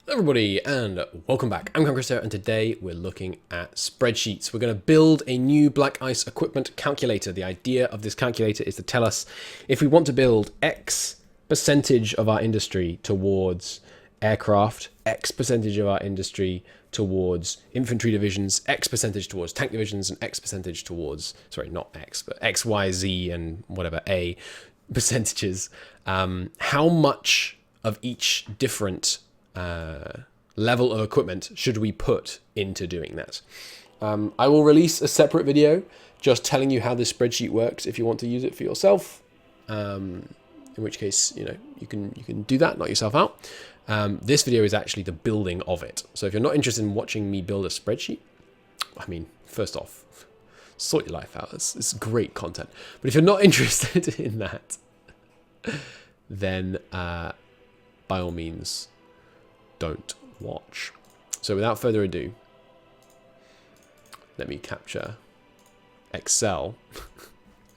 Everybody, and welcome back. I'm Christo, and today we're looking at spreadsheets. We're going to build a new Black Ice equipment calculator. The idea of this calculator is to tell us if we want to build X percentage of our industry towards aircraft, X percentage of our industry towards infantry divisions, X percentage towards tank divisions, and X percentage towards, sorry, not X, but X, Y, Z, and whatever A percentages. How much of each different level of equipment should we put into doing that? I will release a separate video just telling you how this spreadsheet works if you want to use it for yourself. In which case, you can do that, knock yourself out. This video is actually the building of it. So if you're not interested in watching me build a spreadsheet, I mean, first off, sort your life out. It's great content. But if you're not interested in that, then by all means, don't watch. So without further ado, let me capture Excel,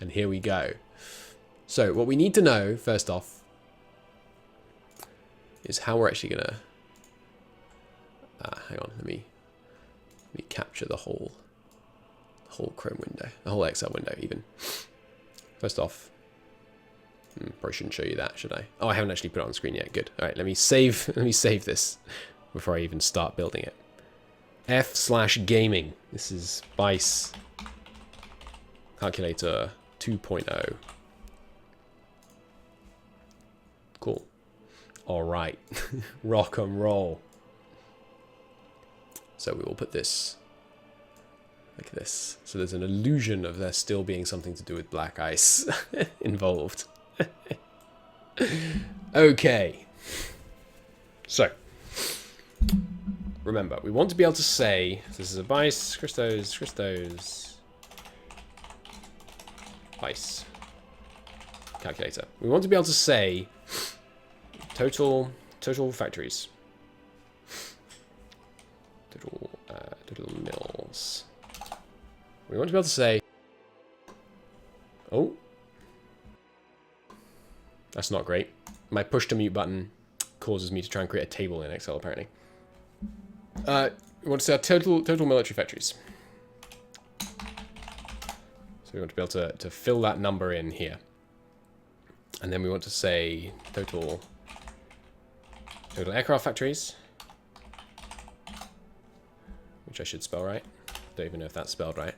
and here we go. So what we need to know, first off, is how we're actually gonna, hang on, let me capture the whole Chrome window, the whole Excel window even. First off, probably shouldn't show you that, should I? Oh, I haven't actually put it on screen yet. Good. All right, let me save this before I even start building it. F/gaming. This is BICE Calculator 2.0. Cool. All right. Rock and roll. So we will put this like this. So there's an illusion of there still being something to do with Black Ice involved. Okay. So remember, we want to be able to say this is a BICE, Christo's BICE calculator. We want to be able to say total factories, total mills. We want to be able to say, oh, that's not great. My push to mute button causes me to try and create a table in Excel, apparently. We want to say our total military factories. So we want to be able to fill that number in here. And then we want to say total aircraft factories, which I should spell right. Don't even know if that's spelled right.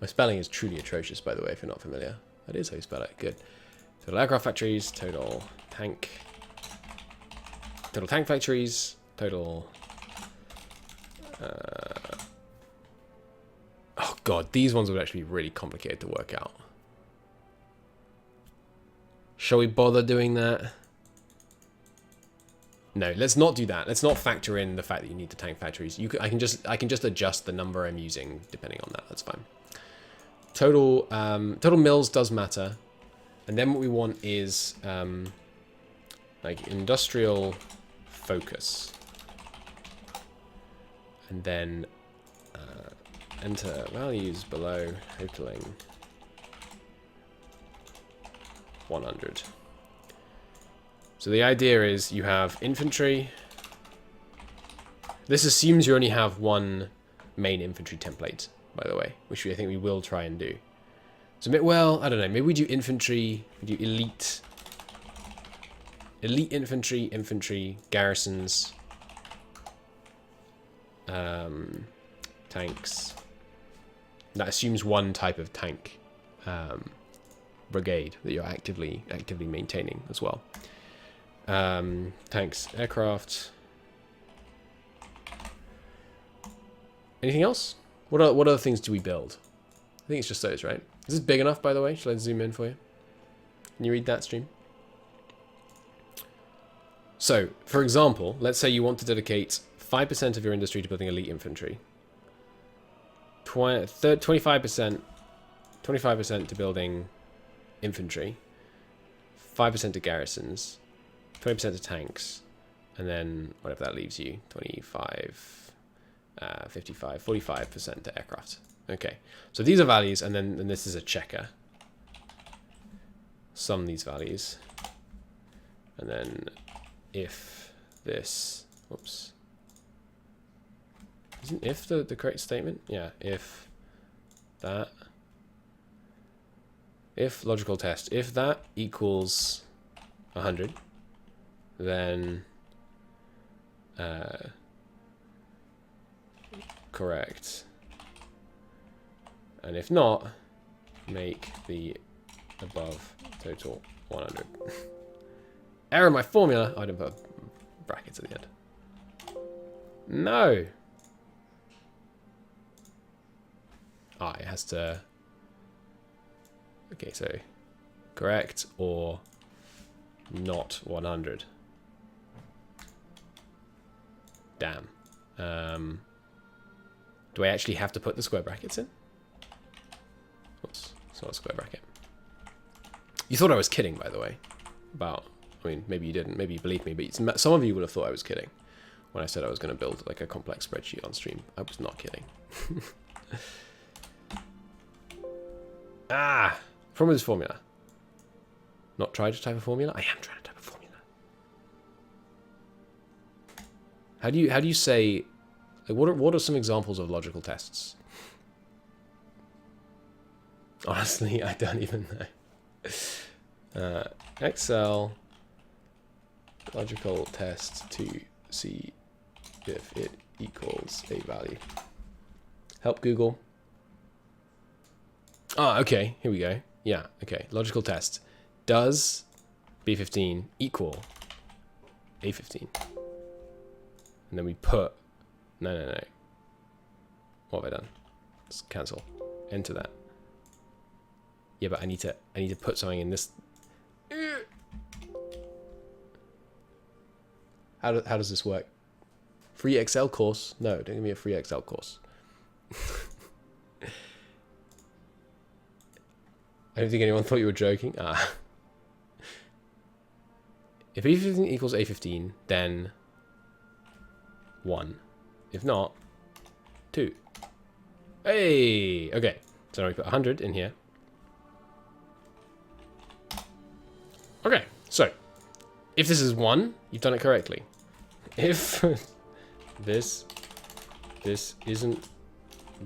My spelling is truly atrocious, by the way, if you're not familiar. That is how you spell it. Good. Total aircraft factories, total tank factories, total... oh god, these ones would actually be really complicated to work out. Shall we bother doing that? No, let's not do that. Let's not factor in the fact that you need the tank factories. I can just adjust the number I'm using depending on that. That's fine. Total mills does matter. And then what we want is like industrial focus. And then enter values below totaling 100. So the idea is you have infantry. This assumes you only have one main infantry template, by the way, which I think we will try and do. So, well, I don't know. Maybe we do infantry, we do elite infantry, garrisons, tanks. That assumes one type of tank brigade that you're actively maintaining as well. Tanks, aircraft. Anything else? What other things do we build? I think it's just those, right? Is this big enough, by the way? Shall I zoom in for you? Can you read that, stream? So, for example, let's say you want to dedicate 5% of your industry to building elite infantry, 25% to building infantry, 5% to garrisons, 20% to tanks, and then whatever that leaves you, 25, 55, 45% to aircraft. Okay, so these are values, and then this is a checker. Sum these values, and then if this Oops. Isn't if the correct statement? Yeah, if that. If logical test, if that equals 100, then correct. And if not, make the above total 100. Error my formula. I didn't put brackets at the end. No. Ah, it has to. Okay, so correct or not 100. Damn. Do I actually have to put the square brackets in? Oops, it's not a square bracket. You thought I was kidding, by the way. About, I mean, maybe you didn't, maybe you believed me, but some of you would have thought I was kidding when I said I was going to build like a complex spreadsheet on stream. I was not kidding. Ah! From this formula. Not try to type a formula? I am trying to type a formula. How do you say, like, what are some examples of logical tests? Honestly, I don't even know. Excel logical test to see if it equals a value. Help Google. Ah, okay, here we go. Yeah, okay. Logical test. Does B15 equal A15? And then we put... No. What have I done? Let's cancel. Enter that. Yeah, but I need to put something in this. How does this work? Free Excel course? No, don't give me a free Excel course. I don't think anyone thought you were joking. Ah. If A15 equals A15, then 1. If not, 2. Hey! Okay, so now we put 100 in here. Okay, so if this is 1, you've done it correctly. If this isn't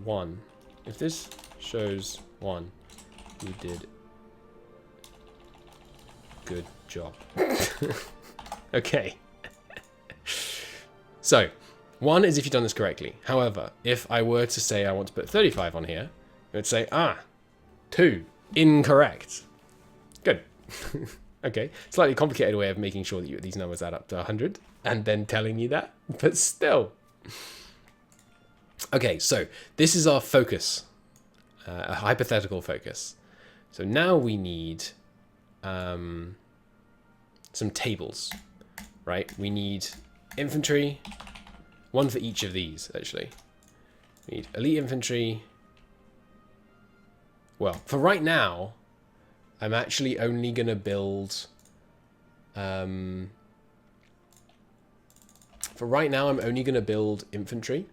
1, if this shows 1, you did good job. Okay. So, 1 is if you've done this correctly. However, if I were to say I want to put 35 on here, it would say, 2, incorrect. Good. Okay, slightly complicated way of making sure that these numbers add up to 100, and then telling you that, but still. Okay, so this is our focus, a hypothetical focus. So now we need some tables, right? We need infantry, one for each of these, actually. We need elite infantry. Well, for right now, I'm actually only going to build... for right now, I'm only going to build infantry.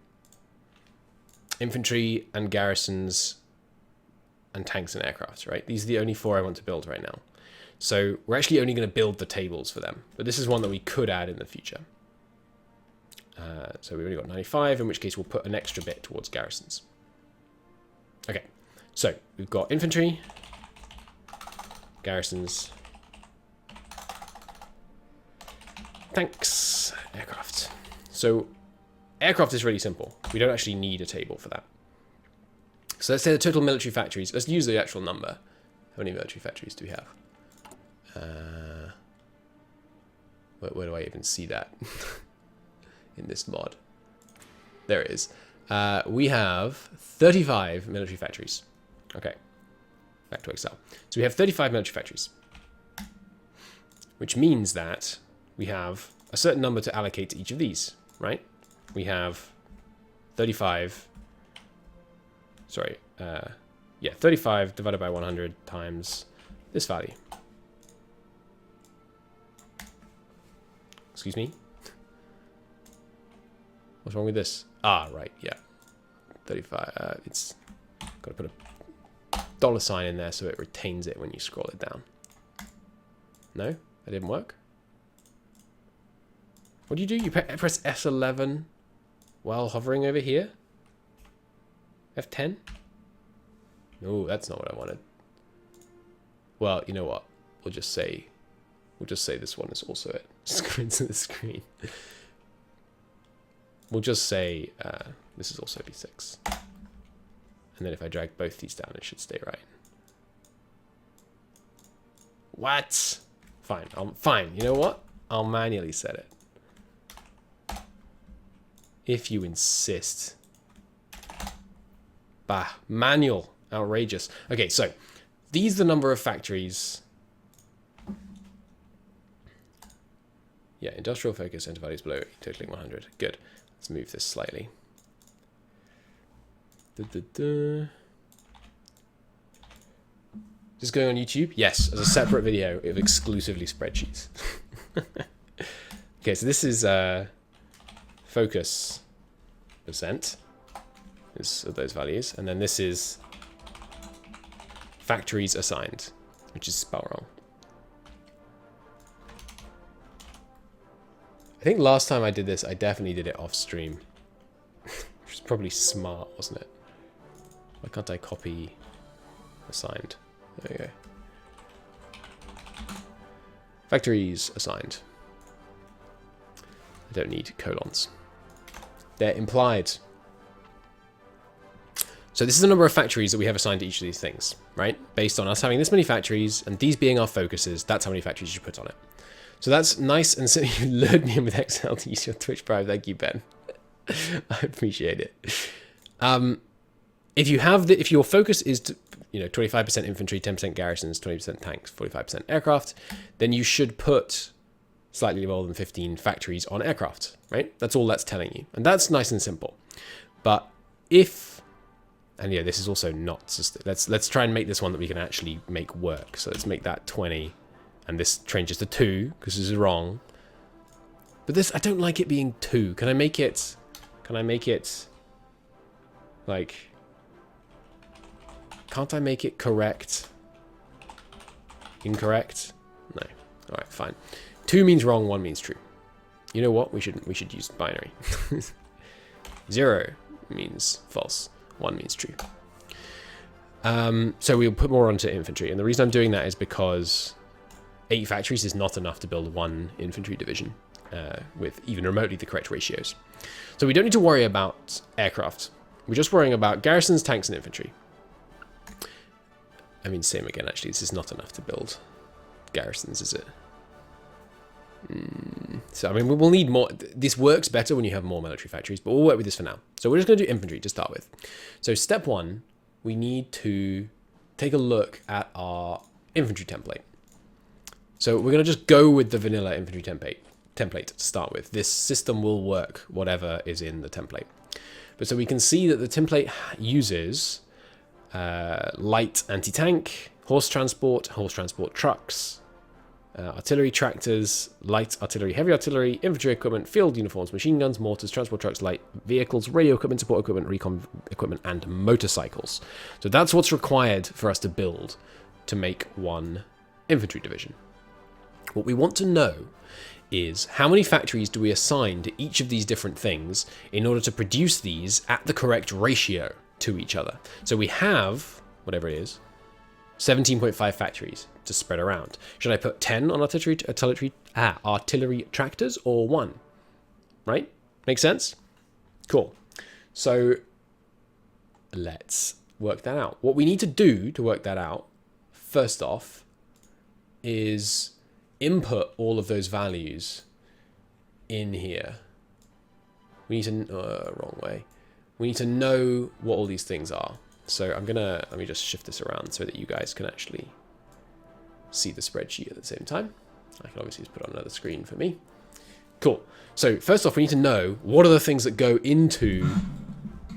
Infantry and garrisons and tanks and aircraft, right? These are the only 4 I want to build right now. So we're actually only going to build the tables for them. But this is one that we could add in the future. So we've only got 95, in which case we'll put an extra bit towards garrisons. Okay, so we've got infantry, garrisons, tanks, aircraft. So aircraft is really simple. We don't actually need a table for that. So let's say the total military factories. Let's use the actual number. How many military factories do we have? Where do I even see that in this mod? There it is. We have 35 military factories. Okay, back to Excel. So we have 35 military factories, which means that we have a certain number to allocate to each of these, right? We have 35, sorry, 35 divided by 100 times this value. Excuse me? What's wrong with this? Ah, right, yeah. 35, it's got to put a $sign in there so it retains it when you scroll it down. No? That didn't work? What do? You press S11 while hovering over here? F10? No, that's not what I wanted. Well, you know what? We'll just say this one is also it. Just go into the screen. We'll just say this is also B6. And then if I drag both these down, it should stay right. What? Fine. Fine. You know what? I'll manually set it. If you insist. Bah. Manual. Outrageous. Okay, so these are the number of factories. Yeah, industrial focus, enter values below, totaling 100. Good. Let's move this slightly. Just going on YouTube? Yes, as a separate video of exclusively spreadsheets. Okay, so this is focus percent of those values, and then this is factories assigned, which is spelled wrong. I think last time I did this, I definitely did it off stream. Which is probably smart, wasn't it? Why can't I copy assigned? There you go. Factories assigned. I don't need colons. They're implied. So this is the number of factories that we have assigned to each of these things, right? Based on us having this many factories and these being our focuses, that's how many factories you put on it. So that's nice, and so you lured me in with Excel to use your Twitch Prime. Thank you, Ben. I appreciate it. If your focus is to, 25% infantry, 10% garrisons, 20% tanks, 45% aircraft, then you should put slightly more than 15 factories on aircraft, right? That's all that's telling you, and that's nice and simple. But if, and yeah, this is also not just, let's try and make this one that we can actually make work. So let's make that 20, and this changes to 2 because this is wrong. But this, I don't like it being 2. Can I make it like? Can't I make it correct? Incorrect? No. All right, fine. 2 means wrong, 1 means true. You know what? We should use binary. 0 means false, 1 means true. So we'll put more onto infantry, and the reason I'm doing that is because 8 factories is not enough to build 1 infantry division with even remotely the correct ratios. So we don't need to worry about aircraft. We're just worrying about garrisons, tanks, and infantry. I mean, same again, actually. This is not enough to build garrisons, is it? So, I mean, we will need more. This works better when you have more military factories, but we'll work with this for now. So we're just going to do infantry to start with. So step 1, we need to take a look at our infantry template. So we're going to just go with the vanilla infantry template to start with. This system will work, whatever is in the template. But so we can see that the template uses light anti-tank, horse transport trucks, artillery tractors, light artillery, heavy artillery, infantry equipment, field uniforms, machine guns, mortars, transport trucks, light vehicles, radio equipment, support equipment, recon equipment, and motorcycles. So that's what's required for us to build to make 1 infantry division. What we want to know is how many factories do we assign to each of these different things in order to produce these at the correct ratio to each other. So we have, whatever it is, 17.5 factories to spread around. Should I put 10 on artillery tractors or 1? Right? Make sense? Cool. So let's work that out. What we need to do to work that out, first off, is input all of those values in here. We need to, wrong way. We need to know what all these things are. So let me just shift this around so that you guys can actually see the spreadsheet at the same time. I can obviously just put on another screen for me. Cool. So first off, we need to know what are the things that go into,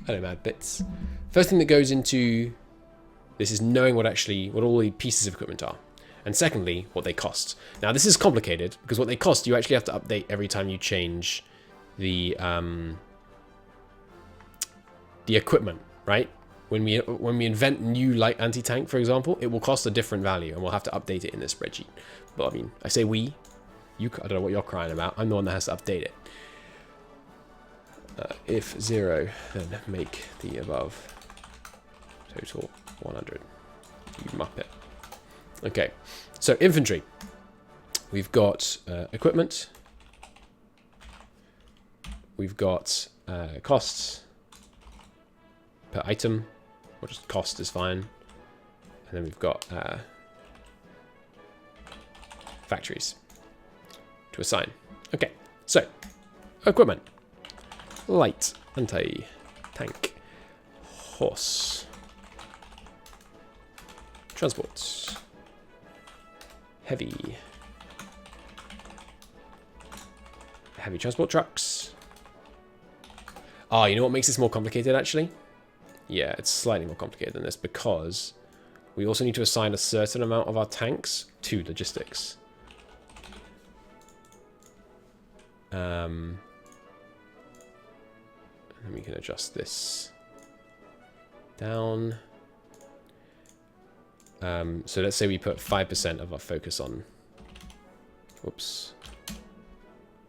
hello mad bits. First thing that goes into this is knowing what all the pieces of equipment are. And secondly, what they cost. Now this is complicated because what they cost, you actually have to update every time you change the equipment, right? When we invent new light anti-tank, for example, it will cost a different value and we'll have to update it in this spreadsheet. But I mean, I say we, I don't know what you're crying about. I'm the one that has to update it. If 0, then make the above total 100. You muppet. Okay, so infantry. We've got equipment. We've got costs per item, or just cost is fine. And then we've got factories to assign. Okay, so equipment. Light, anti-tank, horse, transports, heavy transport trucks. Ah, you know what makes this more complicated actually? Yeah, it's slightly more complicated than this because we also need to assign a certain amount of our tanks to logistics. And we can adjust this down. So let's say we put 5% of our focus on, whoops,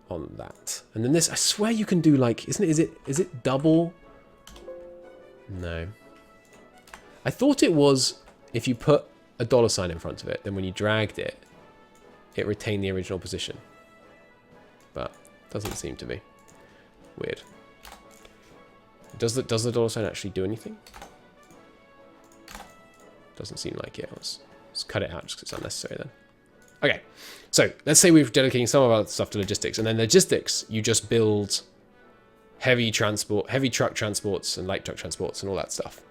on that. And then this, I swear you can do like, is it double? No. I thought it was if you put a $sign in front of it, then when you dragged it, it retained the original position. But doesn't seem to be. Weird. Does the $sign actually do anything? Doesn't seem like it. Let's cut it out just because it's unnecessary then. Okay, so let's say we're dedicating some of our stuff to logistics, and then logistics, you just build heavy truck transports and light truck transports and all that stuff.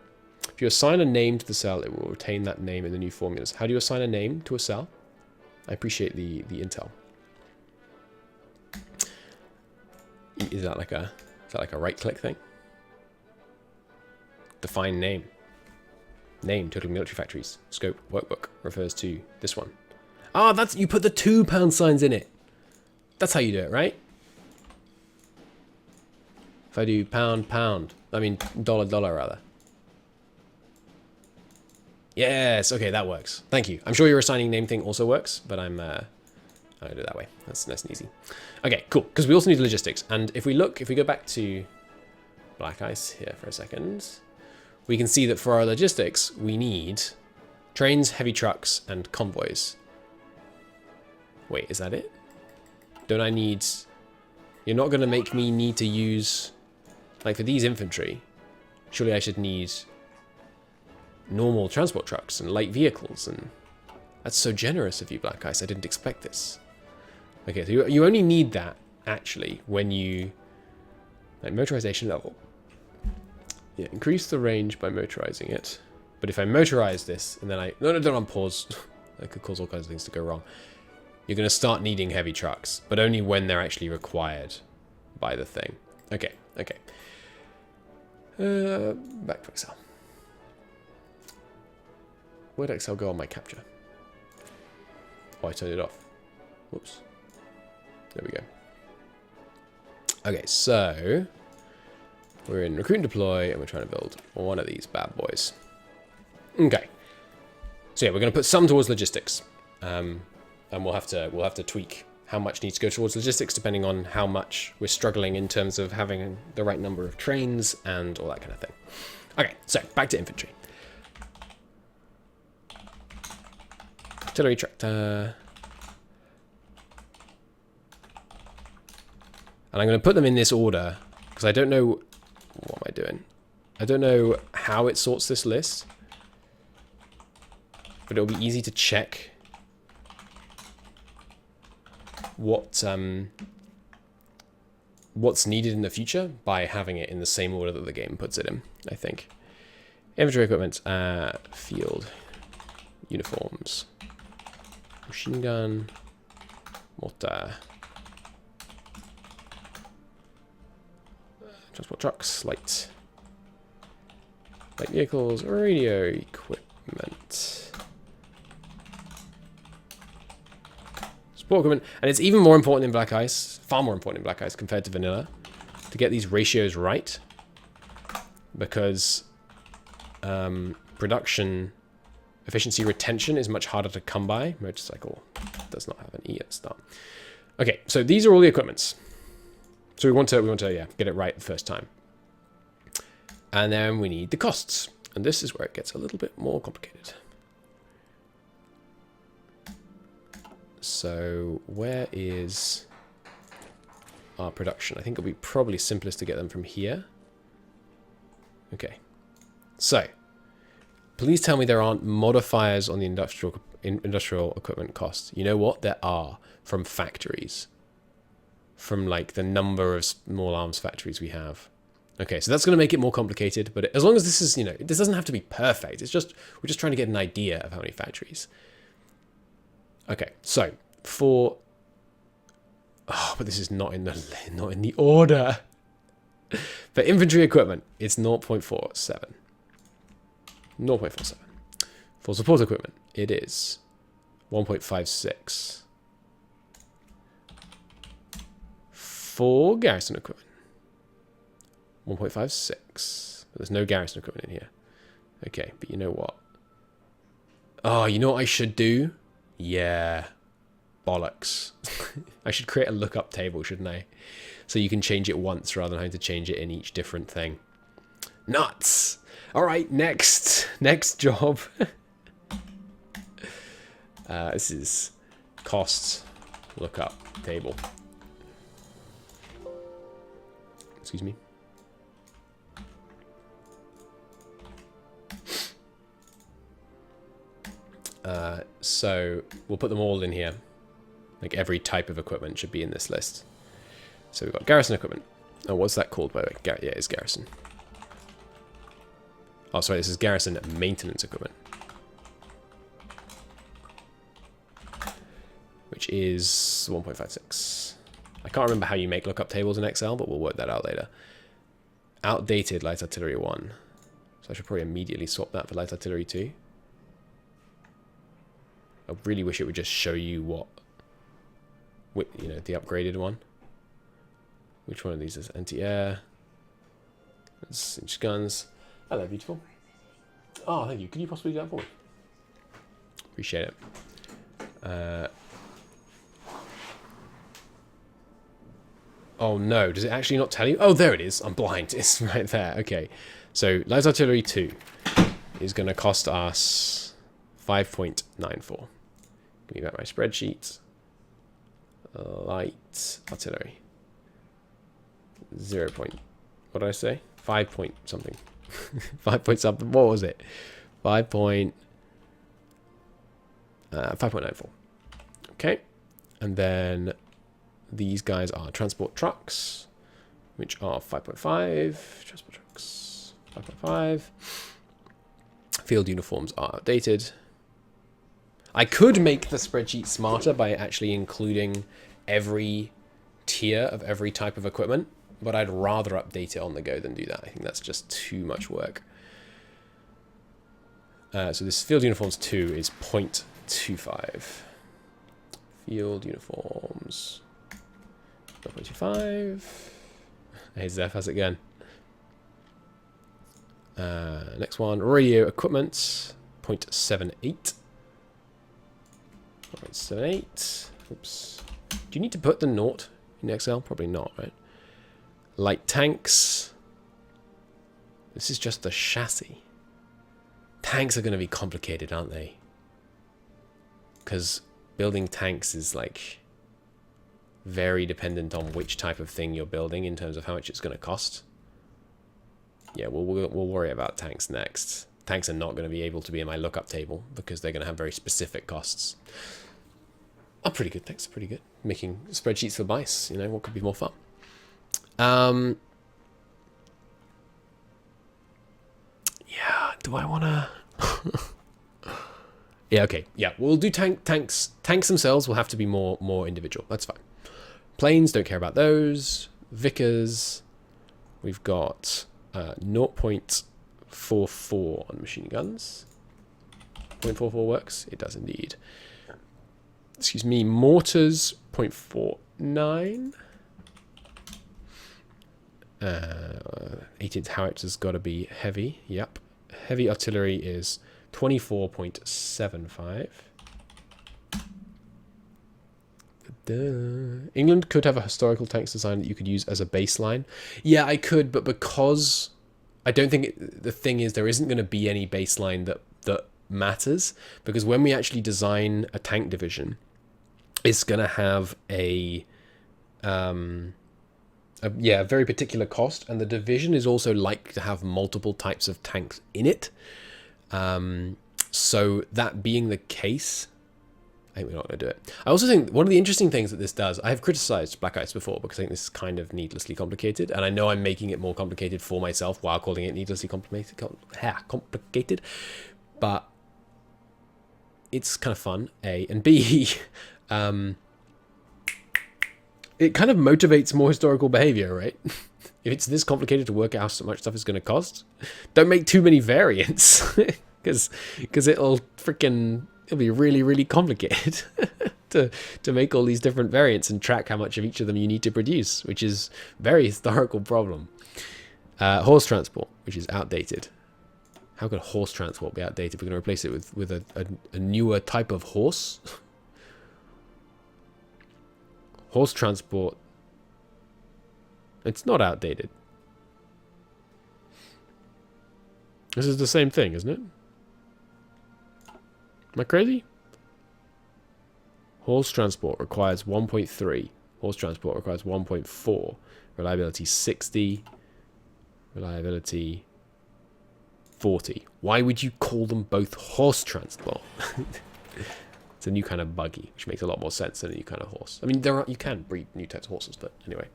If you assign a name to the cell, it will retain that name in the new formulas. How do you assign a name to a cell? I appreciate the intel. Is that like a right-click thing? Define name. Name, total military factories. Scope, workbook, refers to this one. Ah, that's, you put the £2 signs in it. That's how you do it, right? If I do pound, I mean dollar rather. Yes, okay, that works. Thank you. I'm sure your assigning name thing also works, but I'm gonna do it that way. That's nice and easy. Okay, cool. Because we also need logistics. And if we go back to Black Ice here for a second, we can see that for our logistics, we need trains, heavy trucks, and convoys. Wait, is that it? Don't I need... You're not going to make me need to use... Like, for these infantry, surely I should need normal transport trucks and light vehicles, and... That's so generous of you, Black Ice. I didn't expect this. Okay, so you only need that, actually, when you... Like, motorization level. Yeah, increase the range by motorizing it. But if I motorize this, and then I... No, don't unpause. That could cause all kinds of things to go wrong. You're going to start needing heavy trucks, but only when they're actually required by the thing. Okay, okay. Back to Excel. Where'd Excel go on my capture? Oh, I turned it off. Whoops. There we go. Okay, so we're in recruit and deploy, and we're trying to build one of these bad boys. Okay. So yeah, we're going to put some towards logistics. And we'll have to tweak how much needs to go towards logistics depending on how much we're struggling in terms of having the right number of trains and all that kind of thing. Okay, so back to infantry. Artillery tractor. And I'm going to put them in this order because I don't know... What am I doing? I don't know how it sorts this list. But it'll be easy to check what's needed in the future by having it in the same order that the game puts it in, I think. Infantry equipment, field, uniforms, machine gun, mortar, transport trucks, light vehicles, radio equipment. Support equipment, and it's even more important in Black Ice, far more important in Black Ice compared to vanilla, to get these ratios right, because production efficiency retention is much harder to come by. Motorcycle does not have an E at the start. Okay, so these are all the equipments. So we want to yeah, get it right the first time. And then we need the costs. And this is where it gets a little bit more complicated. So where is our production? I think it'll be probably simplest to get them from here. Okay. So please tell me there aren't modifiers on the industrial equipment cost. You know what? There are, from factories. From like the number of small arms factories we have. Okay, so that's going to make it more complicated, but as long as this is, you know, this doesn't have to be perfect. It's just, we're just trying to get an idea of how many factories. Okay, so for, oh, but this is not in the order. For inventory equipment, it's 0.47. 0.47. For support equipment, it is 1.56. For garrison equipment, 1.56. But there's no garrison equipment in here. Okay, but you know what? Oh, you know what I should do? Yeah. Bollocks. I should create a lookup table, shouldn't I? So you can change it once rather than having to change it in each different thing. Nuts! Alright, next job. This is costs lookup table. Excuse me. So we'll put them all in here. Like every type of equipment should be in this list. So we've got garrison equipment. Oh, what's that called, by the way? Yeah, it's garrison. Oh, sorry, this is garrison maintenance equipment. Which is 1.56. I can't remember how you make lookup tables in Excel, but we'll work that out later. Outdated light artillery 1. So I should probably immediately swap that for light artillery 2. I really wish it would just show you what, you know, the upgraded one. Which one of these is anti-air? That's inch guns. Hello, beautiful. Oh, thank you. Could you possibly do that for me? Appreciate it. Oh no, does it actually not tell you? Oh, there it is. I'm blind. It's right there. Okay. So light artillery 2 is going to cost us 5.94. Give me back my spreadsheet. Light artillery. 0. What did I say? 5 point something. 5 point something. What was it? 5.94. Okay. And then these guys are transport trucks, which are 5.5. Transport trucks, 5.5. Field uniforms are outdated. I could make the spreadsheet smarter by actually including every tier of every type of equipment, but I'd rather update it on the go than do that. I think that's just too much work. So this field uniforms 2 is 0.25. Field uniforms 0.25. Hey Zeph, how's it going? Next one, radio equipment 0.78. 0.78. Oops. Do you need to put the naught in Excel? Probably not, right? Light tanks. This is just the chassis. Tanks are going to be complicated, aren't they? Because building tanks is like very dependent on which type of thing you're building in terms of how much it's going to cost. Yeah, we'll worry about tanks next. Tanks are not going to be able to be in my lookup table because they're going to have very specific costs. Oh, pretty good. Thanks. Pretty good. Making spreadsheets for BICE. You know, what could be more fun? Yeah, do I want to... Yeah, okay. Yeah, we'll do tanks. Tanks themselves will have to be more individual. That's fine. Planes, don't care about those. Vickers, we've got 0.44 on machine guns. 0.44 works? It does indeed. Excuse me, mortars, 0.49. 18th howitzer's got to be heavy. Yep. Heavy artillery is 24.75. England could have a historical tax design that you could use as a baseline. Yeah, I could, but because I don't think the thing is there isn't going to be any baseline that matters, because when we actually design a tank division, it's going to have a very particular cost, and the division is also likely to have multiple types of tanks in it. So that being the case, I think we're not going to do it. I also think one of the interesting things that this does, I have criticized Black Ice before because I think this is kind of needlessly complicated, and I know I'm making it more complicated for myself while calling it needlessly complicated, but it's kind of fun, A, and B, it kind of motivates more historical behavior, right? If it's this complicated to work out how much stuff is going to cost, don't make too many variants, because it'll be really, really complicated to make all these different variants and track how much of each of them you need to produce, which is a very historical problem. Horse transport, which is outdated. How could horse transport be outdated? We're going to replace it with a newer type of horse. Horse transport. It's not outdated. This is the same thing, isn't it? Am I crazy? Horse transport requires 1.3. Horse transport requires 1.4. Reliability 60. Reliability 40. Why would you call them both horse transport? It's a new kind of buggy, which makes a lot more sense than a new kind of horse. I mean, you can breed new types of horses, but anyway.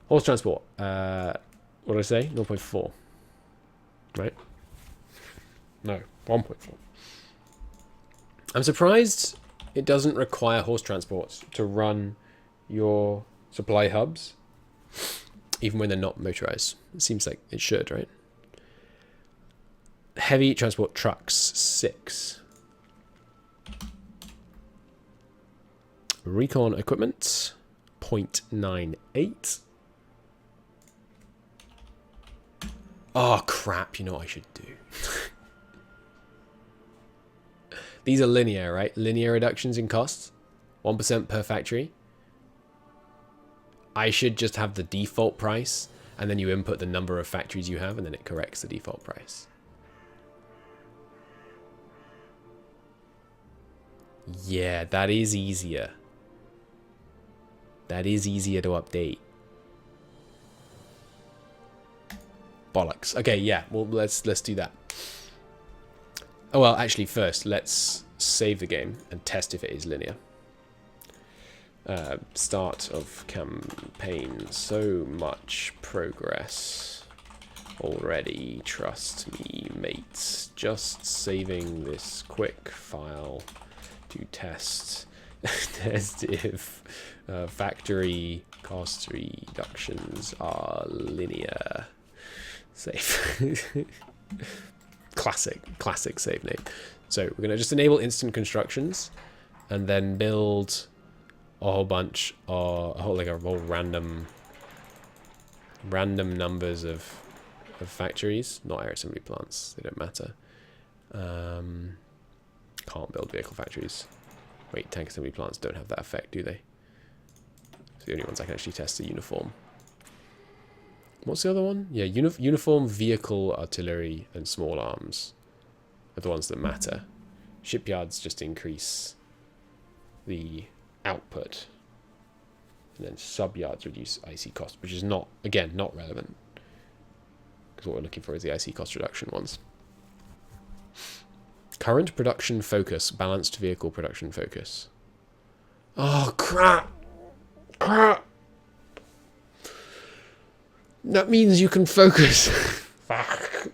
Horse transport. What did I say? 0.4. Right? No, 1.4. I'm surprised it doesn't require horse transports to run your supply hubs, even when they're not motorized. It seems like it should, right? Heavy transport trucks, 6. Recon equipment, 0.98. Oh, crap. You know what I should do? These are linear, right? Linear reductions in costs. 1% per factory. I should just have the default price, and then you input the number of factories you have, and then it corrects the default price. Yeah, that is easier. That is easier to update. Bollocks. Okay, yeah. Well, let's do that. Oh, well, actually, first, let's save the game and test if it is linear. Start of campaign. So much progress already. Trust me, mates. Just saving this quick file to test if factory cost reductions are linear. Save. Classic save name. So we're going to just enable instant constructions and then build a whole bunch of a whole random numbers of factories, not air assembly plants. They don't matter. Can't build vehicle factories. Wait, tank assembly plants don't have that effect, do they? So the only ones I can actually test are uniform. What's the other one? Yeah, uniform, vehicle, artillery, and small arms are the ones that matter. Shipyards just increase the output. And then subyards reduce IC cost, which is not, again, not relevant. Because what we're looking for is the IC cost reduction ones. Current production focus, balanced vehicle production focus. Oh, crap! Crap! That means you can focus. Fuck.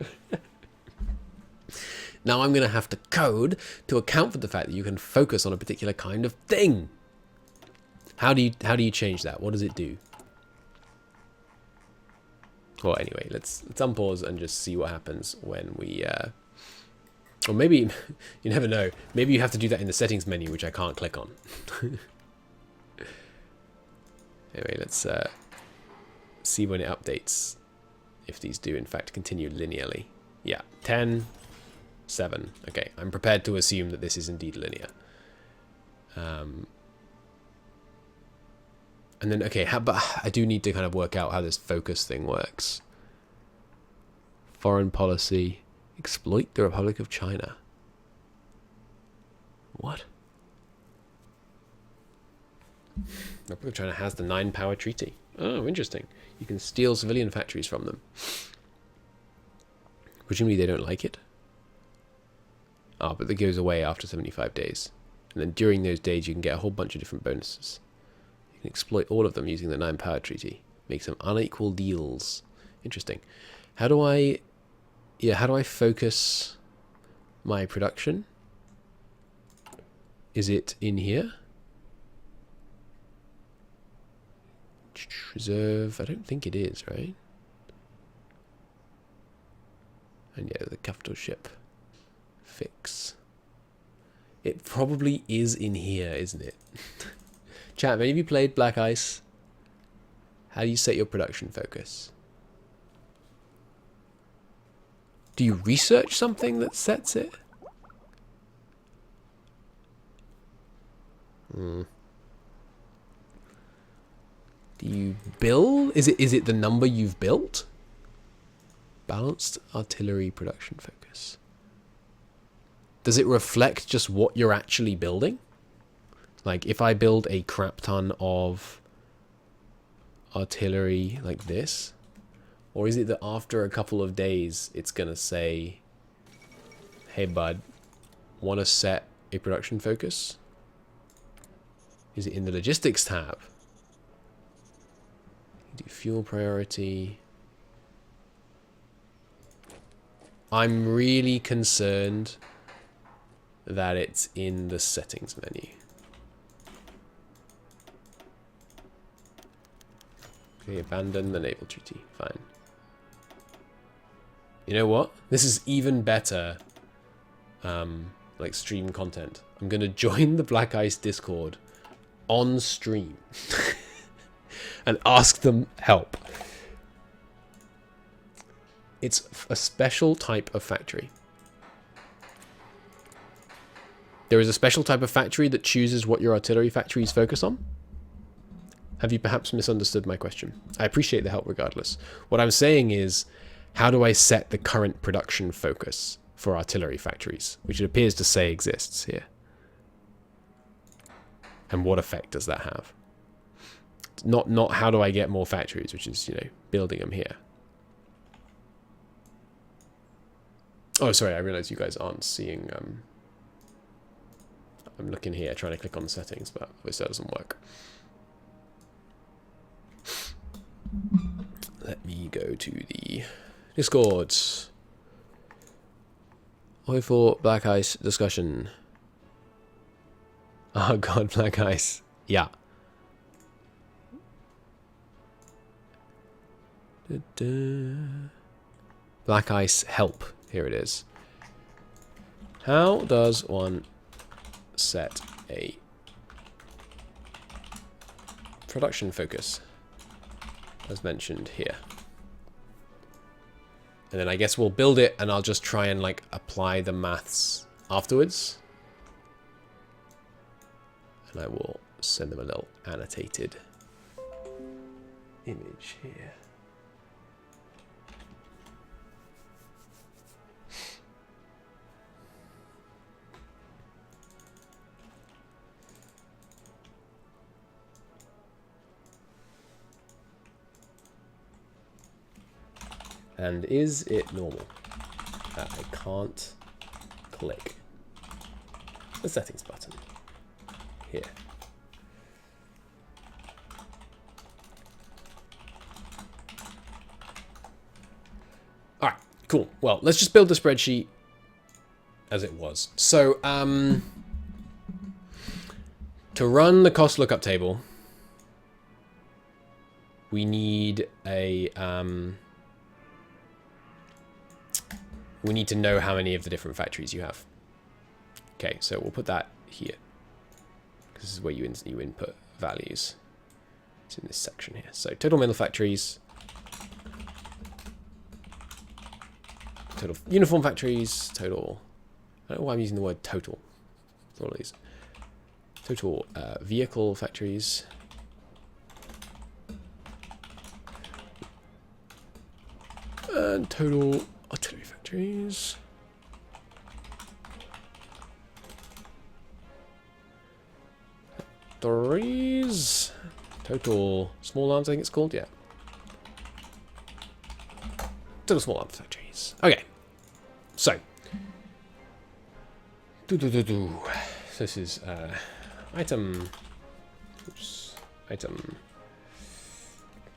Now I'm going to have to code to account for the fact that you can focus on a particular kind of thing. How do you change that? What does it do? Well, anyway, let's unpause and just see what happens when we... or maybe, you never know. Maybe you have to do that in the settings menu, which I can't click on. Anyway, let's see when it updates. If these do, in fact, continue linearly. Yeah, 10, 7. Okay, I'm prepared to assume that this is indeed linear. And then, okay, but I do need to kind of work out how this focus thing works. Foreign policy, exploit the Republic of China. What? The Republic of China has the 9-power treaty. Oh, interesting. You can steal civilian factories from them. Presumably they don't like it. Oh, but that goes away after 75 days. And then during those days you can get a whole bunch of different bonuses. You can exploit all of them using the 9-power treaty. Make some unequal deals. Interesting. How do I focus my production? Is it in here? Reserve. I don't think it is, right? And yeah, the capital ship. Fix. It probably is in here, isn't it? Chat, have any of you played Black Ice? How do you set your production focus? Do you research something that sets it? Do you build? Is it the number you've built? Balanced artillery production focus. Does it reflect just what you're actually building? Like if I build a crap ton of artillery like this, or is it that after a couple of days it's gonna say, hey bud, want to set a production focus? Is it in the logistics tab? Do fuel priority. I'm really concerned that it's in the settings menu. Okay, abandon the naval treaty. Fine. You know what? This is even better, like stream content. I'm gonna join the Black Ice Discord on stream and ask them help. It's a special type of factory. There is a special type of factory that chooses what your artillery factories focus on. Have you perhaps misunderstood my question? I appreciate the help regardless. What I'm saying is, how do I set the current production focus for artillery factories, which it appears to say exists here? And what effect does that have? Not how do I get more factories, which is, you know, building them here. Oh, sorry, I realize you guys aren't seeing... I'm looking here, trying to click on the settings, but obviously that doesn't work. Let me go to the Discord. Oi for Black Ice discussion. Oh god, Black Ice. Yeah. Black Ice help. Here it is. How does one set a production focus, as mentioned here? And then I guess we'll build it and I'll just try and like apply the maths afterwards. And I will send them a little annotated image here. And is it normal that I can't click the settings button here? All right, cool. Well, let's just build the spreadsheet as it was. So, to run the cost lookup table, we need a we need to know how many of the different factories you have. Okay, so we'll put that here. This is where you input values. It's in this section here. So total middle factories, total uniform factories, total, I don't know why I'm using the word total. All of these. Total vehicle factories. And total artillery factories. Factories. Total small arms, I think it's called, yeah. Total small arms factories. Okay. So. This is item. Oops. Item.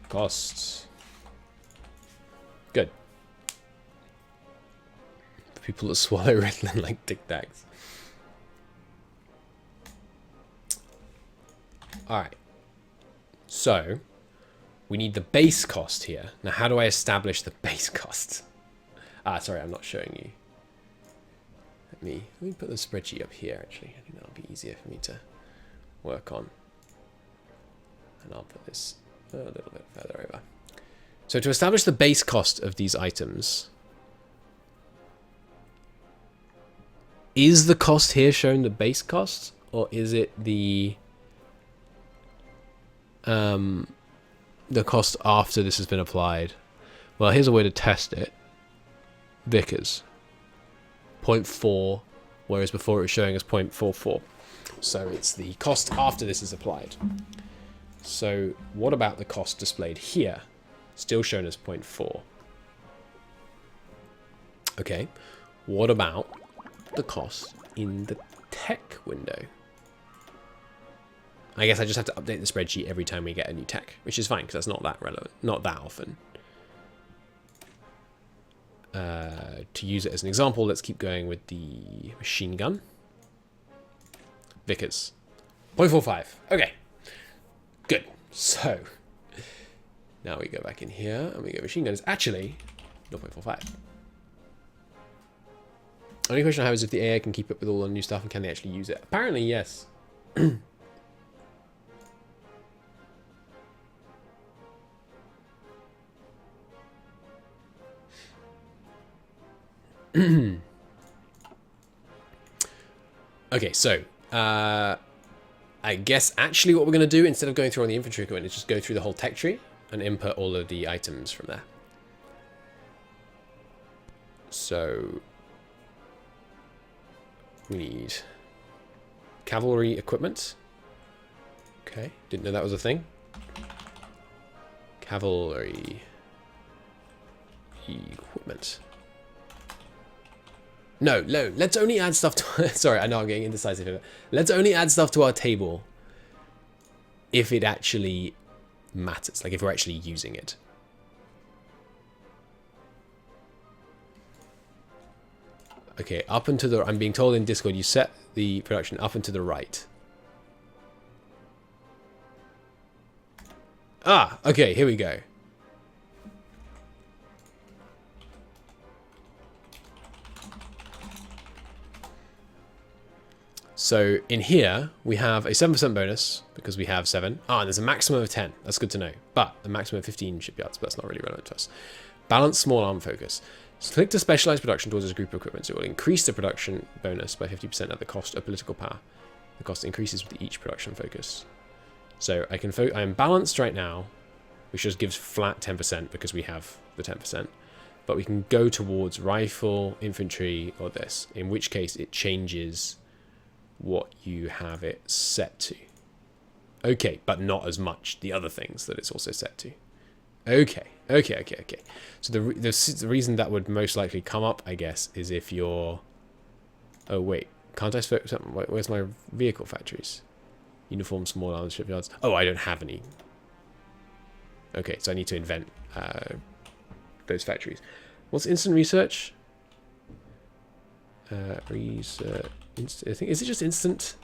Costs. Good. For people that swallow Ritalin like Tic Tacs. Alright. So, we need the base cost here. Now, how do I establish the base cost? Sorry, I'm not showing you. Let me put the spreadsheet up here, actually. I think that'll be easier for me to work on. And I'll put this a little bit further over. So to establish the base cost of these items, is the cost here shown the base cost, or is it the cost after this has been applied? Well, here's a way to test it. Vickers 0.4, whereas before it was showing as 0.44. So it's the cost after this is applied. So what about the cost displayed here? Still shown as 0.4. Okay, what about the cost in the tech window? I guess I just have to update the spreadsheet every time we get a new tech, which is fine because that's not that relevant, not that often. To use it as an example, let's keep going with the machine gun. Vickers. 0.45. Okay. Good. So, now we go back in here and we go machine gun is actually 0.45. Only question I have is if the AI can keep up with all the new stuff and can they actually use it? Apparently, yes. Okay, so I guess actually what we're going to do instead of going through all the infantry equipment is just go through the whole tech tree and input all of the items from there. So we need cavalry equipment. Okay, didn't know that was a thing. Cavalry equipment. No, let's only add stuff to... Sorry, I know I'm getting indecisive here. Let's only add stuff to our table if it actually matters, like if we're actually using it. Okay, up and to the... I'm being told in Discord you set the production up and to the right. Ah, okay, here we go. So in here, we have a 7% bonus because we have 7. Ah, and there's a maximum of 10. That's good to know. But a maximum of 15 shipyards, but that's not really relevant to us. Balance small arm focus. So click to specialize production towards this group of equipment. So it will increase the production bonus by 50% at the cost of political power. The cost increases with each production focus. So I am balanced right now, which just gives flat 10% because we have the 10%. But we can go towards rifle, infantry, or this, in which case it changes what you have it set to. Okay, but not as much the other things that it's also set to. Okay. So the reason that would most likely come up, I guess, is if you're... Oh, wait. Can't I focus on... Where's my vehicle factories? Uniform, small arms, shipyards. Oh, I don't have any. Okay, so I need to invent those factories. What's instant research? Research... I think, is it just instant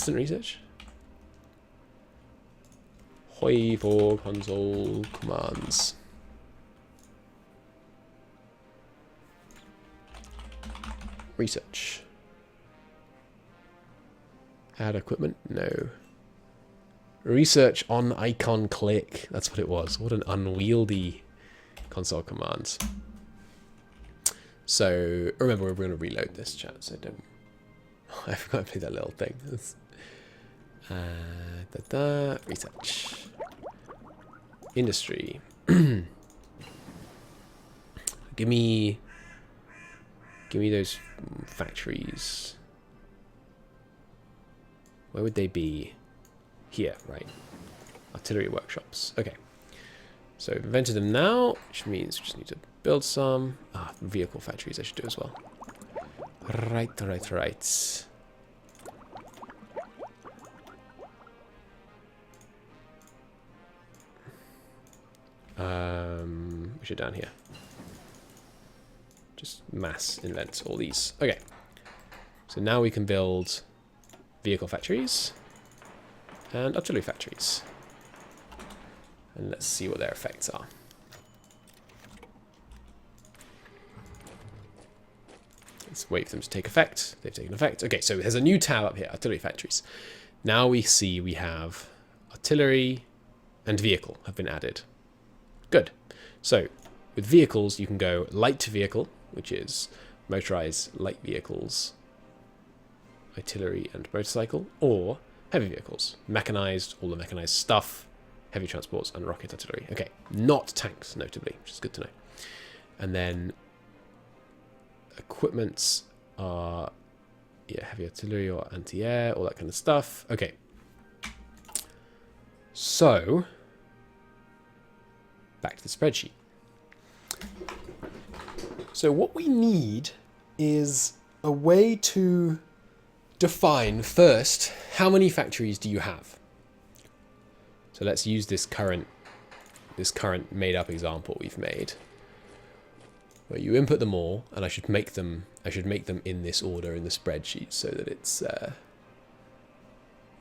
research? Hoi for console commands. Research. Add equipment? No. Research on icon click. That's what it was. What an unwieldy console command. So remember, we're going to reload this chat, so don't... I forgot to play that little thing. Research. Industry. Give me those factories. Where would they be? Here, right. Artillery workshops. Okay. So we've invented them now, which means we just need to build some. Vehicle factories I should do as well. Right. Which are down here. Just mass invent all these. Okay. So now we can build vehicle factories and artillery factories. And let's see what their effects are. Let's wait for them to take effect. They've taken effect. Okay, so there's a new tab up here, artillery factories. Now we see we have artillery and vehicle have been added. Good. So with vehicles, you can go light vehicle, which is motorized light vehicles, artillery and motorcycle, or heavy vehicles, mechanized, all the mechanized stuff, heavy transports and rocket artillery. Okay, not tanks, notably, which is good to know. And then equipments are, yeah, heavy artillery or anti-air, all that kind of stuff. Okay. So, back to the spreadsheet. So what we need is a way to define first, how many factories do you have? So let's use this current made up example we've made, where you input them all, and I should make them in this order in the spreadsheet so that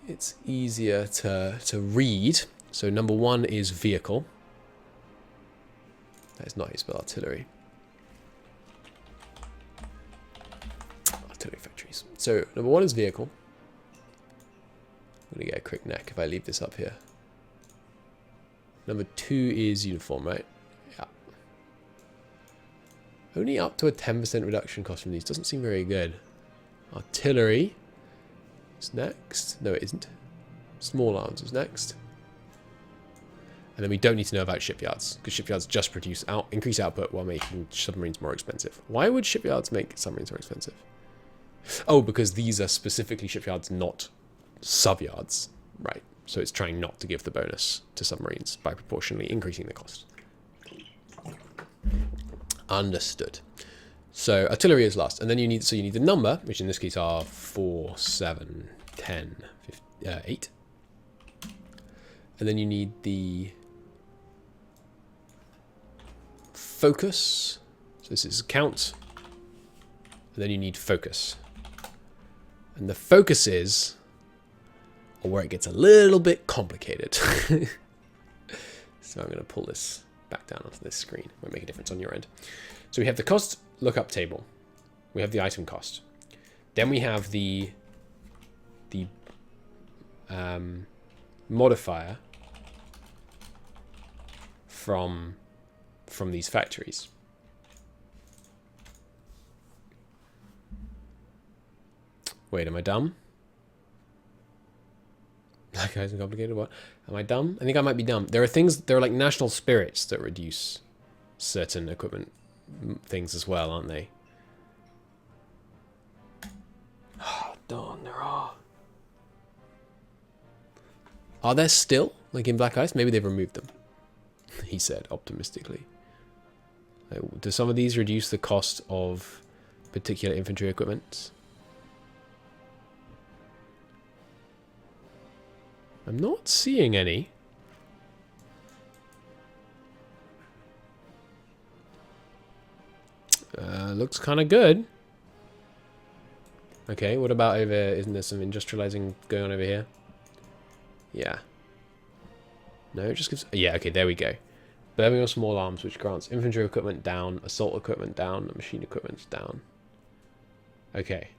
it's easier to read. So number 1 is vehicle. That is not how you spell artillery. Artillery factories. So number 1 is vehicle. I'm gonna get a quick neck if I leave this up here. Number 2 is uniform, right? Yeah. Only up to a 10% reduction cost from these. Doesn't seem very good. Artillery is next. No, it isn't. Small arms is next. And then we don't need to know about shipyards, because shipyards just produce increase output while making submarines more expensive. Why would shipyards make submarines more expensive? Oh, because these are specifically shipyards, not subyards. Right. So it's trying not to give the bonus to submarines by proportionally increasing the cost. Understood. So artillery is last, and then you need the number, which in this case are 4, 7, 10, 8, and then you need the focus. So this is count, and then you need focus, and the focus is where it gets a little bit complicated. So I'm going to pull this back down onto this screen. Won't make a difference on your end. So we have the cost lookup table. We have the item cost. Then we have the modifier from these factories. Wait, am I dumb? That guy's complicated. What? Am I dumb? I think I might be dumb. There are like national spirits that reduce certain equipment things as well, aren't they? Oh, darn, there are. Are there still? Like in Black Ice? Maybe they've removed them. He said, optimistically. Like, do some of these reduce the cost of particular infantry equipment? I'm not seeing any. Looks kind of good. Okay, what about over... Isn't there some industrializing going on over here? Yeah. No, it just gives... Yeah, okay, there we go. Birmingham small arms, which grants infantry equipment down, assault equipment down, machine equipment down. Okay.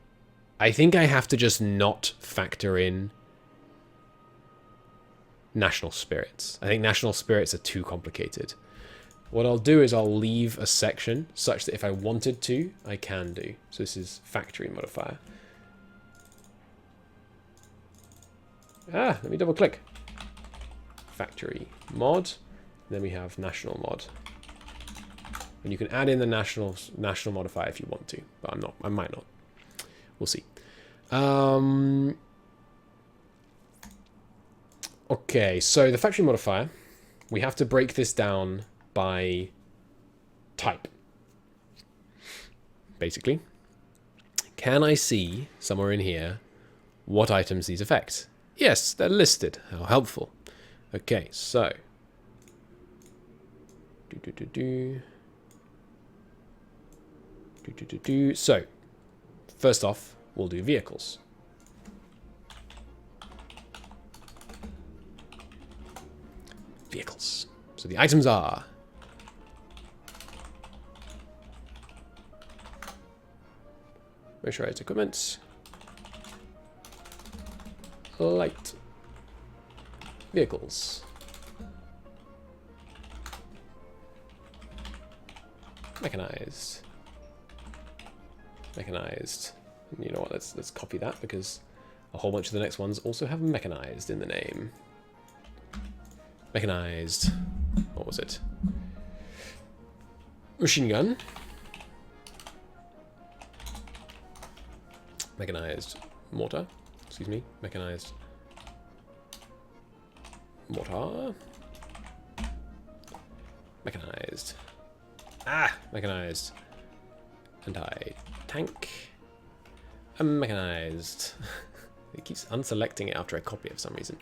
I think I have to just not factor in national spirits. I think national spirits are too complicated. What I'll do is I'll leave a section such that if I wanted to, I can do. So this is factory modifier. Let me double click. Factory mod. Then we have national mod. And you can add in the national modifier if you want to, but I might not. We'll see. Okay, so the factory modifier, we have to break this down by type. Basically, can I see somewhere in here what items these affect? Yes, they're listed. How helpful. Okay, so so first off, we'll do vehicles. Vehicles. So the items are motorized equipment, light vehicles, mechanized. You know what? Let's copy that because a whole bunch of the next ones also have mechanized in the name. Mechanized. What was it? Machine gun. Mechanized mortar. Excuse me. Mechanized mortar. Mechanized. Mechanized. Anti-tank. Mechanized. It keeps unselecting it after I copy it for some reason.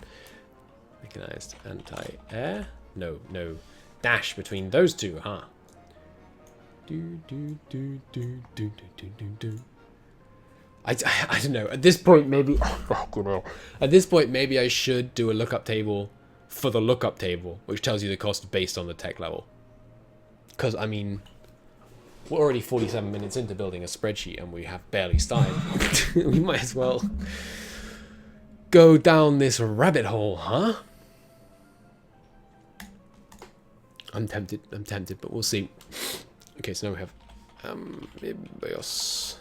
Mechanized. Anti-air. No. Dash between those two, huh? I don't know. At this point, maybe... At this point, maybe I should do a lookup table for the lookup table, which tells you the cost based on the tech level. Because, I mean... We're already 47 minutes into building a spreadsheet and we have barely started. We might as well go down this rabbit hole, huh? I'm tempted, but we'll see. Okay, so now we have BICE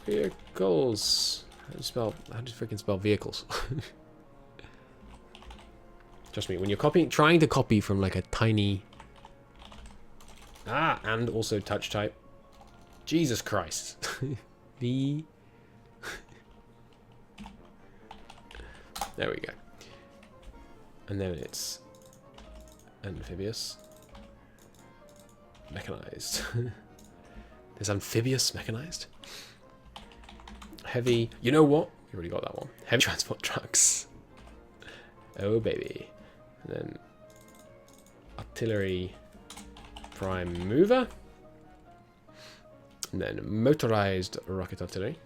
vehicles. How do you freaking spell vehicles? Trust me, when you're trying to copy from like a tiny... and also touch type. Jesus Christ. There we go. And then it's amphibious. Mechanized. There's amphibious mechanized. Heavy... You know what? We already got that one. Heavy transport trucks. Oh, baby. And then artillery prime mover. And then motorized rocket artillery.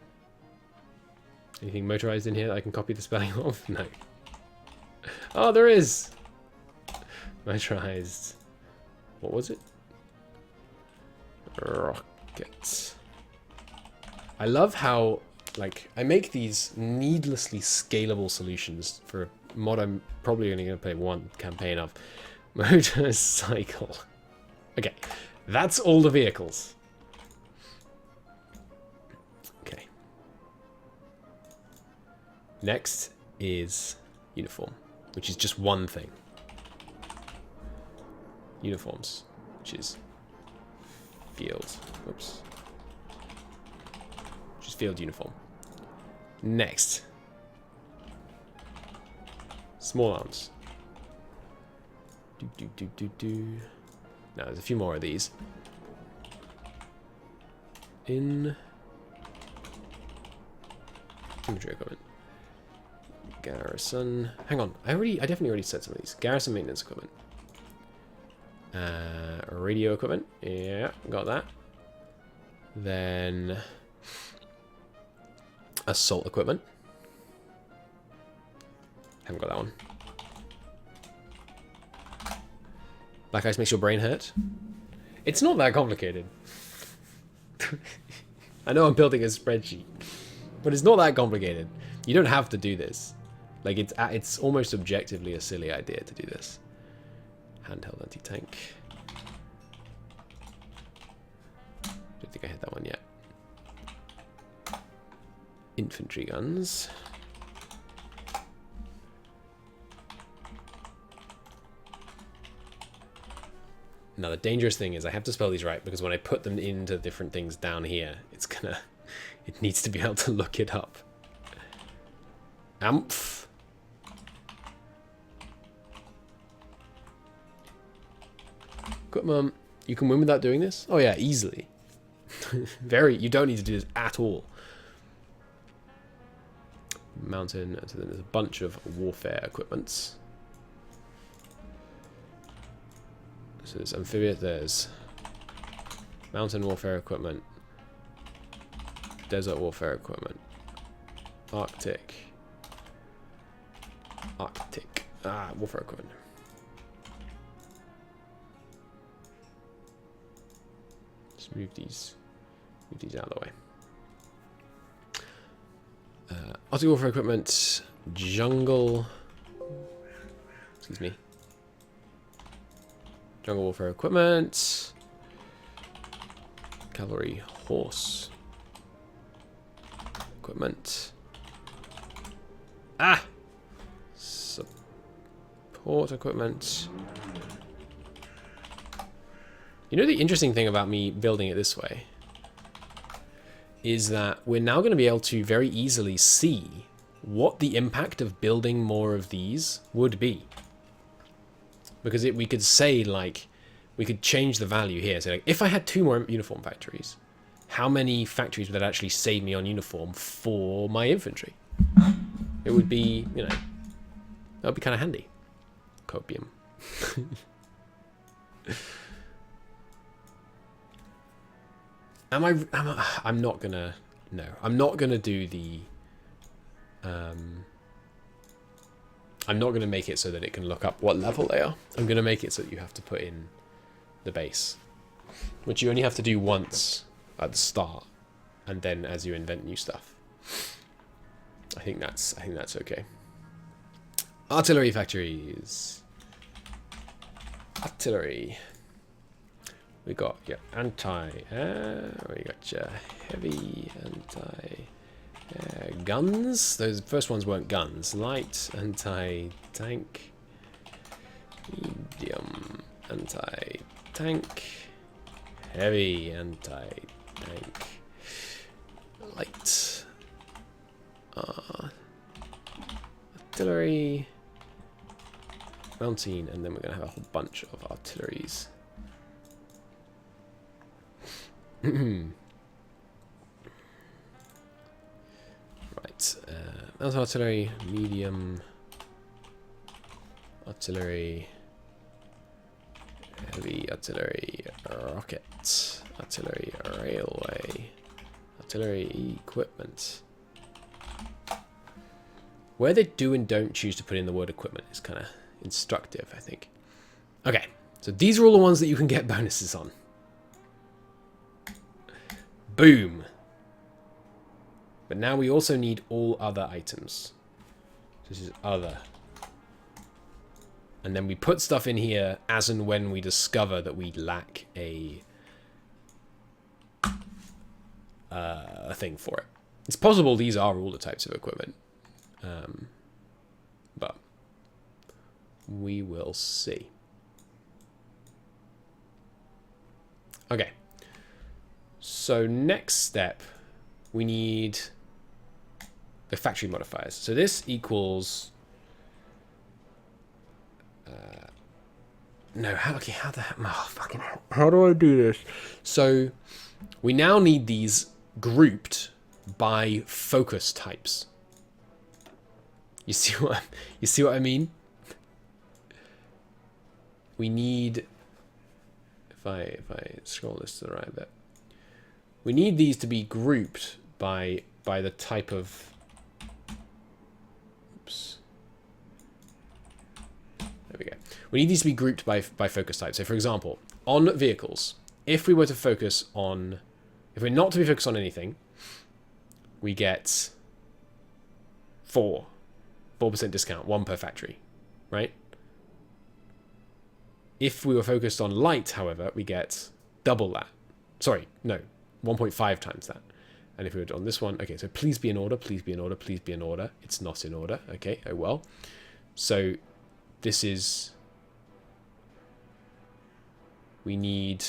Anything motorized in here that I can copy the spelling of? No. Oh, there is! Motorized. What was it? Rocket. I love how, like, I make these needlessly scalable solutions for a mod I'm probably only going to play one campaign of. Motorcycle. Okay, that's all the vehicles. Okay. Next is uniform, which is just one thing. Uniforms, which is field. Whoops. Which is field uniform. Next. Small arms. Now, there's a few more of these. In infantry equipment. Garrison. Hang on. I definitely already said some of these. Garrison maintenance equipment. Radio equipment. Yeah, got that. Then assault equipment. Haven't got that one. Black ice makes your brain hurt. It's not that complicated. I know I'm building a spreadsheet, but it's not that complicated. You don't have to do this. Like, it's almost objectively a silly idea to do this. Handheld anti-tank. Don't think I hit that one yet. Infantry guns. Now the dangerous thing is I have to spell these right, because when I put them into different things down here, it needs to be able to look it up. Amph. Equipment. You can win without doing this? Oh yeah, easily. You don't need to do this at all. Mountain, so then there's a bunch of warfare equipments. So there's amphibious, there's mountain warfare equipment, desert warfare equipment, Arctic, warfare equipment. Just move these out of the way. Arctic warfare equipment, jungle, excuse me. Jungle warfare equipment, cavalry horse equipment. Support equipment. You know, the interesting thing about me building it this way is that we're now going to be able to very easily see what the impact of building more of these would be. Because we could say, like, we could change the value here. So, like, if I had 2 more uniform factories, how many factories would that actually save me on uniform for my infantry? It would be, you know, that would be kind of handy. Copium. I'm not gonna, no, I'm not gonna do the, I'm not going to make it so that it can look up what level they are. I'm going to make it so that you have to put in the base, which you only have to do once at the start, and then as you invent new stuff. I think that's okay. Artillery factories. Artillery. We got your we got your heavy guns. Those first ones weren't guns. Light anti-tank. Medium anti-tank. Heavy anti-tank. Light. Artillery. Mountain, and then we're going to have a whole bunch of artilleries. Right, that's artillery, medium, artillery, heavy artillery, rocket, artillery, railway, artillery equipment. Where they do and don't choose to put in the word equipment is kind of instructive, I think. Okay, so these are all the ones that you can get bonuses on. Boom. But now we also need all other items. This is other. And then we put stuff in here as and when we discover that we lack a thing for it. It's possible these are all the types of equipment. But we will see. Okay. So next step, we need the factory modifiers. So this equals no, how do I do this? So we now need these grouped by focus types. You see what I mean? We need, if I scroll this to the right bit, we need these to be grouped by the type of, oops. There we go. We need these to be grouped by focus type. So for example, on vehicles, if we were to focus on, if we're not to be focused on anything, we get 4% discount, 1 per factory, right? If we were focused on light, however, we get double that. Sorry, no, 1.5 times that. And if we were on this one, okay, so please be in order, please be in order, please be in order. It's not in order, okay, oh well. So this is we need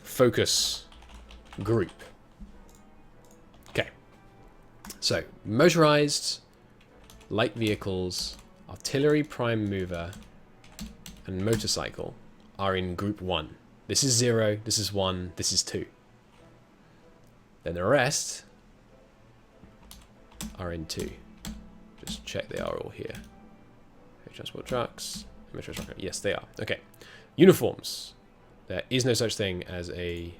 focus group. Okay, so motorized, light vehicles, artillery prime mover, and motorcycle are in group 1. This is 0, this is 1, this is 2. Then the rest are in 2. Just check they are all here. Heavy transport trucks, metro truck. Yes, they are. Okay. Uniforms. There is no such thing as a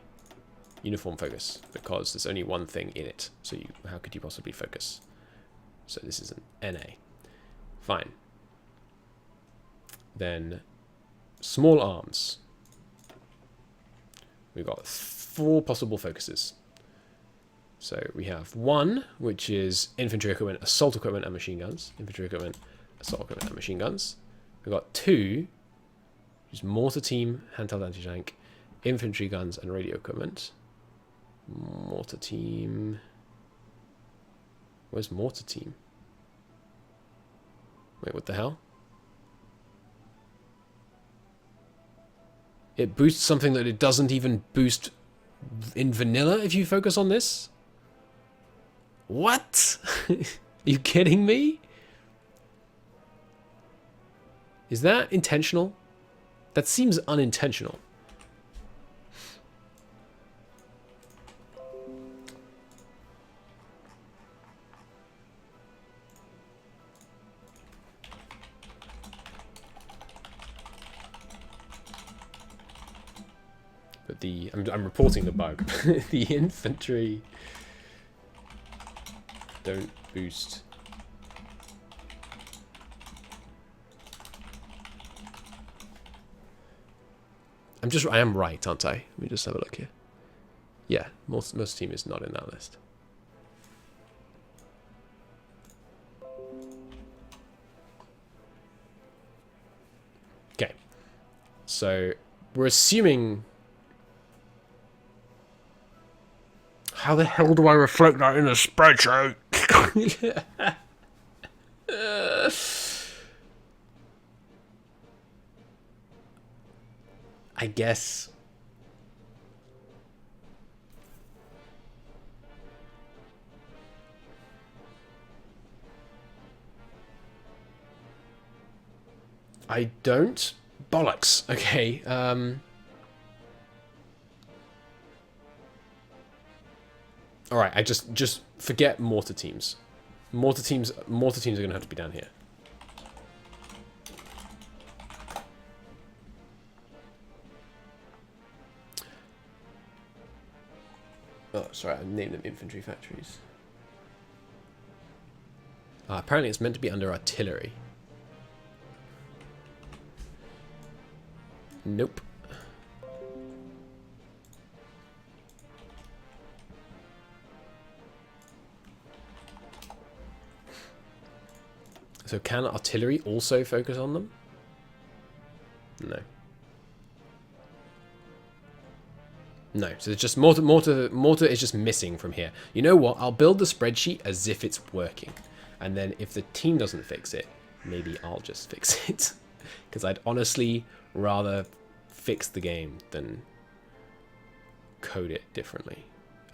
uniform focus because there's only one thing in it. So how could you possibly focus? So this is an NA. Fine. Then small arms. We've got 4 possible focuses. So we have 1, which is infantry equipment, assault equipment, and machine guns. Infantry equipment, assault equipment, and machine guns. We've got 2, which is mortar team, handheld anti-tank, infantry guns, and radio equipment. Mortar team. Where's mortar team? Wait, what the hell? It boosts something that it doesn't even boost in vanilla if you focus on this? What? Are you kidding me? Is that intentional? That seems unintentional. But I'm reporting the bug. The infantry don't boost. I am right, aren't I? Let me just have a look here. Yeah, most team is not in that list. Okay. So we're assuming. How the hell do I reflect that in a spreadsheet? I guess. I don't. Bollocks. Okay. All right. I just forget mortar teams. Mortar teams are going to have to be down here. Oh, sorry, I named them infantry factories. Apparently it's meant to be under artillery. Nope. So can artillery also focus on them? No. No, so it's just mortar is just missing from here. You know what? I'll build the spreadsheet as if it's working. And then if the team doesn't fix it, maybe I'll just fix it. Because I'd honestly rather fix the game than code it differently.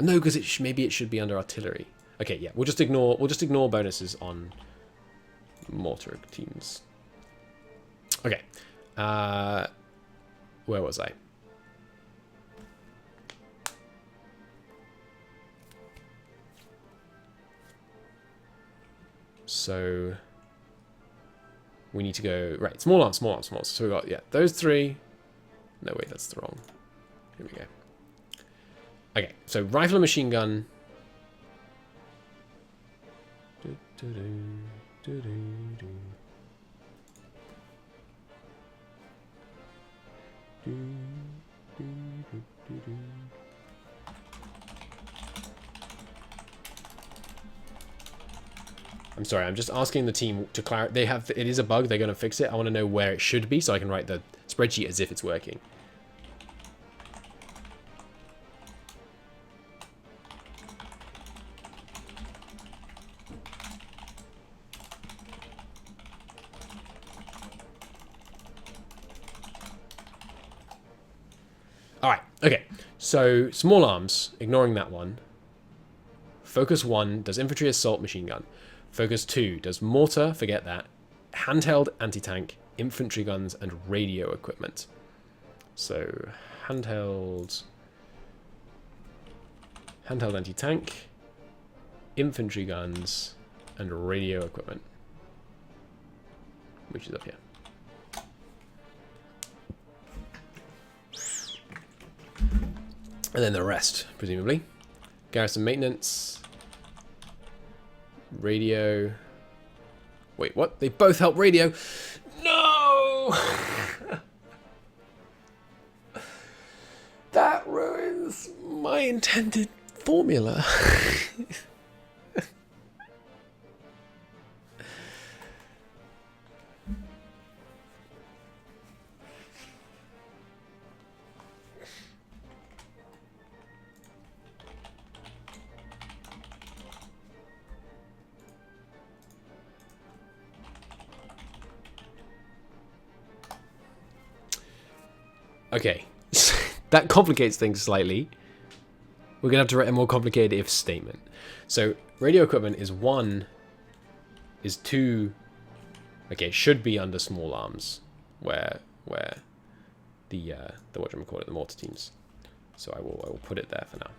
No, because maybe it should be under artillery. Okay, yeah, we'll just ignore bonuses on mortar teams. Okay. Where was I? So we need to go right. Small arms. So we got those 3. No wait, that's the wrong. Here we go. Okay, so rifle and machine gun. I'm sorry, I'm just asking the team to clarify. It is a bug, they're going to fix it. I want to know where it should be so I can write the spreadsheet as if it's working. Okay, so small arms, ignoring that one. Focus 1 does infantry, assault, machine gun. Focus 2 does mortar, forget that. Handheld, anti-tank, infantry guns, and radio equipment. So handheld anti-tank, infantry guns, and radio equipment, which is up here. And then the rest, presumably. Garrison maintenance, radio. Wait, what? They both help radio. No! That ruins my intended formula. Okay, that complicates things slightly. We're going to have to write a more complicated if statement. So radio equipment is 1, is 2, okay, should be under small arms, where the whatchamacallit, the mortar teams. So I will put it there for now.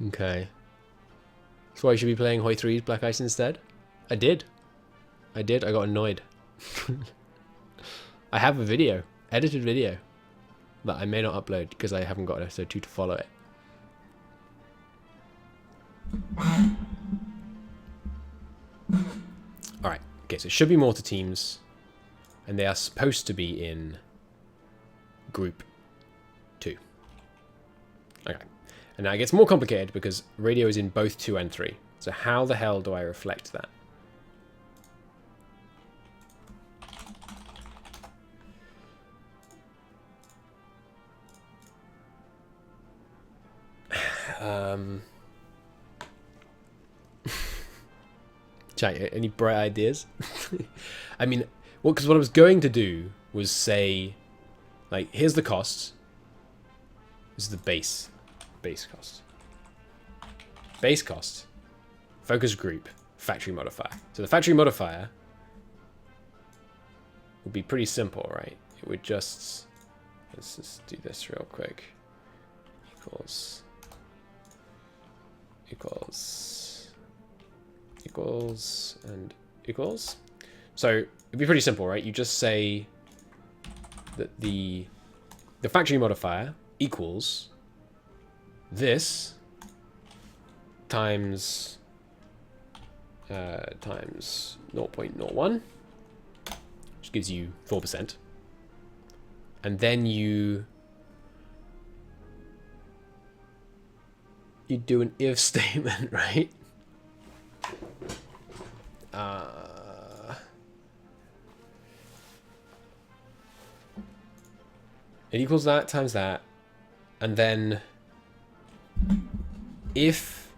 Okay. So I should be playing Hoi 3's Black Ice instead? I did. I got annoyed. I have a video, edited video, that I may not upload because I haven't got episode 2 to follow it. Alright, okay, so it should be mortar teams, and they are supposed to be in group 2. Okay. And now it gets more complicated because radio is in both 2 and 3. So how the hell do I reflect that? Chat, any bright ideas? I mean, well, because what I was going to do was say, like, here's the costs. This is the base cost. Base cost, focus group, factory modifier. So the factory modifier would be pretty simple, right? It would just, let's just do this real quick. Equals, and equals. So it'd be pretty simple, right? You just say that the factory modifier equals this times 0.01, which gives you 4%, and then you do an if statement, right? It equals that times that, and then if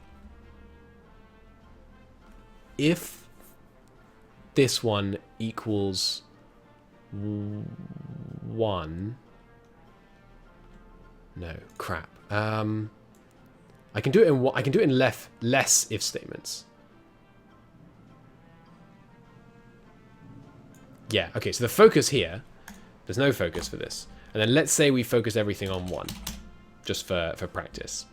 this one equals 1, no, crap. I can do it in less if statements. Yeah, okay, so the focus here, there's no focus for this. And then let's say we focus everything on 1, just for practice.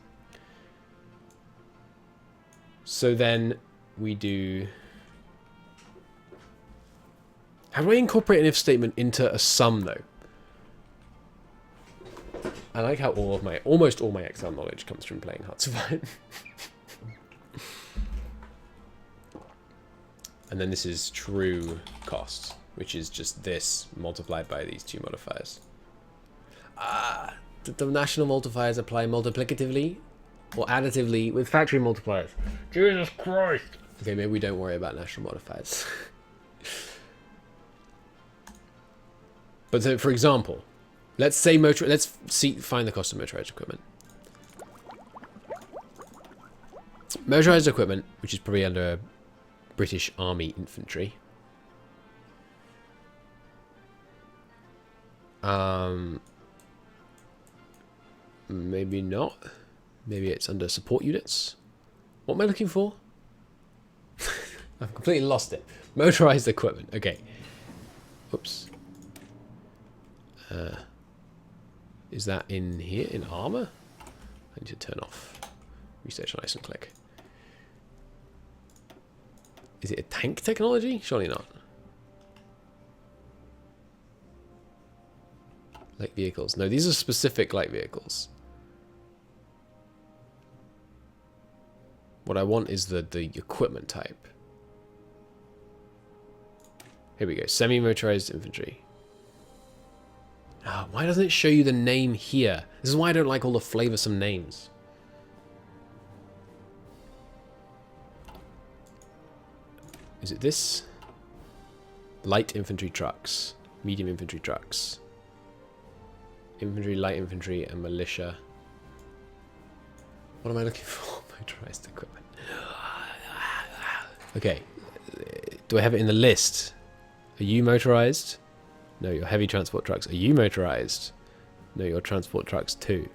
So then we do... How do I incorporate an if statement into a sum, though? I like how almost all my Excel knowledge comes from playing Hearts of Iron. And then this is true cost, which is just this multiplied by these 2 modifiers. The national multipliers apply multiplicatively or additively with factory multipliers. Jesus Christ! Okay, maybe we don't worry about national modifiers. But so, for example, let's say find the cost of motorized equipment. Motorized equipment, which is probably under British Army infantry. Maybe not. Maybe it's under support units. What am I looking for? I've completely lost it. Motorized equipment. Okay. Oops. Is that in here? In armor? I need to turn off research on ice and click. Is it a tank technology? Surely not. Light vehicles. No, these are specific light vehicles. What I want is the equipment type. Here we go. Semi-motorized infantry. Why doesn't it show you the name here? This is why I don't like all the flavoursome names. Is it this? Light infantry trucks. Medium infantry trucks. Infantry, light infantry, and militia. What am I looking for? Motorized equipment. Okay. Do I have it in the list? Are you motorized? No, your heavy transport trucks. Are you motorized? No, your transport trucks too.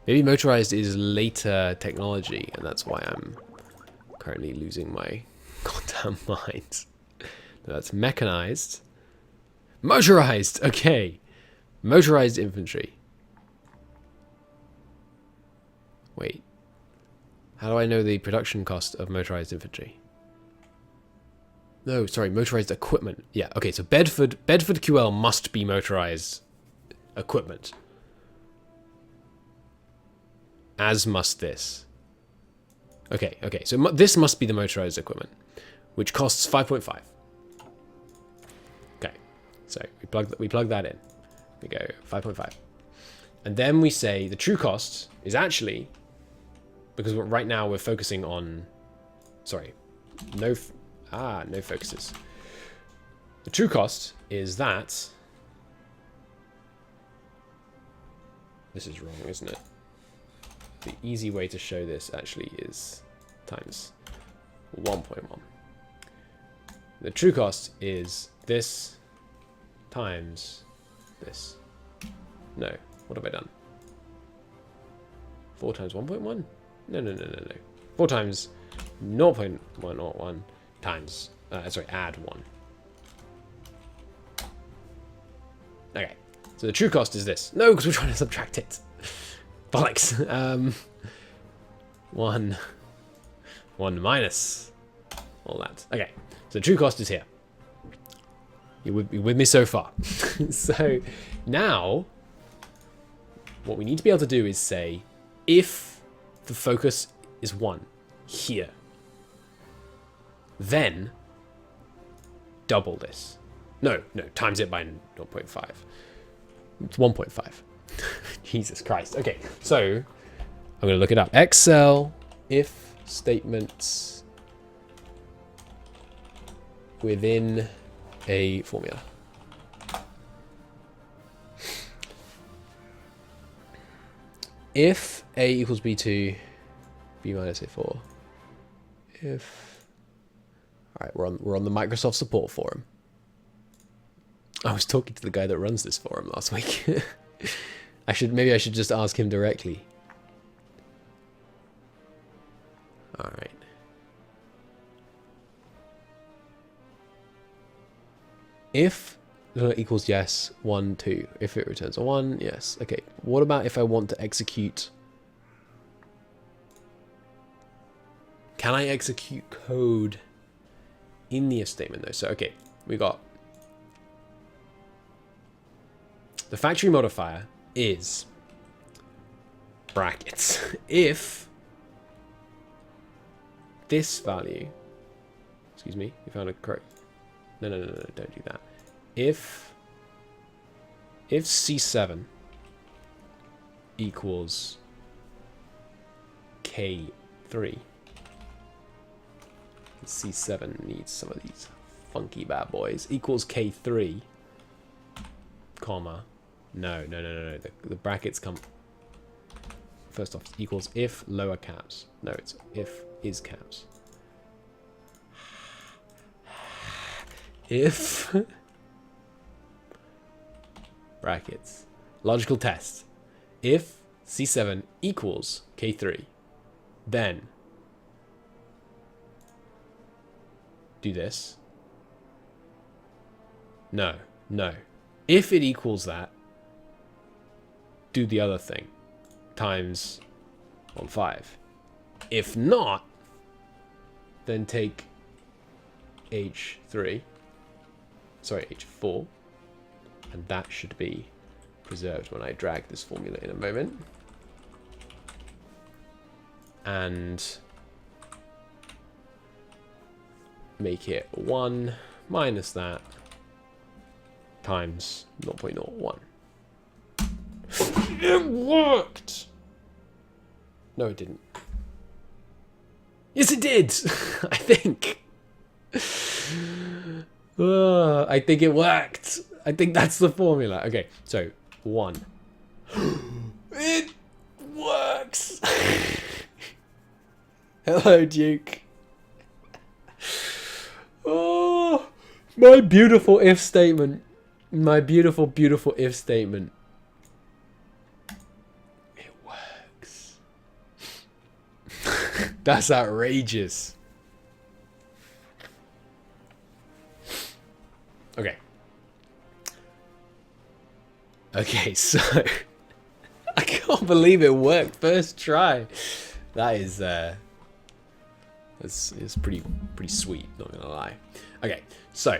Maybe motorized is later technology, and that's why I'm currently losing my goddamn mind. No, that's mechanized. Motorized! Okay. Motorized infantry. Wait. How do I know the production cost of motorized infantry? No, sorry, motorized equipment. Yeah, okay, so Bedford QL must be motorized equipment. As must this. Okay, so this must be the motorized equipment, which costs 5.5. Okay, so we plug that in. We go 5.5. And then we say the true cost is actually, because right now we're focusing on, sorry, no focuses. The true cost is that, this is wrong, isn't it? The easy way to show this actually is times 1.1. The true cost is this times this. No, what have I done? 4 times 1.1? No. 4 times 0.101 times, add 1. Okay, so the true cost is this. No, because we're trying to subtract it. Bollocks. 1 minus all that. Okay, so the true cost is here. You with me so far. So now, what we need to be able to do is say, if the focus is 1 here, then double this. No, times it by 0.5. It's 1.5. Jesus Christ. Okay, so I'm going to look it up. Excel if statements within a formula. If A equals B2, B minus A4. If, all right, we're on the Microsoft support forum. I was talking to the guy that runs this forum last week. Maybe I should just ask him directly. All right. If equals yes, 1, 2. If it returns a 1, yes. Okay. What about if I want to execute? Can I execute code in the if statement though? So, okay, we got the factory modifier is brackets. If this value, excuse me, you found a correct. No, don't do that. If C7 equals K3, C7 needs some of these funky bad boys, equals K3, comma, No. The brackets come first off. Equals if lower caps. No, it's if is caps. If brackets. Logical test. If C7 equals K3, then do this. No. If it equals that, do the other thing times 1.5. If not, then take H4, and that should be preserved when I drag this formula in a moment. And make it 1 minus that times 0.01. It worked! No, it didn't. Yes, it did! I think. I think it worked. I think that's the formula. Okay, so 1. It works! Hello, Duke. Oh, my beautiful if statement. My beautiful, beautiful if statement. It works. That's outrageous. Okay, so I can't believe it worked first try. That is it's pretty sweet, not gonna lie. Okay, so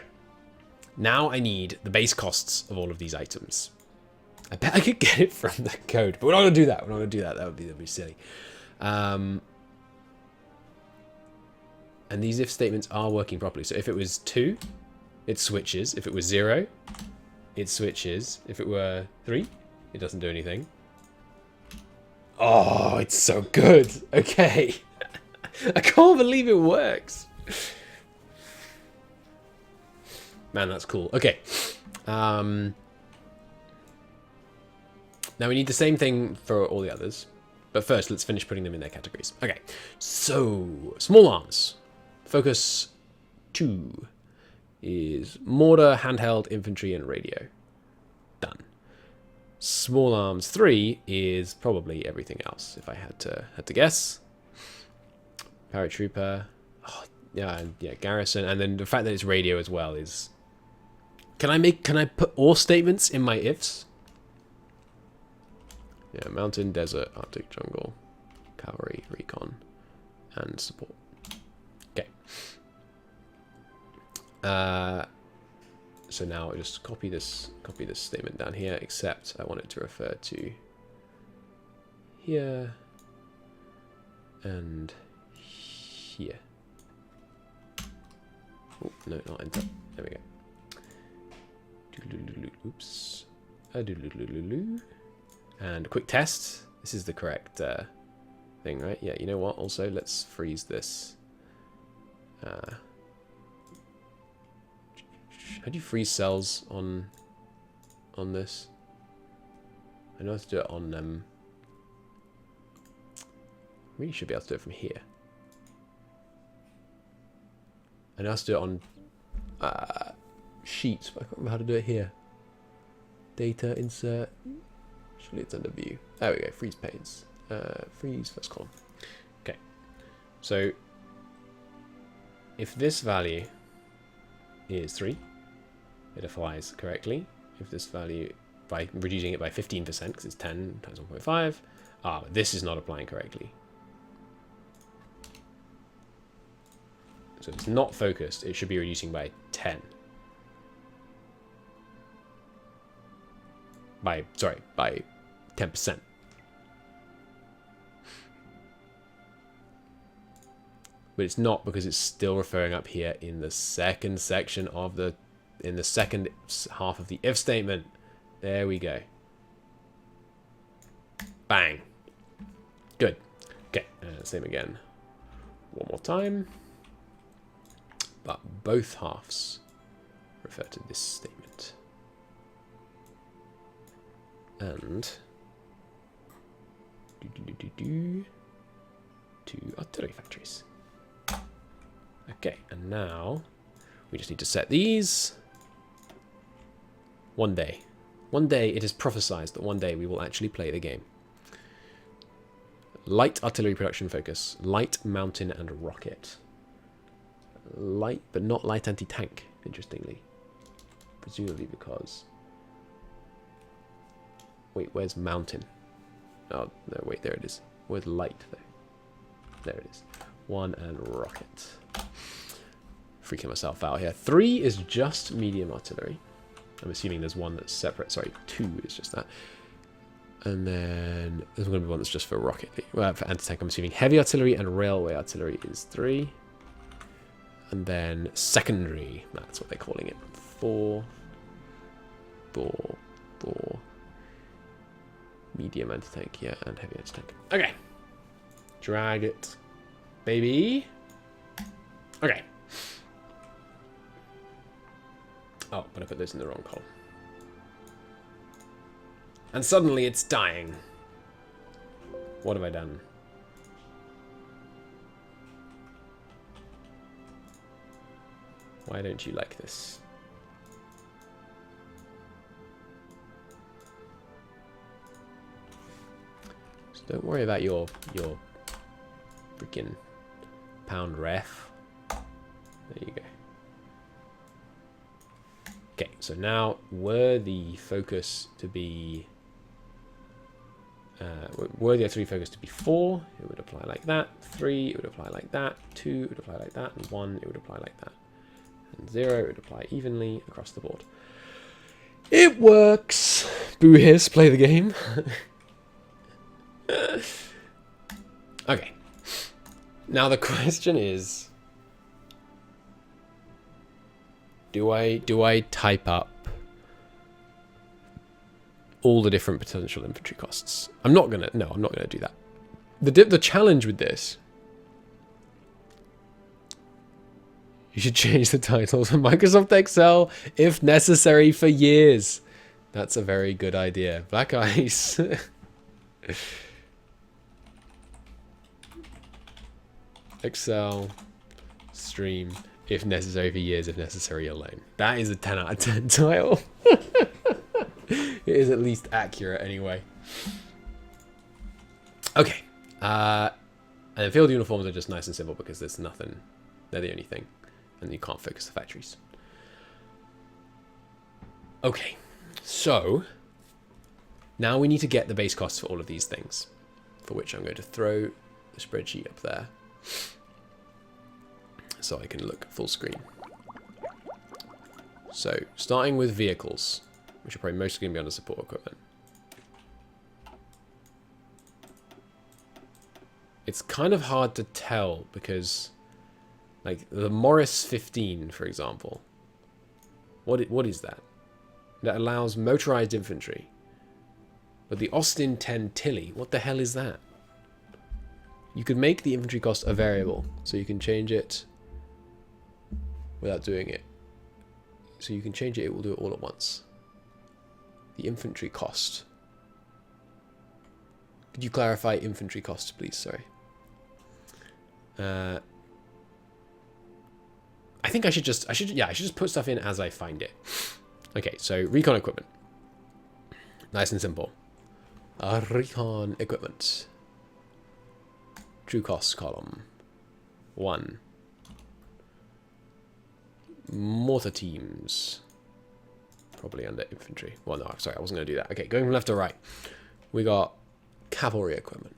now I need the base costs of all of these items. I bet I could get it from the code, but we're not gonna do that. We're not gonna do that. That would be silly. And these if statements are working properly. So if it was 2, it switches. If it was 0, it switches. If it were 3, it doesn't do anything. Oh, it's so good. Okay. I can't believe it works. Man, that's cool. Okay. Now we need the same thing for all the others. But first, let's finish putting them in their categories. Okay. So, small arms. Focus 2 is mortar, handheld, infantry, and radio. Done. Small arms 3 is probably everything else, if I had to guess. Paratrooper. Oh, yeah, garrison, and then the fact that it's radio as well is. Can I put all statements in my ifs? Yeah, mountain, desert, Arctic, jungle, cavalry, recon, and support. Okay. So now I'll just copy this statement down here, except I want it to refer to here and here. Oh, no, not enter. There we go. Oops. And a quick test. This is the correct thing, right? Yeah, you know what? Also, let's freeze this. How do you freeze cells on this? I know how to do it on really should be able to do it from here. I know how to do it on sheets, but I can't remember how to do it here. Data, insert. Surely it's under view. There we go, freeze panes. Freeze first column. Okay. So if this value is 3, it applies correctly. If this value, by reducing it by 15%, because it's 10 times 1.5, this is not applying correctly. So if it's not focused, it should be reducing by 10. By 10%. But it's not, because it's still referring up here in the second section of in the second half of the if statement. There we go. Bang. Good. Okay, same again. One more time. But both halves refer to this statement. and 2 artillery factories. Okay, and now we just need to set these. One day it is prophesized that one day we will actually play the game. Light artillery production focus, light mountain and rocket. Light, but not light anti-tank, interestingly. Presumably because... Wait, where's mountain? Oh, no, wait, there it is. Where's light, though? There it is. 1 and rocket. Freaking myself out here. 3 is just medium artillery. I'm assuming there's one that's separate. Sorry, 2 is just that. And then there's going to be one that's just for rocket. Well, for anti-tank, I'm assuming heavy artillery and railway artillery is 3. And then secondary, that's what they're calling it. 4. Medium anti-tank, yeah, and heavy anti-tank. Okay. Drag it, baby. Okay. Oh, but I put those in the wrong column. And suddenly it's dying. What have I done? Why don't you like this? So don't worry about your freaking pound ref. There you go. Okay, so now were the focus to be were the artillery focus to be 4, it would apply like that. 3, it would apply like that. 2, it would apply like that. And 1, it would apply like that. And 0, it would apply evenly across the board. It works! Boo hiss, play the game. Okay. Now the question is, do I type up all the different potential infantry costs? I'm not gonna do that. The challenge with this, you should change the titles of Microsoft Excel if necessary for years. That's a very good idea. Black Ice. Excel stream if necessary for years, if necessary alone. That is a 10 out of 10 title. It is at least accurate anyway. Okay. And then field uniforms are just nice and simple because there's nothing. They're the only thing. And you can't focus the factories. Okay. So now we need to get the base costs for all of these things, for which I'm going to throw the spreadsheet up there so I can look full screen. So starting with vehicles, which are probably mostly going to be under support equipment. It's kind of hard to tell because, like, the Morris 15, for example, what is that? That allows motorized infantry. But the Austin 10 Tilly, what the hell is that? You could make the infantry cost a variable, so you can change it without doing it. So you can change it, it will do it all at once. The infantry cost. Could you clarify infantry cost, please? Sorry. I think I should just put stuff in as I find it. Okay, so recon equipment. Nice and simple. Recon equipment. True costs column. 1. Mortar teams. Probably under infantry. Well, no, sorry, I wasn't going to do that. Okay, going from left to right. We got cavalry equipment.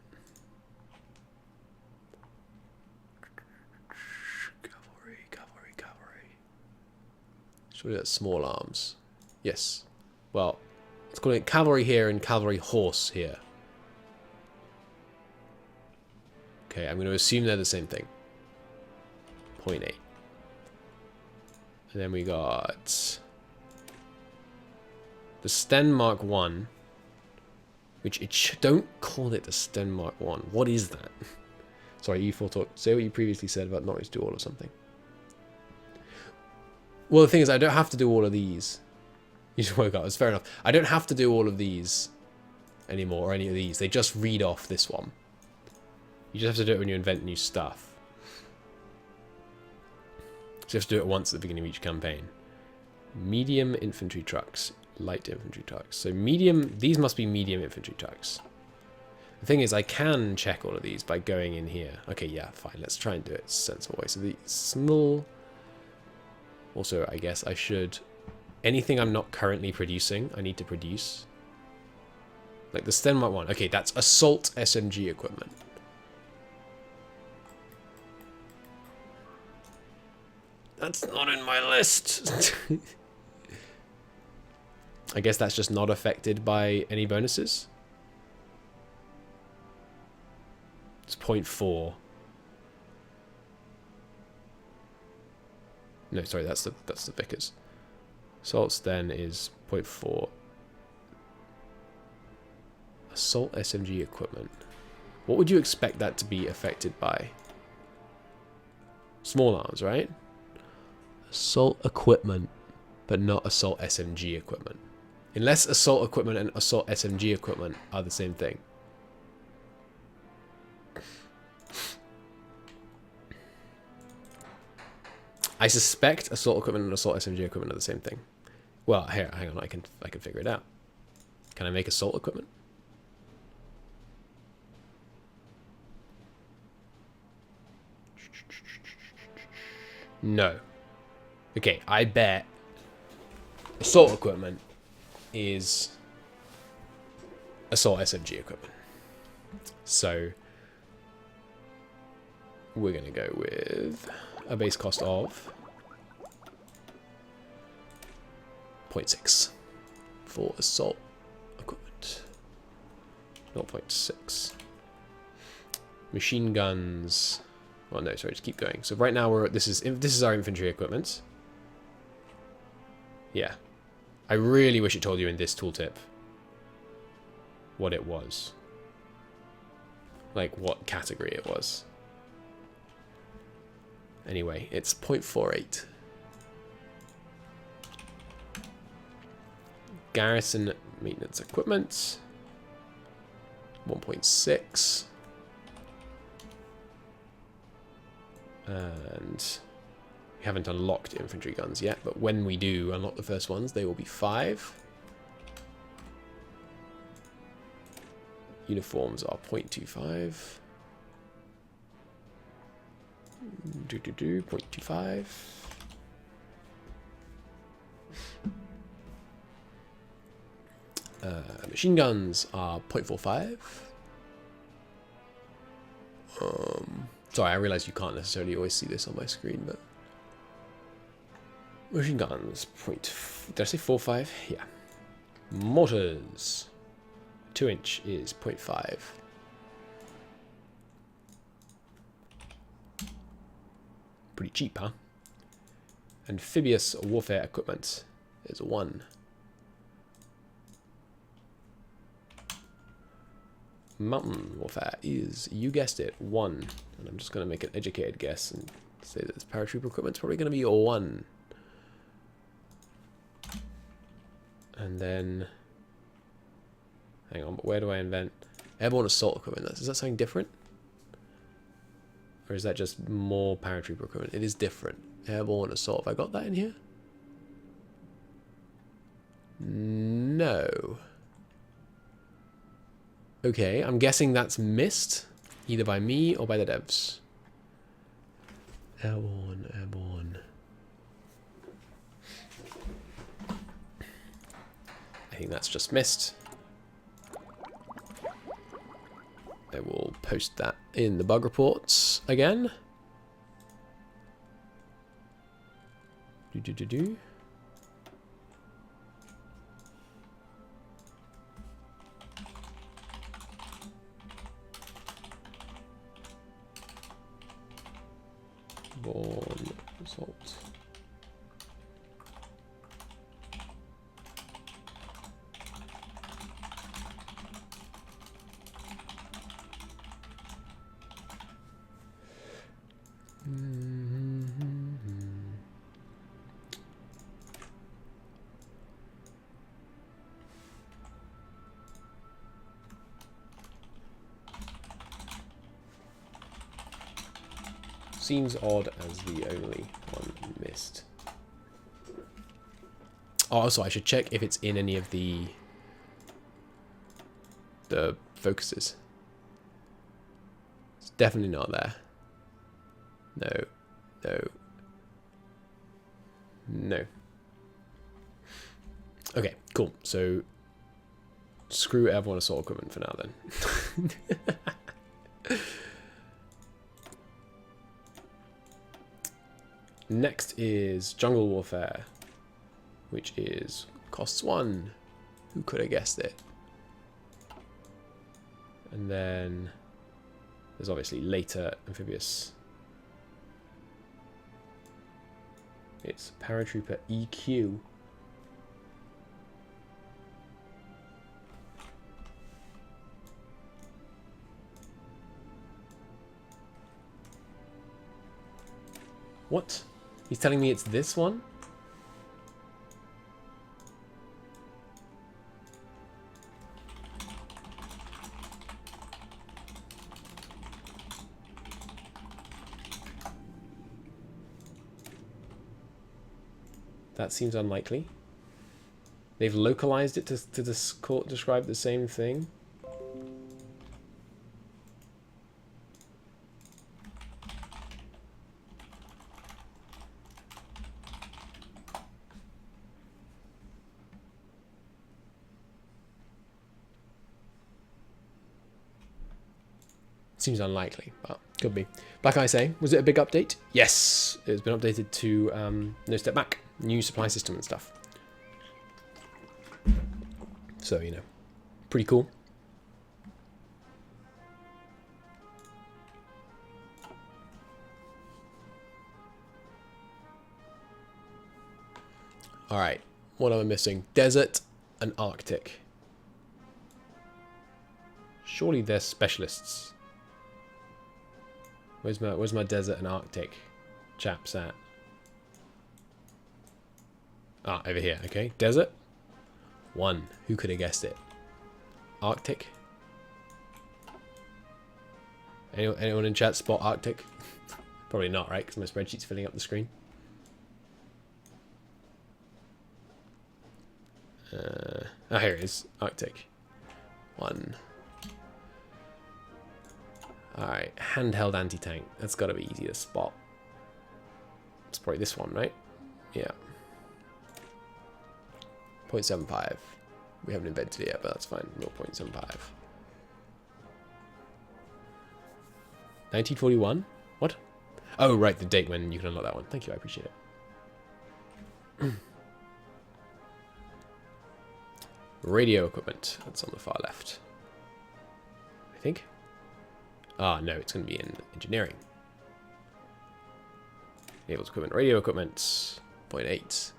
Cavalry. Surely that's small arms. Yes. Well, let's call it cavalry here and cavalry horse here. Okay, I'm going to assume they're the same thing. 0.8. And then we got the Sten Mark 1, which don't call it the Sten Mark 1. What is that? Sorry, E4 talk. Say what you previously said about not to do all or something. Well, the thing is, I don't have to do all of these. You just woke up. It's fair enough. I don't have to do all of these anymore, or any of these. They just read off this one. You just have to do it when you invent new stuff. So you have to do it once at the beginning of each campaign. Medium infantry trucks, light infantry trucks. So medium, these must be medium infantry trucks. The thing is, I can check all of these by going in here. Okay, yeah, fine. Let's try and do it a sensible way. So the small... Also, I guess I should... Anything I'm not currently producing, I need to produce. Like the Stenmark one. Okay, that's assault SMG equipment. That's not in my list. I guess that's just not affected by any bonuses. It's 0.4. No, sorry, that's the Vickers. Assaults then is 0.4. Assault SMG equipment. What would you expect that to be affected by? Small arms, right? Assault equipment, but not assault SMG equipment. Unless assault equipment and assault SMG equipment are the same thing. I suspect assault equipment and assault SMG equipment are the same thing. Well, here, hang on, I can figure it out. Can I make assault equipment? No. Okay, I bet assault equipment is assault SMG equipment. So we're going to go with a base cost of 0.6 for assault equipment. 0.6. Machine guns. Well, no, sorry, just keep going. So right now this is our infantry equipment. Yeah. I really wish it told you in this tooltip what it was. Like what category it was. Anyway, it's 0.48. Garrison maintenance equipment. 1.6. And we haven't unlocked infantry guns yet, but when we do unlock the first ones, they will be 5. Uniforms are 0.25. 0.25. Machine guns are 0.45. Sorry, I realize you can't necessarily always see this on my screen, but machine guns, did I say 4.5? Yeah. Mortars, 2-inch is 0.5. Pretty cheap, huh? Amphibious warfare equipment is 1. Mountain warfare is, you guessed it, 1. And I'm just going to make an educated guess and say that this paratrooper equipment's probably going to be a 1. And then, hang on, but where do I invent airborne assault equipment? Is that something different? Or is that just more paratrooper equipment? It is different. Airborne assault. Have I got that in here? No. Okay, I'm guessing that's missed, either by me or by the devs. Airborne, airborne. I think that's just missed. I will post that in the bug reports again. Do. Born result. seems odd as the only one missed. Oh, also, I should check if it's in any of the focuses. It's definitely not there. No, no, no. Okay, cool. So screw everyone assault equipment for now then. Next is Jungle Warfare, which is costs 1. Who could have guessed it? And then there's obviously later amphibious. It's Paratrooper EQ. What? He's telling me it's this one? That seems unlikely. They've localized it to describe the same thing. Seems unlikely, but could be. Black Ice A, was it a big update? Yes, it's been updated to No Step Back, new supply system and stuff. So, you know, pretty cool. All right, what am I missing? Desert and Arctic. Surely they're specialists. Where's my desert and Arctic chaps at? Ah, over here. Okay, desert. 1. Who could have guessed it? Arctic. Anyone in chat spot Arctic? Probably not, right? Because my spreadsheet's filling up the screen. Oh, here it is. Arctic. 1. Alright, handheld anti-tank. That's got to be easy to spot. It's probably this one, right? Yeah. 0.75. We haven't invented it yet, but that's fine. 0.75. 1941? What? Oh, right, the date when you can unlock that one. Thank you, I appreciate it. Radio equipment. That's on the far left. I think. Ah, no, it's going to be in engineering. Naval equipment, radio equipment, 0.8.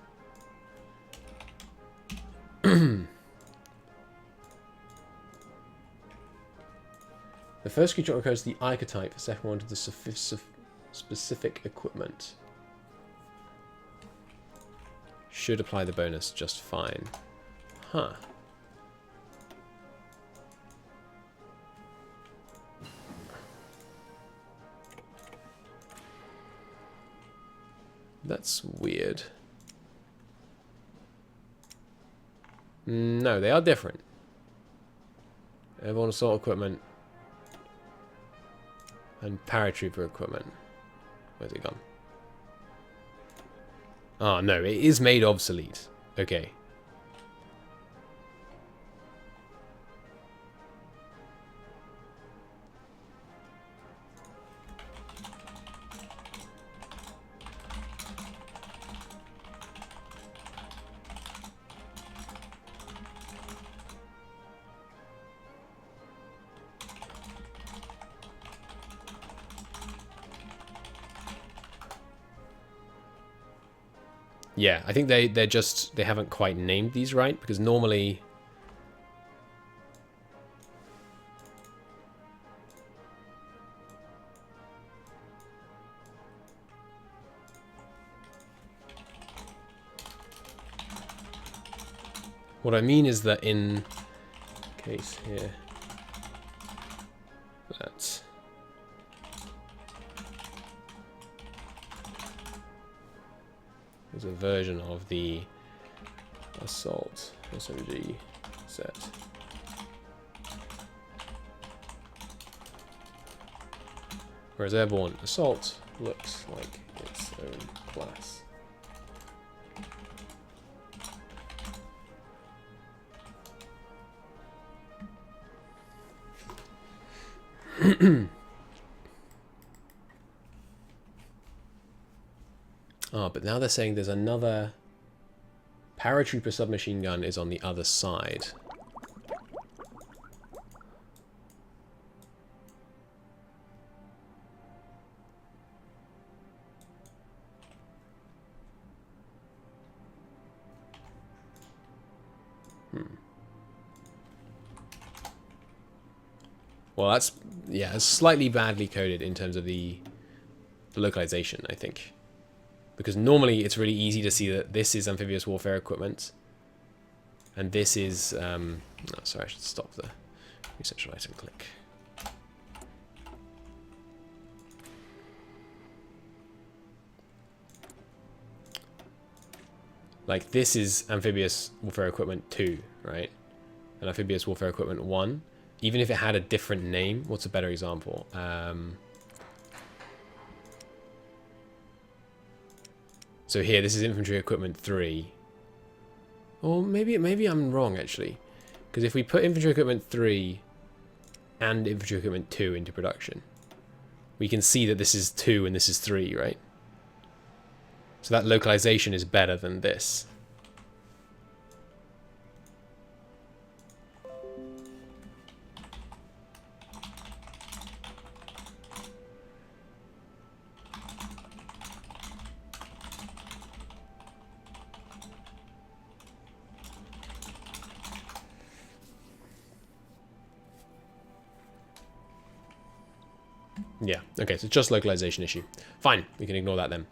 The first creature occurs to the archetype, the second one to the specific equipment. Should apply the bonus just fine. Huh. That's weird. No, they are different. Airborne assault equipment and paratrooper equipment. Where's it gone? Oh no, it is made obsolete. Okay. Yeah, I think they haven't quite named these right, because normally what I mean is that in case here that's as a version of the assault SMG set. Whereas airborne assault looks like its own class. Oh, but now they're saying there's another paratrooper submachine gun is on the other side. Well, that's, yeah, it's slightly badly coded in terms of the localization, I think. Because normally it's really easy to see that this is amphibious warfare equipment. And this is, oh, sorry, I should stop the recentralize and click. Like, this is amphibious warfare equipment 2, right? And amphibious warfare equipment 1. Even if it had a different name, what's a better example? So here, this is infantry equipment 3. Or maybe I'm wrong, actually. Because if we put infantry equipment 3 and infantry equipment 2 into production, we can see that this is 2 and this is 3, right? So that localization is better than this. Yeah, okay, so just localization issue. Fine, we can ignore that then.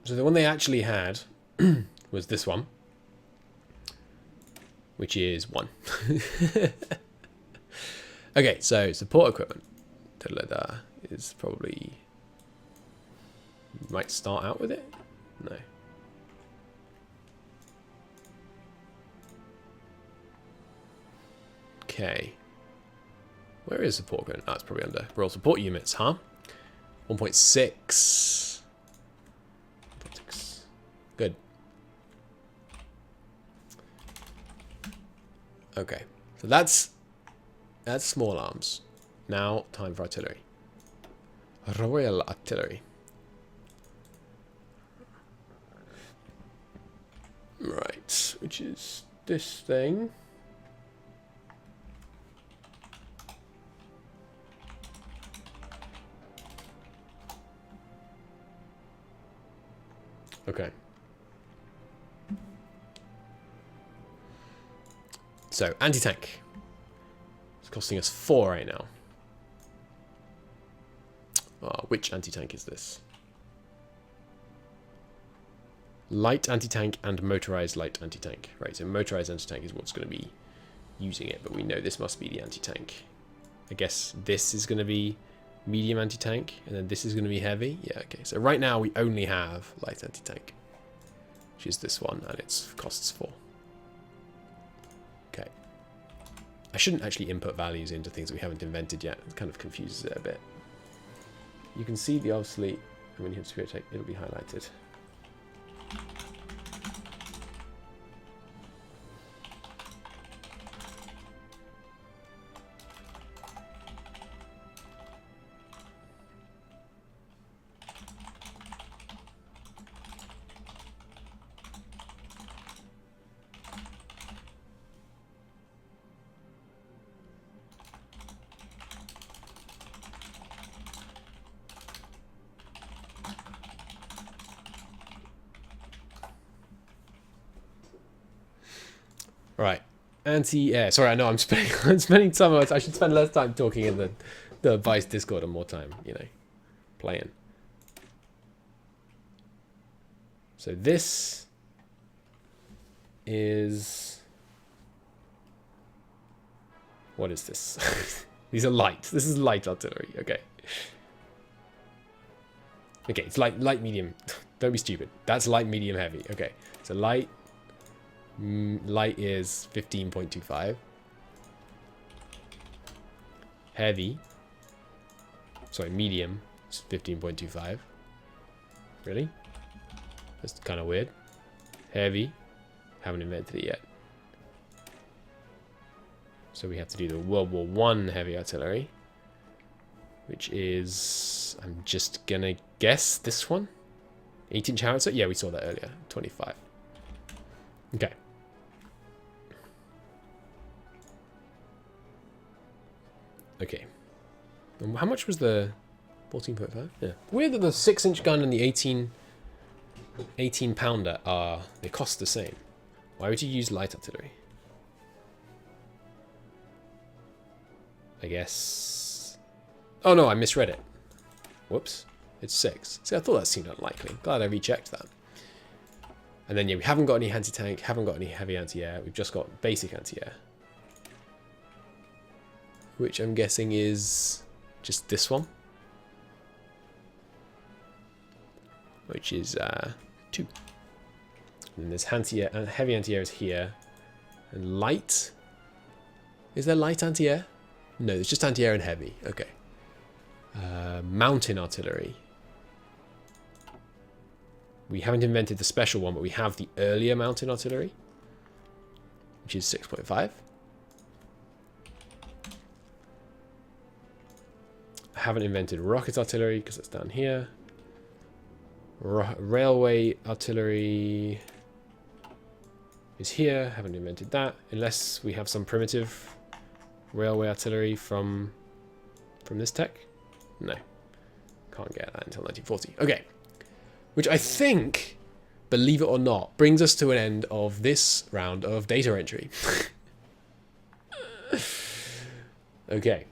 So the one they actually had was this one, which is 1. Okay, so support equipment is probably, might start out with it? No. Okay. Where is support equipment? Oh, it's probably under roll support units, huh? 1.6. Good. Okay, so that's small arms. Now time for artillery. Royal artillery. Right, which is this thing. Okay. So, anti-tank. It's costing us 4 right now. Oh, which anti-tank is this? Light anti-tank and motorized light anti-tank. Right, so motorized anti-tank is what's going to be using it, but we know this must be the anti-tank. I guess this is going to be medium anti-tank, and then this is going to be heavy. Yeah, okay. So right now we only have light anti-tank, which is this one, and it costs 4. Okay. I shouldn't actually input values into things that we haven't invented yet. It kind of confuses it a bit. You can see the obsolete, and when you hit spirit take, it'll be highlighted. Right, anti-air. Sorry, I know I'm spending time. I should spend less time talking in the BICE Discord and more time, you know, playing. So this is, what is this? These are light. This is light artillery. Okay. Okay, it's light, medium. Don't be stupid. That's light, medium, heavy. Okay, so light is 15.25. Heavy, sorry, medium is 15.25. Really? That's kind of weird. Heavy, haven't invented it yet. So we have to do the World War I heavy artillery, which is, I'm just gonna guess this one. 18-inch howitzer? Yeah, we saw that earlier. 25. Okay. Okay. And how much was the 14.5? Yeah. Weird that the 6-inch gun and the 18 pounder are, they cost the same. Why would you use light artillery? I guess. Oh no, I misread it. Whoops. It's 6. See, I thought that seemed unlikely. Glad I rechecked that. And then, yeah, we haven't got any anti-tank, haven't got any heavy anti-air. We've just got basic anti-air. Which I'm guessing is just this one. Which is 2. And then there's heavy anti-air is here. And light. Is there light anti-air? No, there's just anti-air and heavy. Okay. Mountain artillery. We haven't invented the special one, but we have the earlier mountain artillery, which is 6.5. I haven't invented rocket artillery because it's down here. Railway artillery is here. Haven't invented that, unless we have some primitive railway artillery from this tech. No, can't get that until 1940. Okay. Which I think, believe it or not, brings us to an end of this round of data entry. Okay.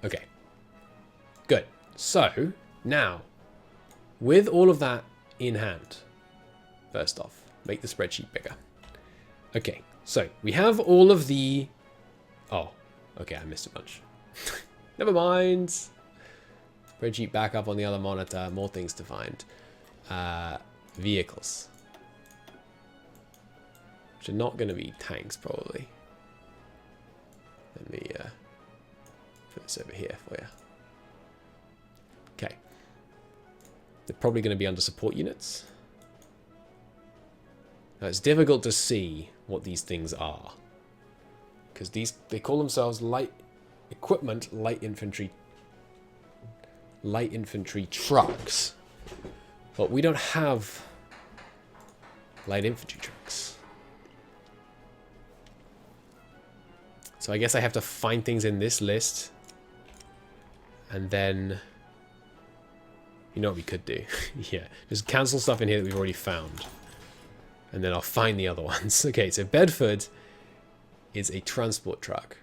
Okay. Good. So, now, with all of that in hand, first off, make the spreadsheet bigger. Okay. So, we have all of the... Oh, okay, I missed a bunch. Never mind. Spreadsheet back up on the other monitor. More things to find. Vehicles. Which are not going to be tanks, probably. Let me put this over here for you. Okay. They're probably going to be under support units. Now, it's difficult to see what these things are, because they call themselves light infantry trucks, but we don't have light infantry trucks. So I guess I have to find things in this list, and then, you know what we could do? Yeah, just cancel stuff in here that we've already found. And then I'll find the other ones. Okay, so Bedford is a transport truck.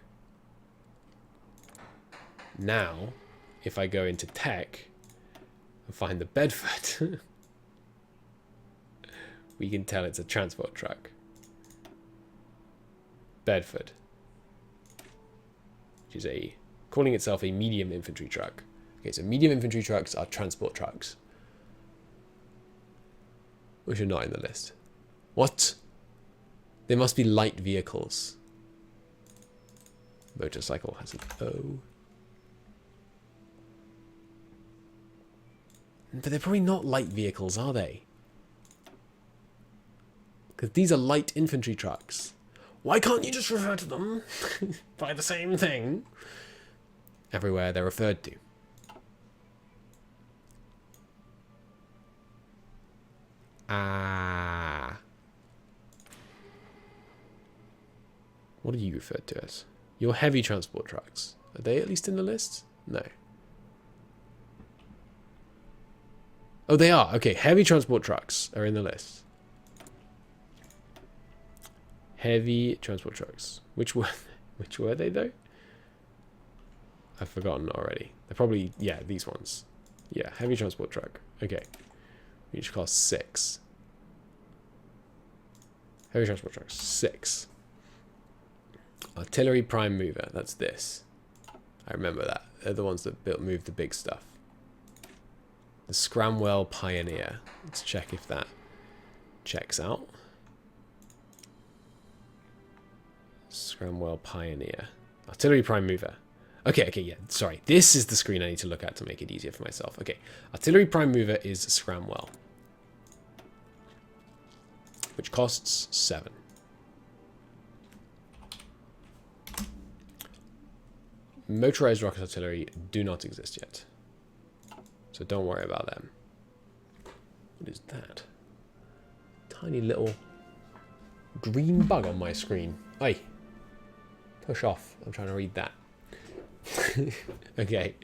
Now, if I go into tech and find the Bedford, we can tell it's a transport truck. Bedford, which is calling itself a medium infantry truck. Okay, so medium infantry trucks are transport trucks, which are not in the list. What? They must be light vehicles. Motorcycle has an O. But they're probably not light vehicles, are they? Because these are light infantry trucks. Why can't you just refer to them by the same thing everywhere they're referred to? What are you referred to as? Your heavy transport trucks. Are they at least in the list? No. Oh, they are. Okay, heavy transport trucks are in the list. Heavy transport trucks. Which were they though? I've forgotten already. They're probably, yeah, these ones. Yeah, heavy transport truck. Okay. Each cost 6. Heavy transport trucks, 6. Artillery prime mover. That's this. I remember that. They're the ones that move the big stuff. The Scramwell Pioneer. Let's check if that checks out. Scramwell Pioneer. Artillery prime mover. Okay, yeah, sorry. This is the screen I need to look at to make it easier for myself. Okay, Artillery prime mover is Scramwell, which costs 7. Motorized rocket artillery do not exist yet, so don't worry about them. What is that? Tiny little green bug on my screen. Oi! Push off. I'm trying to read that. Okay.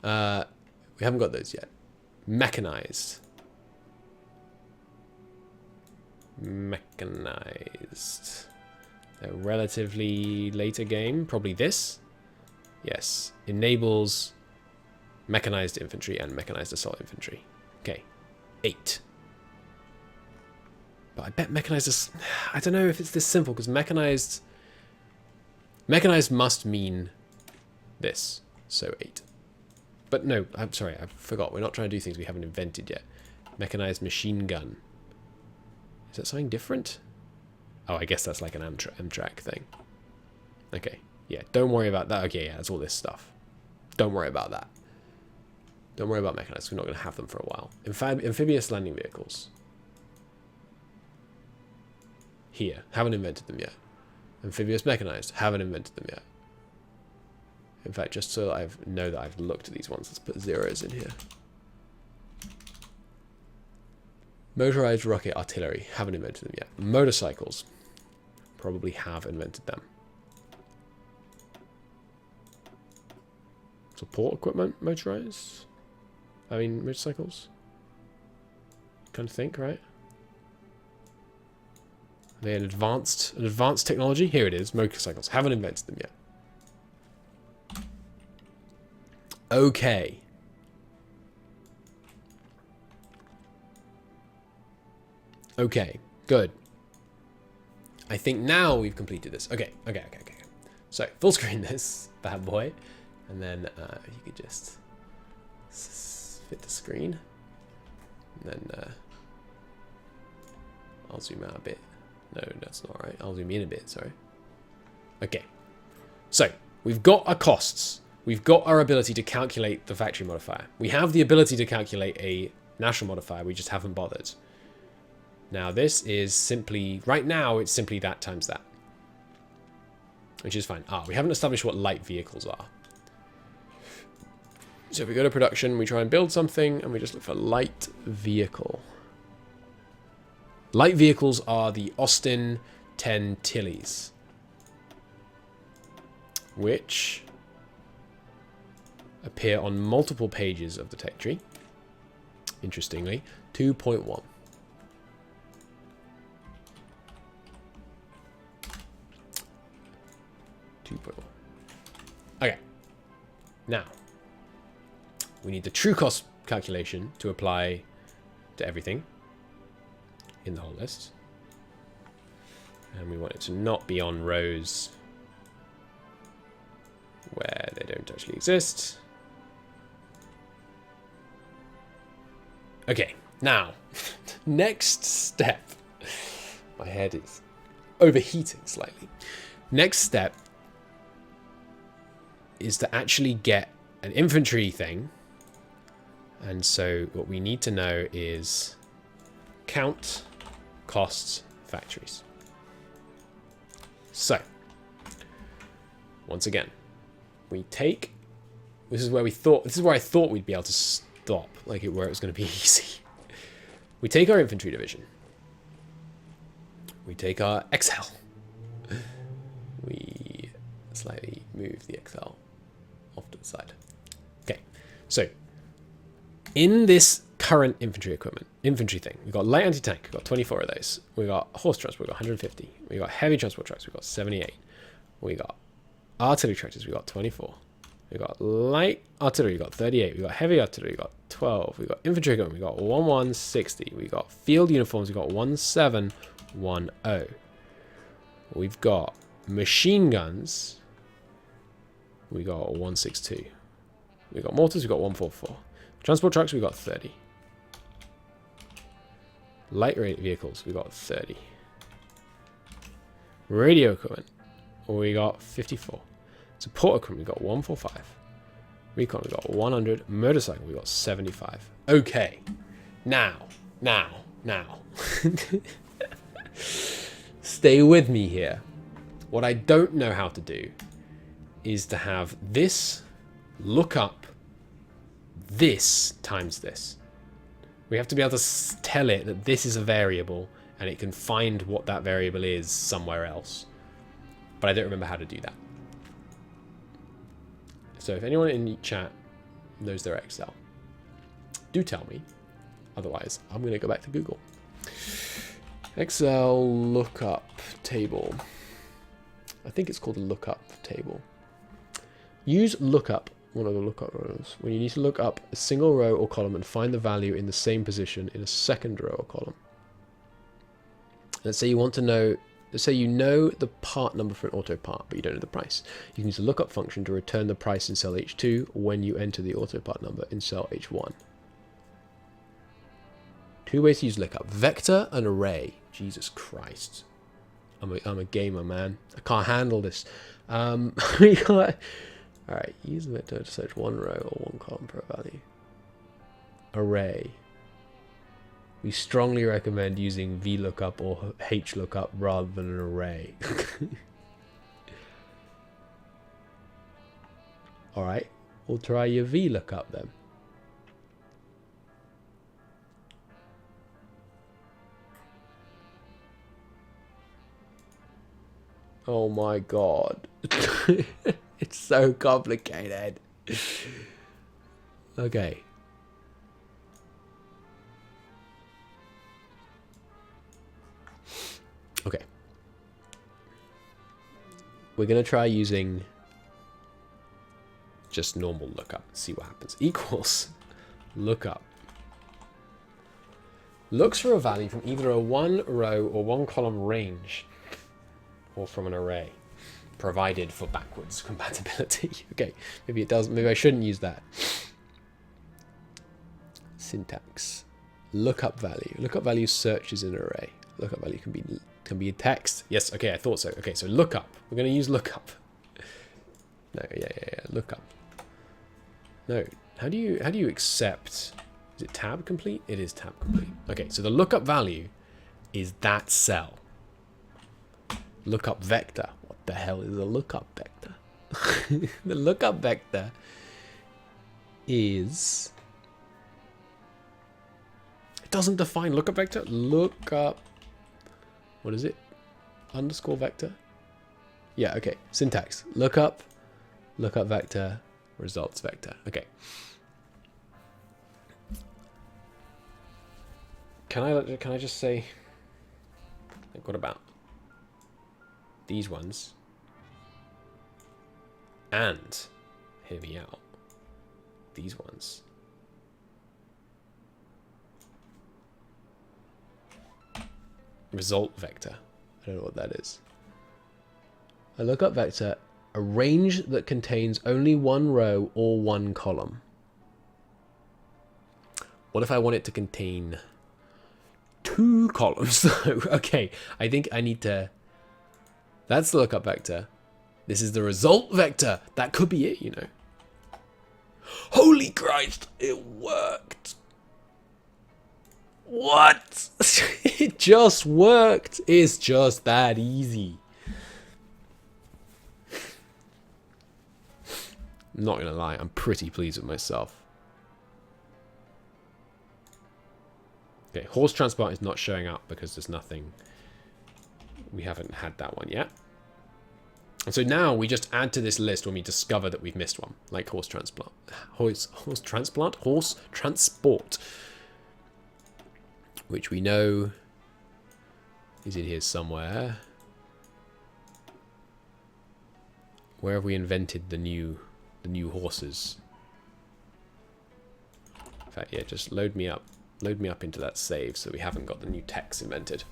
We haven't got those yet. Mechanized. Mechanized. A relatively later game. Probably this. Yes. Enables mechanized infantry and mechanized assault infantry. Okay. 8. But I bet mechanized is... I don't know if it's this simple, because mechanized must mean this. So 8. But no, I'm sorry, I forgot. We're not trying to do things we haven't invented yet. Mechanized machine gun. Is that something different? Oh, I guess that's like an Amtrak thing. Okay. Yeah, don't worry about that. Okay, yeah, that's all this stuff. Don't worry about that. Don't worry about mechanized. We're not going to have them for a while. Amphibious landing vehicles. Here. Haven't invented them yet. Amphibious mechanized. Haven't invented them yet. In fact, just so that I know that I've looked at these ones, let's put zeros in here. Motorized rocket artillery. Haven't invented them yet. Motorcycles. Probably have invented them. Support equipment. Motorized. I mean, motorcycles. Kind of think, right? Are they an advanced technology? Here it is. Motorcycles. Haven't invented them yet. Okay. Okay, good. I think now we've completed this. Okay. So, full screen this bad boy. And then you could just fit the screen. And then I'll zoom out a bit. No, that's not right. I'll zoom in a bit, sorry. Okay. So, we've got our costs. We've got our ability to calculate the factory modifier. We have the ability to calculate a national modifier. We just haven't bothered. Now this is simply, right now it's simply that times that. Which is fine. We haven't established what light vehicles are. So if we go to production, we try and build something, and we just look for light vehicle. Light vehicles are the Austin 10 Tillies. Which appear on multiple pages of the tech tree. Interestingly, 2.1. Okay. Now, we need the true cost calculation to apply to everything in the whole list. And we want it to not be on rows where they don't actually exist. Okay, now, next step. My head is overheating slightly. Next step is to actually get an infantry thing. And so what we need to know is count costs factories. So, once again, we take, this is where I thought we'd be able to stop, like where it was going to be easy. We take our infantry division. We take our XL. We slightly move the XL off to the side. Okay, so in this current infantry thing, we've got light anti-tank, we've got 24 of those. We've got horse transport, we've got 150. We've got heavy transport trucks, we've got 78. We got artillery tractors, we've got 24. We've got light artillery, we've got 38. We've got heavy artillery, we've got 12. We've got infantry equipment, we've got 1160. We've got field uniforms, we've got 1710. We've got Machine guns, we got 162. We got mortars, we got 144. Transport trucks, we got 30. Light rate vehicles, we got 30. Radio equipment, we got 54. Support equipment, we got 145. Recon, we got 100. Motorcycle, we got 75. Okay. Now. Stay with me here. What I don't know how to do is to have this look up this times this. We have to be able to tell it that this is a variable and it can find what that variable is somewhere else. But I don't remember how to do that. So if anyone in the chat knows their Excel, do tell me. Otherwise, I'm going to go back to Google. Excel lookup table. I think it's called a lookup table. Use lookup, one of the lookup rows, when you need to look up a single row or column and find the value in the same position in a second row or column. Let's say you want to know, let's say you know the part number for an auto part, but you don't know the price. You can use the lookup function to return the price in cell H2 when you enter the auto part number in cell H1. Two ways to use lookup: vector and array. Jesus Christ. I'm a gamer, man. I can't handle this. We got... Alright, use the vector to search one row or one column per value. Array. We strongly recommend using VLOOKUP or HLOOKUP rather than an array. Alright, we'll try your VLOOKUP then. Oh my god. It's so complicated. Okay. Okay. We're going to try using just normal lookup. See what happens. Equals lookup. Looks for a value from either a one row or one column range or from an array, provided for backwards compatibility. Okay, maybe it doesn't. Maybe I shouldn't use that. Syntax. Lookup value. Lookup value searches an array. Lookup value can be text. Yes. Okay, I thought so. Okay, so lookup. We're going to use lookup. No. Yeah. Lookup. No. How do you accept? Is it tab complete? It is tab complete. Okay, so the lookup value is that cell. Lookup vector. What the hell is a lookup vector? The lookup vector is... It doesn't define lookup vector. Lookup... What is it? Underscore vector? Yeah, okay. Syntax. Lookup vector, results vector. Okay. Can I just say... Like, what about these ones? And, hear me out, these ones. Result vector. I don't know what that is. A lookup vector, a range that contains only one row or one column. What if I want it to contain two columns though? Okay, I think I need to... That's the lookup vector. This is the result vector. That could be it, you know. Holy Christ, it worked. What? It just worked. It's just that easy. I'm not gonna lie, I'm pretty pleased with myself. Okay, horse transplant is not showing up because there's nothing. We haven't had that one yet. And so now we just add to this list when we discover that we've missed one, like horse transplant. Horse transport. Which we know is in here somewhere. Where have we invented the new horses? In fact, yeah, just load me up into that save so we haven't got the new text invented.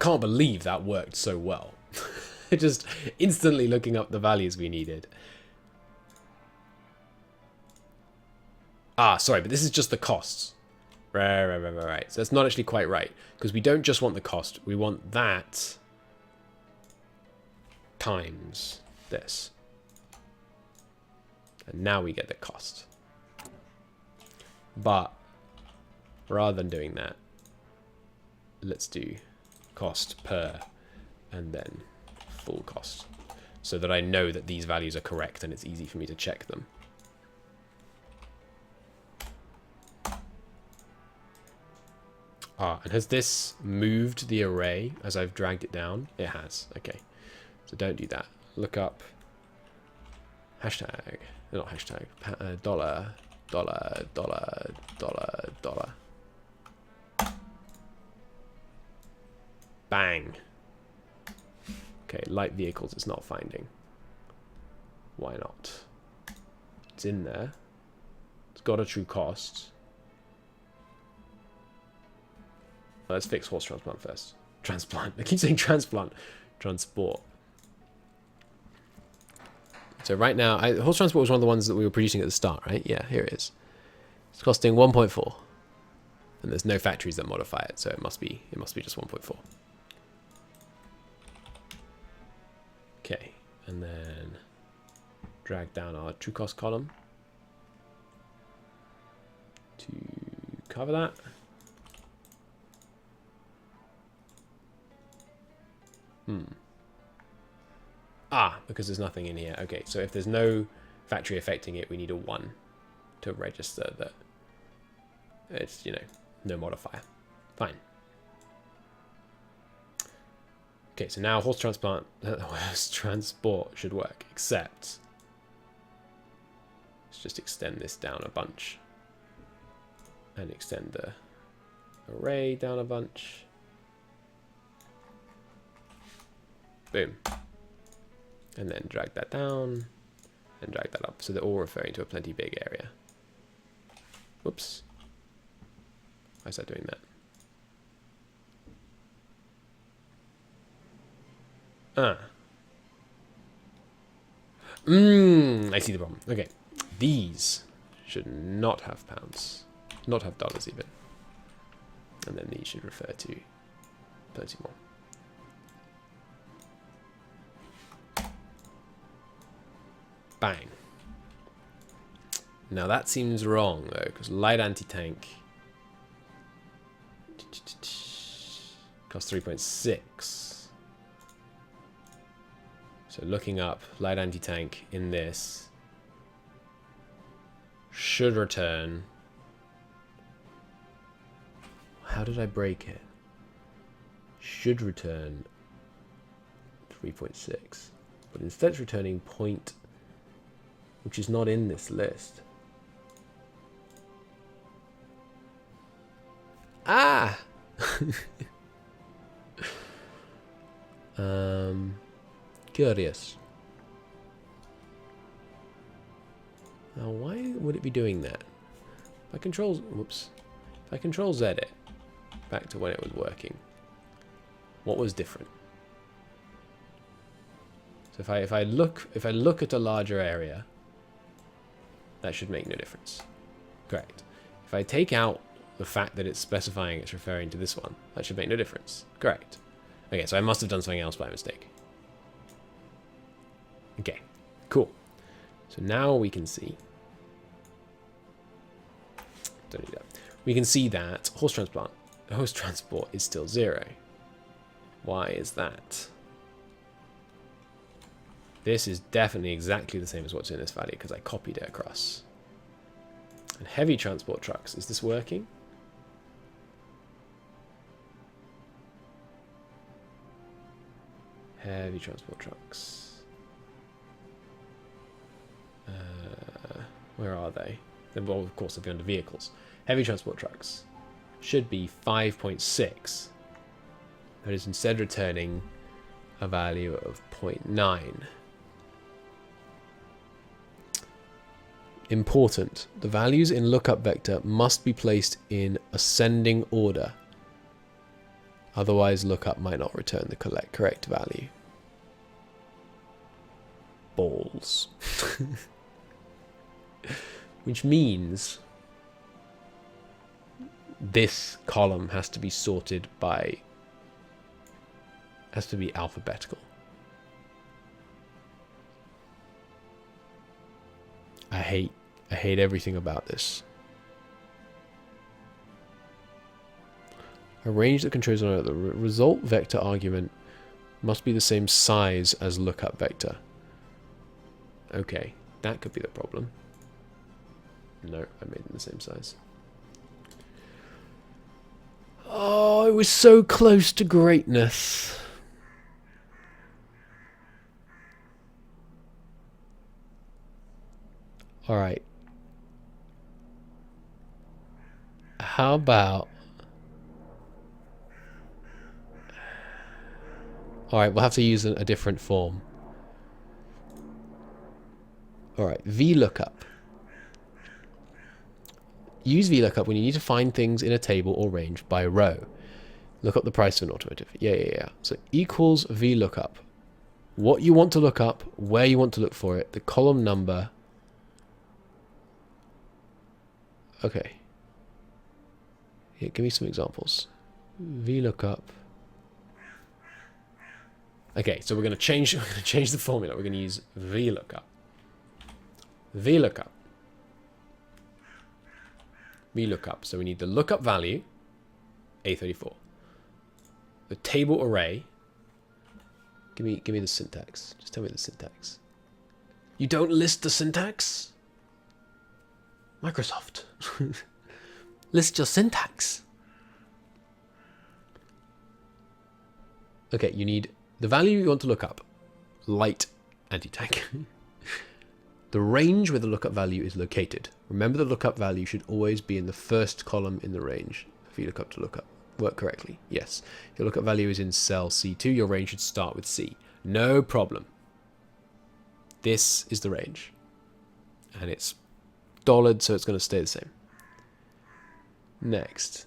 can't believe that worked so well. Just instantly looking up the values we needed. Ah, sorry, but this is just the costs. Right. So that's not actually quite right, because we don't just want the cost. We want that times this. And now we get the cost. But rather than doing that, let's do cost per and then full cost, so that I know that these values are correct and it's easy for me to check them. Ah, and has this moved the array as I've dragged it down? It has. Okay. So don't do that. Lookup hashtag, not hashtag, dollar. Bang. Okay, light vehicles it's not finding. Why not? It's in there. It's got a true cost. Let's fix horse transplant first. Transplant. I keep saying transplant. Transport. So right now, horse transport was one of the ones that we were producing at the start, right? Yeah, here it is. It's costing 1.4. And there's no factories that modify it, so it must be just 1.4. Okay, and then drag down our true cost column to cover that. Ah, because there's nothing in here. Okay, so if there's no factory affecting it, we need a 1 to register that it's, you know, no modifier. Fine. Okay, so now horse transport should work, except let's just extend this down a bunch and extend the array down a bunch. Boom. And then drag that down and drag that up. So they're all referring to a plenty big area. Whoops. Why is that doing that? I see the problem. Okay. These should not have pounds. Not have dollars even. And then these should refer to plenty more. Bang. Now that seems wrong though, because light anti-tank costs 3.6. So looking up light anti-tank in this should return. How did I break it? Should return 3.6, but instead it's returning point, which is not in this list. Ah! Curious. Now, why would it be doing that? If I control, whoops. If I control Z it back to when it was working, what was different? So if I look at a larger area, that should make no difference. Correct. If I take out the fact that it's specifying it's referring to this one, that should make no difference. Correct. Okay, so I must have done something else by mistake. Okay, cool. So now we can see. Don't need that. We can see that horse transport is still 0. Why is that? This is definitely exactly the same as what's in this value because I copied it across. And heavy transport trucks, is this working? Heavy transport trucks. Where are they? Well, of course, they'll be under vehicles. Heavy transport trucks should be 5.6. But it's instead returning a value of 0.9. Important. The values in lookup vector must be placed in ascending order. Otherwise, lookup might not return the correct value. Balls. Which means this column has to be sorted by, has to be alphabetical. I hate everything about this. A range that controls the result vector argument must be the same size as lookup vector. Okay, that could be the problem. No, I made them the same size. Oh, it was so close to greatness. All right. How about... All right, we'll have to use a different form. All right, VLOOKUP. Use VLOOKUP when you need to find things in a table or range by row. Look up the price of an automotive. Yeah. So equals VLOOKUP. What you want to look up, where you want to look for it, the column number. Okay. Here, give me some examples. VLOOKUP. Okay, so we're going to change the formula. We're going to use VLOOKUP. VLOOKUP. VLOOKUP. So we need the lookup value, A34. The table array. Give me the syntax. Just tell me the syntax. You don't list the syntax? Microsoft. List your syntax. Okay, you need the value you want to look up. Light anti-tank. The range where the lookup value is located. Remember, the lookup value should always be in the first column in the range for VLOOKUP to look up. Work correctly. Yes. Your lookup value is in cell C2. Your range should start with C. No problem. This is the range. And it's dollared, so it's going to stay the same. Next.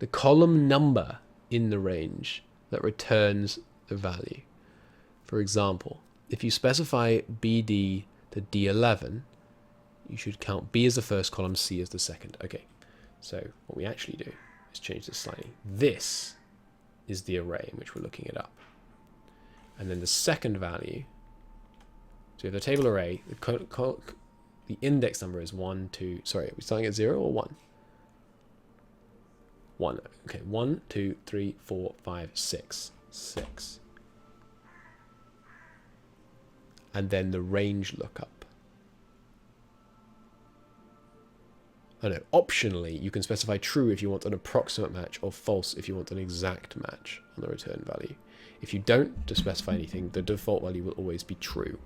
The column number in the range that returns the value. For example, if you specify BD to D11, you should count B as the first column, C as the second. Okay, so what we actually do is change this slightly. This is the array in which we're looking it up. And then the second value, so we have the table array, the index number is 1, 2, sorry, are we starting at 0 or 1? 1, okay, 1, 2, 3, 4, 5, 6. 6. And then the range lookup. Oh no, optionally you can specify true if you want an approximate match or false if you want an exact match on the return value. If you don't specify anything, the default value will always be true.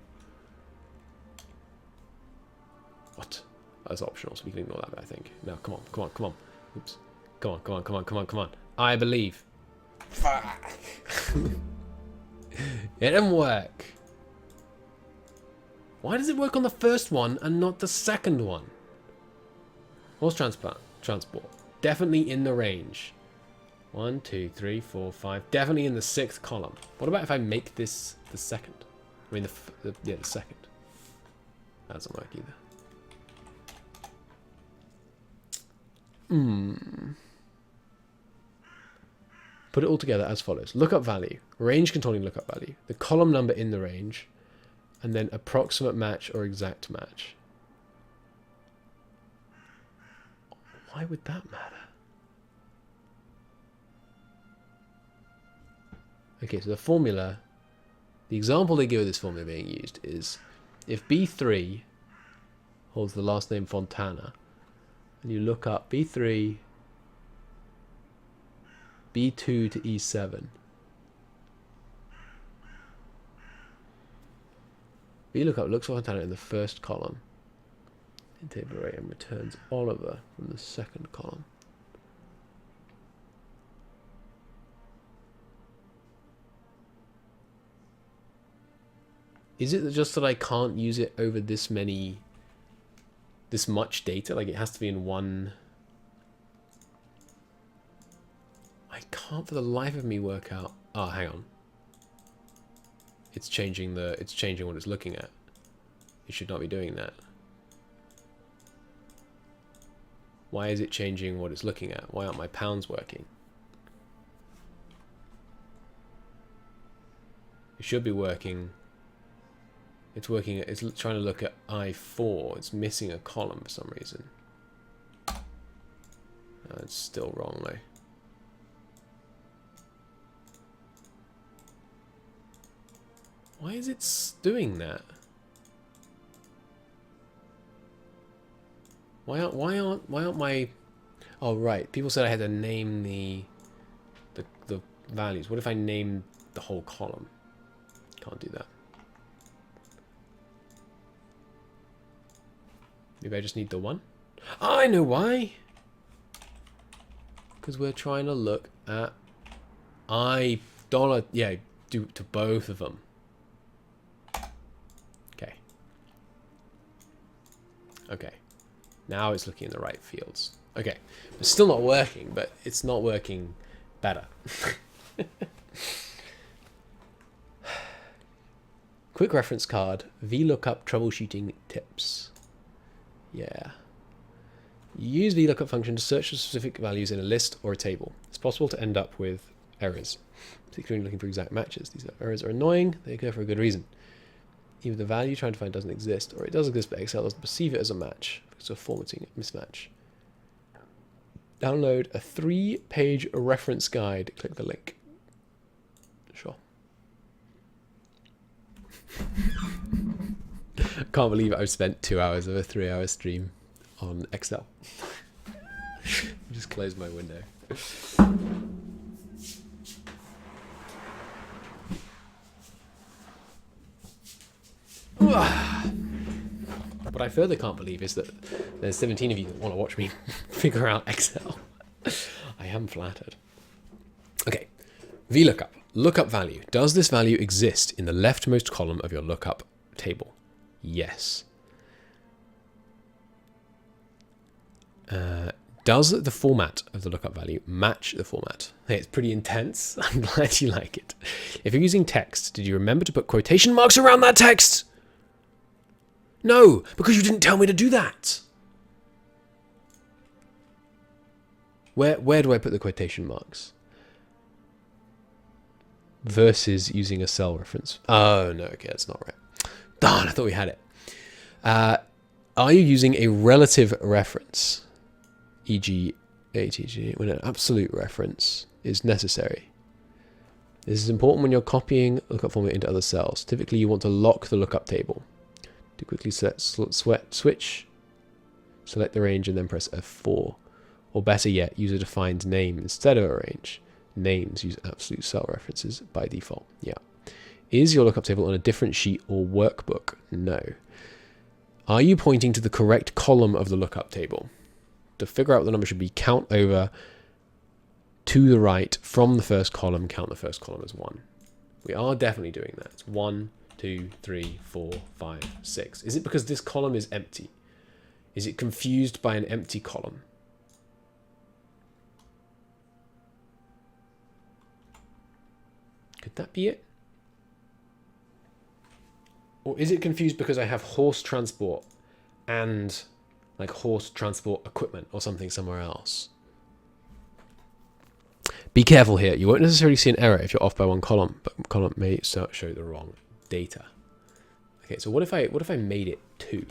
What? That's optional, so we can ignore that bit, I think. No, come on. Oops. Come on. I believe. Fuck. It didn't work. Why does it work on the first one and not the second one? Horse transport. Definitely in the range. 1, 2, 3, 4, 5. Definitely in the 6th column. What about if I make this the second? I mean, the second. That doesn't work either. Put it all together as follows. Lookup value. Range containing lookup value. The column number in the range. And then approximate match or exact match. Why would that matter? Okay, so the formula, the example they give of this formula being used is if B3 holds the last name Fontana, and you look up B3, B2 to E7. VLOOKUP looks for Fontana in the first column in table array and returns Oliver from the second column. Is it just that I can't use it over this much data? Like it has to be in one. I can't for the life of me work out. Oh, hang on. It's changing what it's looking at. It should not be doing that. Why is it changing what it's looking at? Why aren't my pounds working? It should be working. It's working. It's trying to look at I4. It's missing a column for some reason. It's still wrong though. Why is it doing that? Why aren't my... Oh right, people said I had to name the values. What if I name the whole column? Can't do that. Maybe I just need the one? Oh, I know why! Because we're trying to look at yeah, do to both of them. Okay. Okay. Now it's looking in the right fields. Okay. It's still not working, but it's not working better. Quick reference card. VLOOKUP troubleshooting tips. Yeah. You use VLOOKUP function to search for specific values in a list or a table. It's possible to end up with errors, particularly when looking for exact matches. These errors are annoying. They occur for a good reason. Either the value you're trying to find doesn't exist, or it does exist but Excel doesn't perceive it as a match because of formatting mismatch. Download a 3-page reference guide. Click the link. Sure. Can't believe I've spent 2 hours of a 3-hour stream on Excel. Just close my window. What I further can't believe is that there's 17 of you that want to watch me figure out Excel. I am flattered. Okay, VLOOKUP. Lookup value. Does this value exist in the leftmost column of your lookup table? Yes. Does the format of the lookup value match the format? Hey, it's pretty intense. I'm glad you like it. If you're using text, did you remember to put quotation marks around that text? No, because you didn't tell me to do that. Where do I put the quotation marks? Versus using a cell reference. Oh, no, okay, that's not right. Darn, I thought we had it. Are you using a relative reference? E.g. ATG, when an absolute reference is necessary. This is important when you're copying lookup format into other cells. Typically, you want to lock the lookup table. To quickly switch, select the range, and then press F4. Or better yet, use a defined name instead of a range. Names use absolute cell references by default. Yeah. Is your lookup table on a different sheet or workbook? No. Are you pointing to the correct column of the lookup table? To figure out what the number should be, count over to the right from the first column, count the first column as 1. We are definitely doing that. It's 1, 2, 3, 4, 5, 6. Is it because this column is empty? Is it confused by an empty column? Could that be it? Or is it confused because I have horse transport and like horse transport equipment or something somewhere else? Be careful here. You won't necessarily see an error if you're off by one column, but column may show the wrong data. Okay, so what if I made it 2?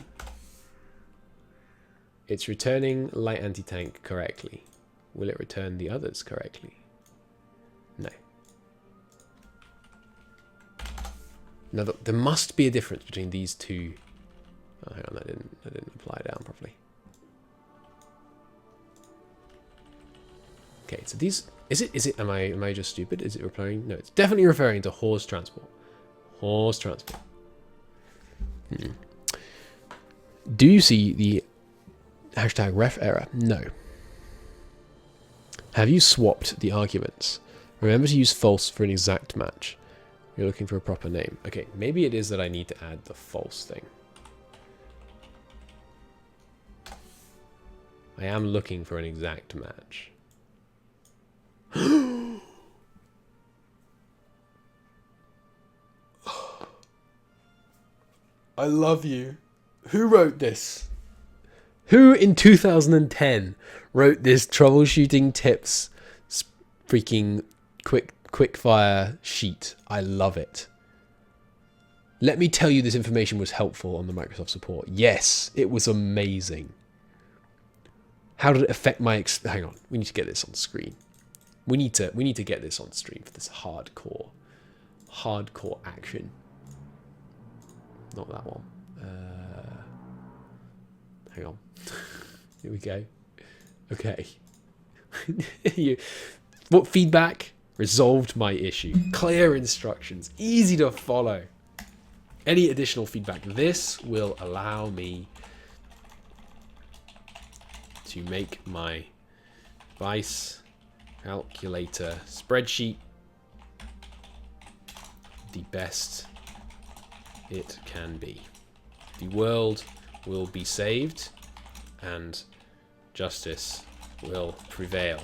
It's returning light anti-tank correctly. Will it return the others correctly? No. Now there must be a difference between these two. Oh, hang on, that didn't apply down properly. Okay, so these is it? Am I just stupid? Is it referring? No, it's definitely referring to horse transport. Horse transport. Do you see the hashtag ref error? No. Have you swapped the arguments? Remember to use false for an exact match. You're looking for a proper name. Okay, maybe it is that I need to add the false thing. I am looking for an exact match. I love you. Who wrote this? Who in 2010 wrote this troubleshooting tips freaking quick fire sheet? I love it. Let me tell you this information was helpful on the Microsoft support. Yes, it was amazing. How did it affect my hang on, we need to get this on screen. We need to get this on stream for this hardcore action. Not that one. Hang on. Here we go. Okay. What feedback? Resolved my issue. Clear instructions. Easy to follow. Any additional feedback? This will allow me to make my BICE calculator spreadsheet the best it can be. The world will be saved and justice will prevail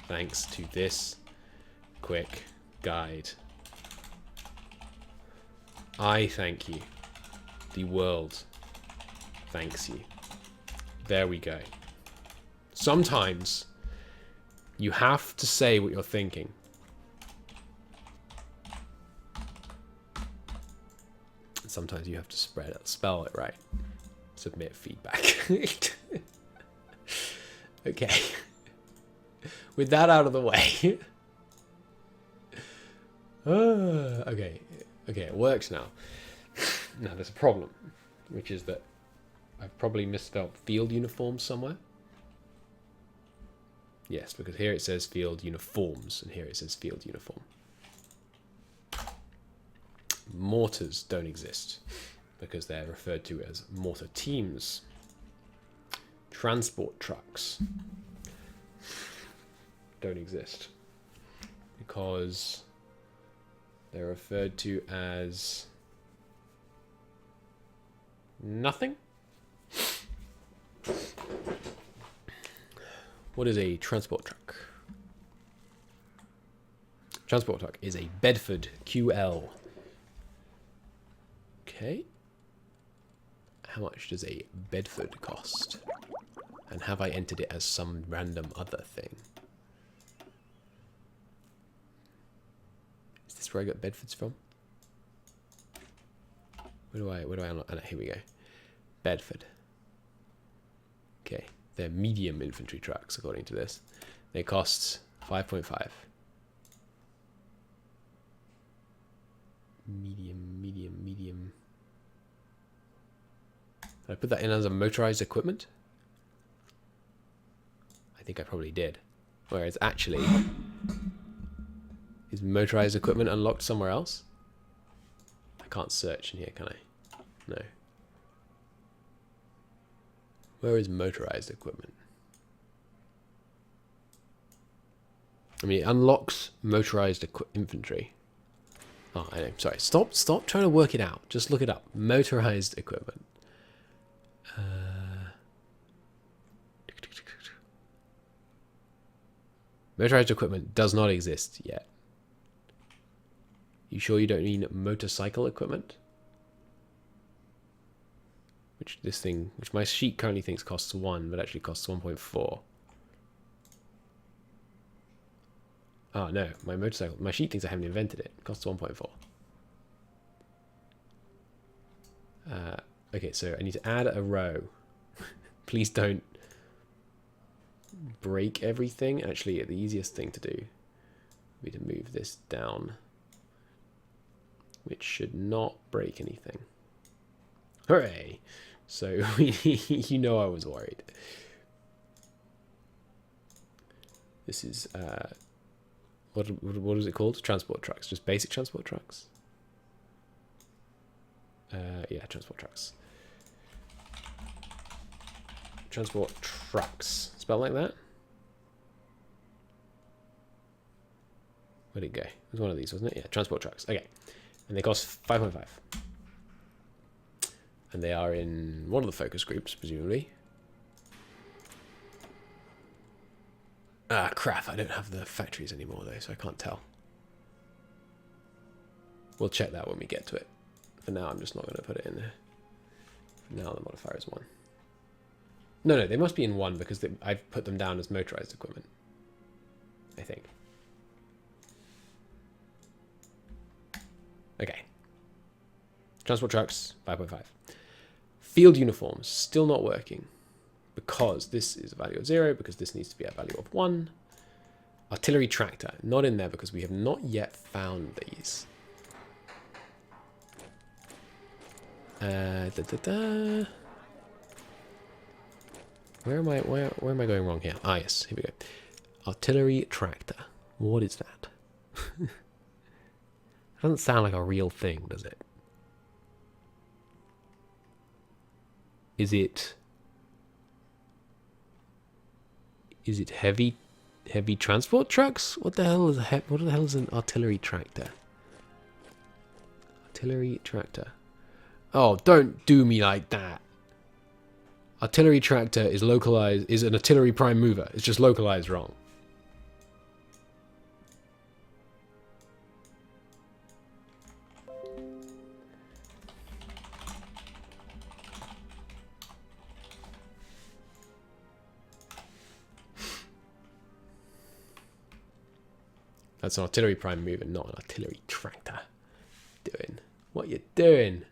thanks to this quick guide. I thank you. The world thanks you. There we go. Sometimes you have to say what you're thinking. Sometimes you have to spell it right. Submit feedback. Okay. With that out of the way. Okay, it works now. Now there's a problem, which is that I've probably misspelled field uniforms somewhere. Yes, because here it says field uniforms, and here it says field uniform. Mortars don't exist, because they're referred to as mortar teams. Transport trucks don't exist, because they're referred to as nothing. What is a transport truck? Transport truck is a Bedford QL. Okay. How much does a Bedford cost? And have I entered it as some random other thing? Is this where I got Bedfords from? Where do I unlock? Oh, no, here we go. Bedford. Okay. They're medium infantry trucks, according to this. They cost 5.5. Medium. Did I put that in as a motorized equipment? I think I probably did. Whereas actually, is motorized equipment unlocked somewhere else? I can't search in here, can I? No. Where is motorized equipment? I mean, it unlocks motorized infantry. Oh, I know. Sorry. Stop trying to work it out. Just look it up. Motorized equipment. Motorized equipment does not exist yet. You sure you don't mean motorcycle equipment? Which my sheet currently thinks costs 1, but actually costs 1.4. Oh no, my sheet thinks I haven't invented it. It costs 1.4. Okay, so I need to add a row. Please don't break everything. Actually, the easiest thing to do would be to move this down, which should not break anything. Hooray! So, you know I was worried. This is, what is it called? Transport trucks. Just basic transport trucks? Yeah, transport trucks. Transport trucks. Spelled like that? Where'd it go? It was one of these, wasn't it? Yeah, transport trucks. Okay. And they cost 5.5. And they are in one of the focus groups, presumably. Ah, crap. I don't have the factories anymore, though, so I can't tell. We'll check that when we get to it. For now, I'm just not going to put it in there. Now the modifier is 1. No, they must be in 1 because I've put them down as motorized equipment, I think. Okay. Transport trucks, 5.5. Field uniforms, still not working because this is a value of 0, because this needs to be a value of 1. Artillery tractor, not in there because we have not yet found these. Where am I going wrong here? Ah, yes, here we go. Artillery tractor. What is that? Doesn't sound like a real thing, does it? Is it heavy transport trucks? What the hell is an artillery tractor? Artillery tractor. Oh, don't do me like that. Artillery tractor is localized, is an artillery prime mover. It's just localized wrong. That's an artillery prime mover, not an artillery tractor. What you doing?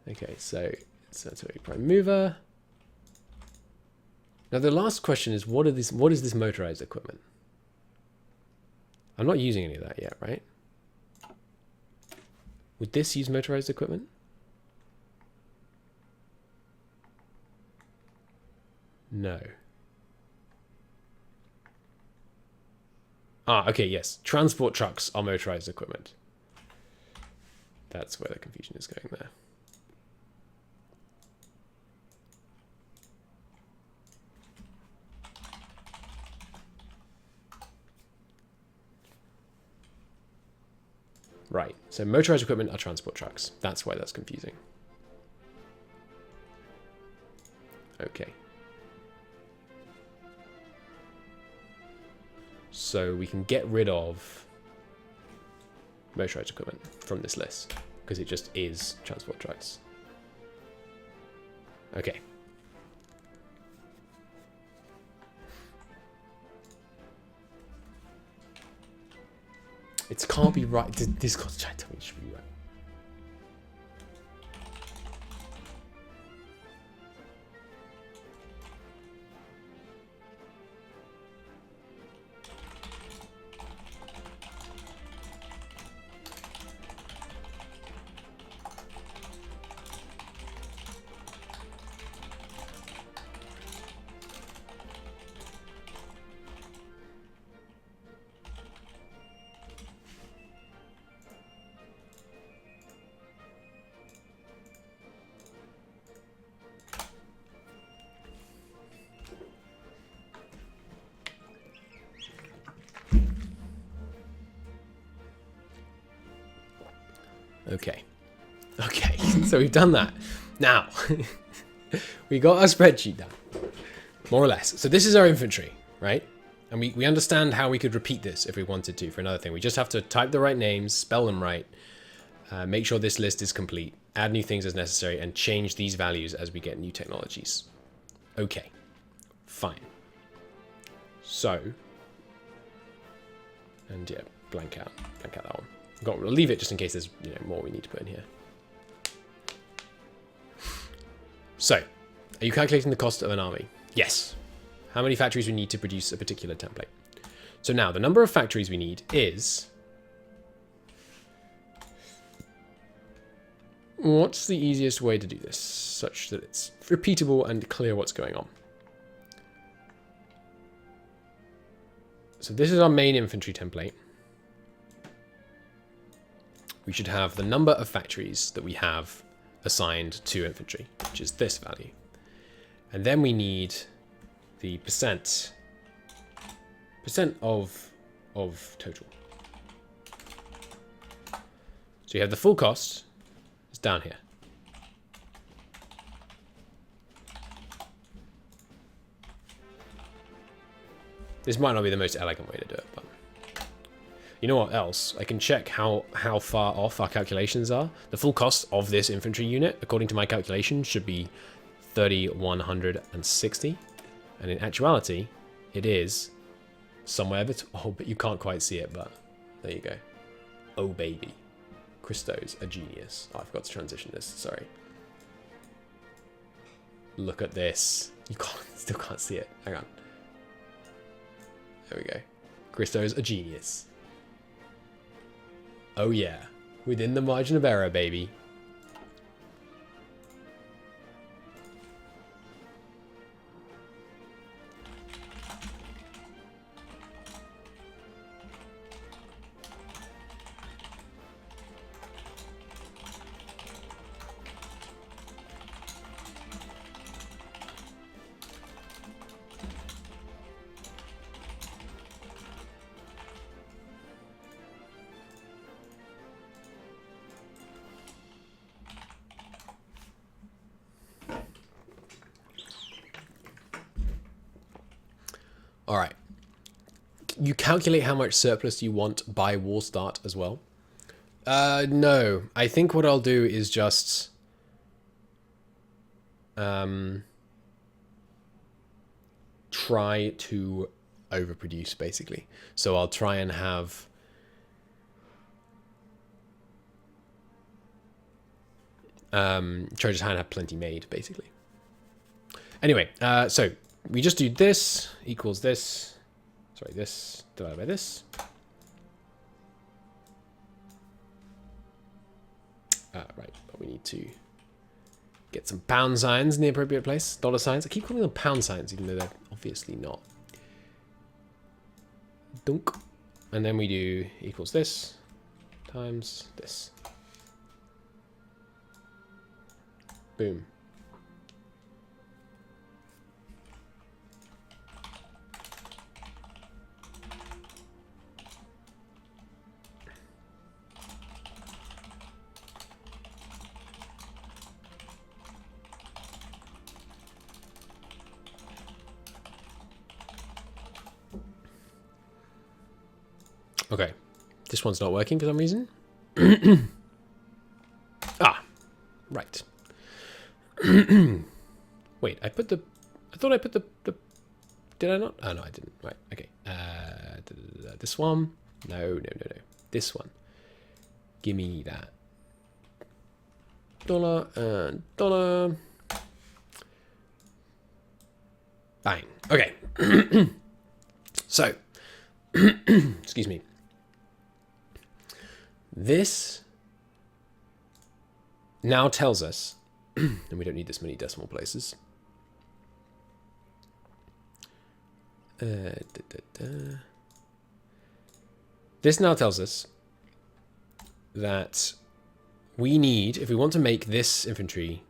Okay, so it's an artillery prime mover. Now the last question is, what is this motorized equipment? I'm not using any of that yet, right? Would this use motorized equipment? No. Ah, okay, yes. Transport trucks are motorized equipment. That's where the confusion is going there. Right, so motorized equipment are transport trucks. That's why that's confusing. Okay. So we can get rid of motorized equipment from this list because it just is transport trucks. Okay. It can't be right. This God's trying to tell me it should be right. Okay. Okay, so we've done that. Now, we got our spreadsheet done, more or less. So this is our infantry, right? And we understand how we could repeat this if we wanted to for another thing. We just have to type the right names, spell them right, make sure this list is complete, add new things as necessary, and change these values as we get new technologies. Okay, fine. So, and yeah, blank out that one. We'll leave it just in case there's more we need to put in here. So, are you calculating the cost of an army? Yes. How many factories we need to produce a particular template? So now the number of factories we need is... What's the easiest way to do this such that it's repeatable and clear what's going on? So this is our main infantry template. We should have the number of factories that we have assigned to infantry, which is this value. And then we need the percent of total. So you have the full cost, it's down here. This might not be the most elegant way to do it, but you know what else? I can check how far off our calculations are. The full cost of this infantry unit, according to my calculation, should be 3,160. And in actuality, it is somewhere between... Oh, but you can't quite see it, but there you go. Oh, baby. Christo's a genius. Oh, I forgot to transition this. Sorry. Look at this. You still can't see it. Hang on. There we go. Christo's a genius. Oh yeah. Within the margin of error, baby. All right. You calculate how much surplus you want by war start as well. No, I think what I'll do is just try to overproduce, basically. So I'll try and have try to have plenty made, basically. Anyway, so we just do this equals this. Sorry, this divided by this. Right, but we need to get some pound signs in the appropriate place. Dollar signs. I keep calling them pound signs, even though they're obviously not. Dunk. And then we do equals this times this. Boom. Okay, this one's not working for some reason. Ah, right. Wait, I thought I put the, did I not? Oh, no, I didn't. Right, okay. This one. No. This one. Give me that. Dollar and dollar. Bang. Okay. So, excuse me. This now tells us, and we don't need this many decimal places. This now tells us that we need, if we want to make this infantry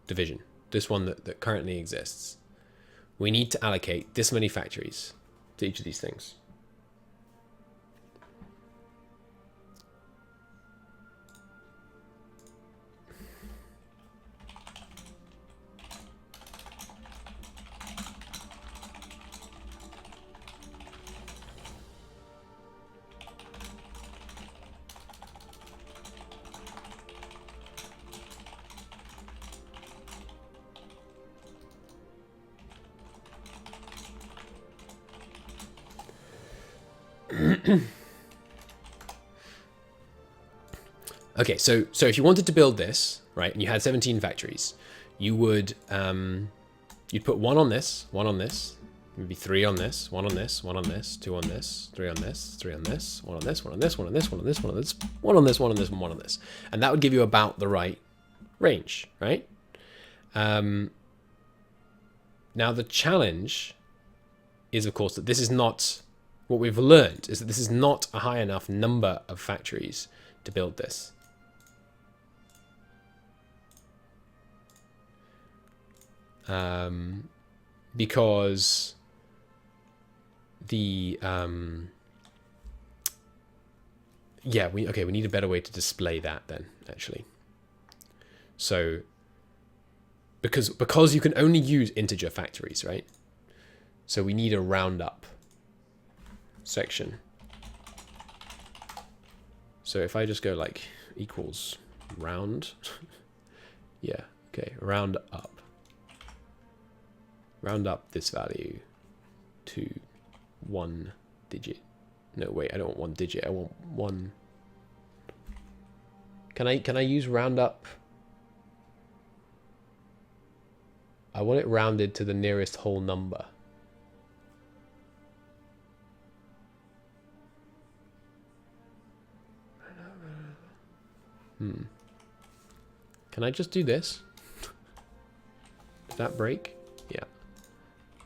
division, this one that currently exists, we need to allocate this many factories to each of these things. Okay, so if you wanted to build this, right, and you had 17 factories, you would you'd put one on this, maybe 3 on this, 1 on this, 1 on this, 2 on this, 3 on this, 3 on this, 1 on this, 1 on this, 1 on this, 1 on this, 1 on this, 1 on this, 1 on this, and 1 on this. And that would give you about the right range, right? Now the challenge is, of course, that this is not, what we've learned is that this is not a high enough number of factories to build this. Because the yeah, we need a better way to display that then, actually. So because you can only use integer factories, right? So we need a roundup section. So if I just go like equals round, yeah, okay, round up this value to 1 digit. No, wait, I don't want 1 digit. I want 1. Can I use round up? I want it rounded to the nearest whole number. Can I just do this? Does that break? Yeah.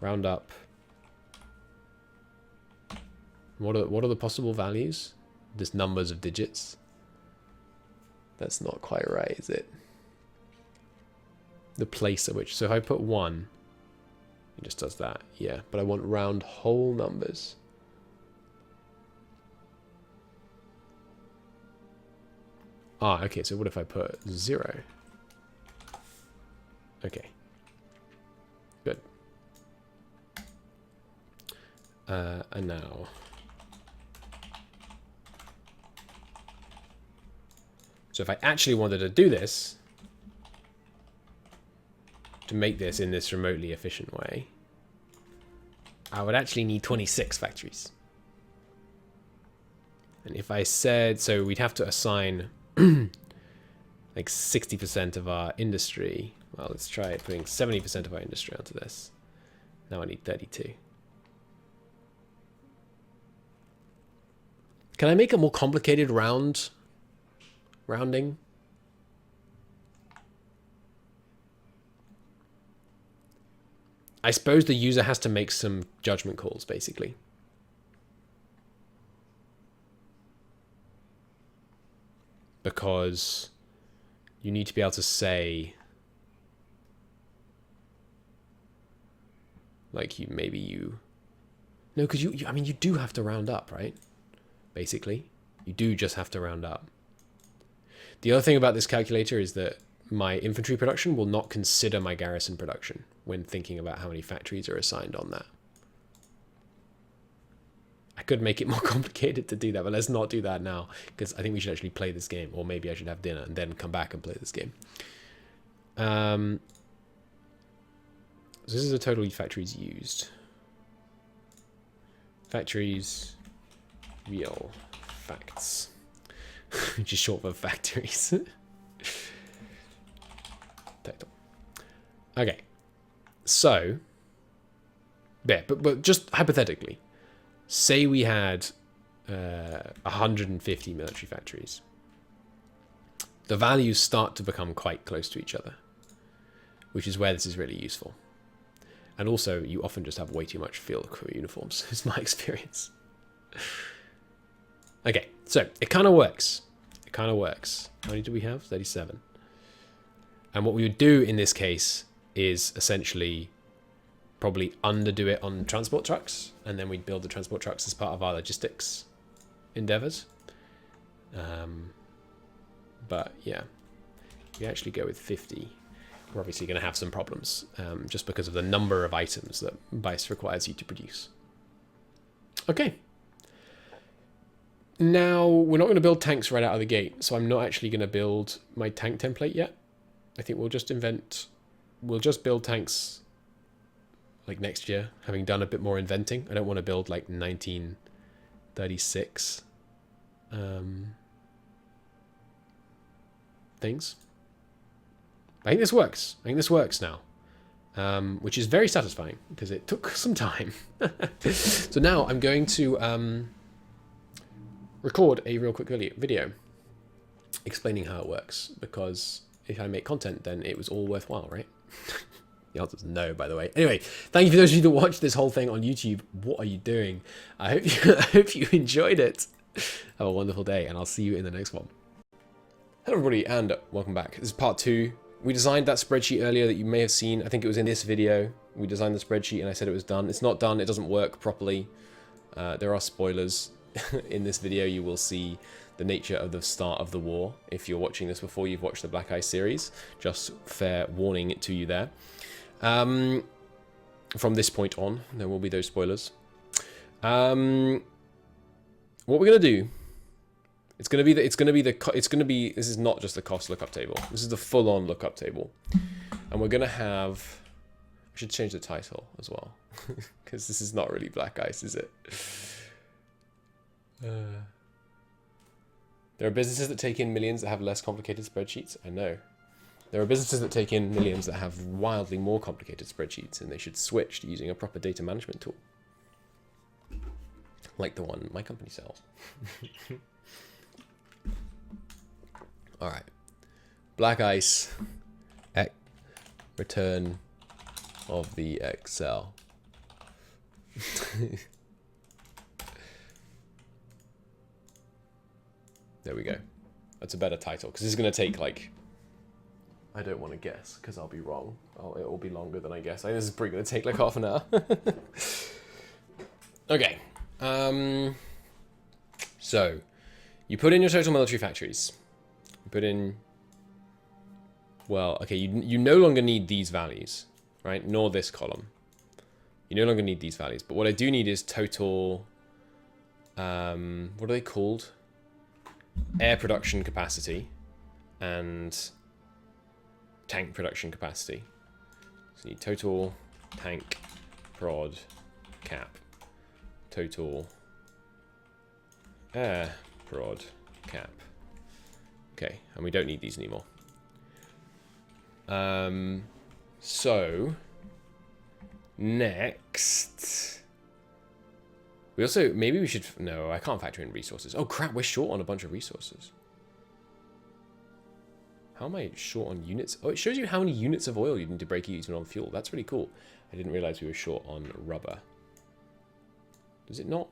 Round up. What are the possible values? Just numbers of digits. That's not quite right, is it? The place at which. So if I put 1, it just does that. Yeah, but I want round whole numbers. Ah, okay, so what if I put 0? Okay. Good. And now... So if I actually wanted to do this, to make this in this remotely efficient way, I would actually need 26 factories. And if I said, so we'd have to assign like 60% of our industry. Well, let's try putting 70% of our industry onto this. Now I need 32. Can I make a more complicated rounding? I suppose the user has to make some judgment calls, basically. Because you need to be able to say, like, no, because I mean, you do have to round up, right? Basically, you do just have to round up. The other thing about this calculator is that my infantry production will not consider my garrison production when thinking about how many factories are assigned on that. I could make it more complicated to do that, but let's not do that now, because I think we should actually play this game, or maybe I should have dinner and then come back and play this game. So this is the total factories used. Factories, real facts, which is short for factories. Okay, so there, but just hypothetically, say we had 150 military factories. The values start to become quite close to each other, which is where this is really useful. And also, you often just have way too much field crew uniforms, is my experience. Okay, so it kind of works. It kind of works. How many do we have? 37. And what we would do in this case is essentially probably underdo it on transport trucks, and then we'd build the transport trucks as part of our logistics endeavors. But yeah, if we actually go with 50, we're obviously going to have some problems, just because of the number of items that BICE requires you to produce. Okay. Now, we're not going to build tanks right out of the gate, so I'm not actually going to build my tank template yet. I think we'll just build tanks like next year, having done a bit more inventing. I don't want to build like 1936 things. I think this works. I think this works now, which is very satisfying because it took some time. So now I'm going to record a real quick video explaining how it works, because if I make content, then it was all worthwhile, right? The answer is no, by the way. Anyway, thank you for those of you that watched this whole thing on YouTube. What are you doing? I hope you enjoyed it. Have a wonderful day, and I'll see you in the next one. Hello, everybody, and welcome back. This is part 2. We designed that spreadsheet earlier that you may have seen. I think it was in this video. We designed the spreadsheet, and I said it was done. It's not done. It doesn't work properly. There are spoilers. In this video, you will see the nature of the start of the war. If you're watching this before you've watched the Black Ice series, just fair warning to you there. From this point on, there will be those spoilers. What we're going to do This is not just the cost lookup table. This is the full-on lookup table. And we're gonna have, I should change the title as well, because this is not really Black Ice, is it? There are businesses that take in millions that have less complicated spreadsheets. I know. There are businesses that take in millions that have wildly more complicated spreadsheets, and they should switch to using a proper data management tool. Like the one my company sells. All right. Black Ice, return of the Excel. There we go. That's a better title, because this is going to take, like, I don't want to guess, because I'll be wrong. It will be longer than I guess. I think this is probably going to take like half an hour. Okay. So, you put in your total military factories. You put in, well, okay, you no longer need these values, right? Nor this column. You no longer need these values. But what I do need is total, what are they called? Air production capacity and tank production capacity. So you need total tank prod cap. Total air prod cap. Okay, and we don't need these anymore. So next, we also, maybe we should, no, I can't factor in resources. Oh crap, we're short on a bunch of resources. How am I short on units? Oh, it shows you how many units of oil you need to break even on fuel. That's really cool. I didn't realize we were short on rubber. Does it not?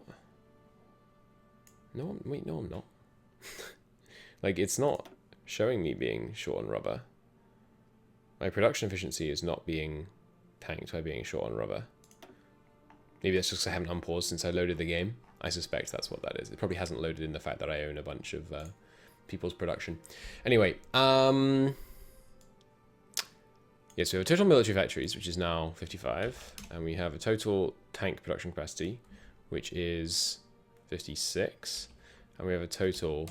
No, wait, no, I'm not. Like, it's not showing me being short on rubber. My production efficiency is not being tanked by being short on rubber. Maybe that's just because I haven't unpaused since I loaded the game. I suspect that's what that is. It probably hasn't loaded in the fact that I own a bunch of people's production. Anyway, yeah, so we have a total military factories, which is now 55, and we have a total tank production capacity, which is 56, and we have a total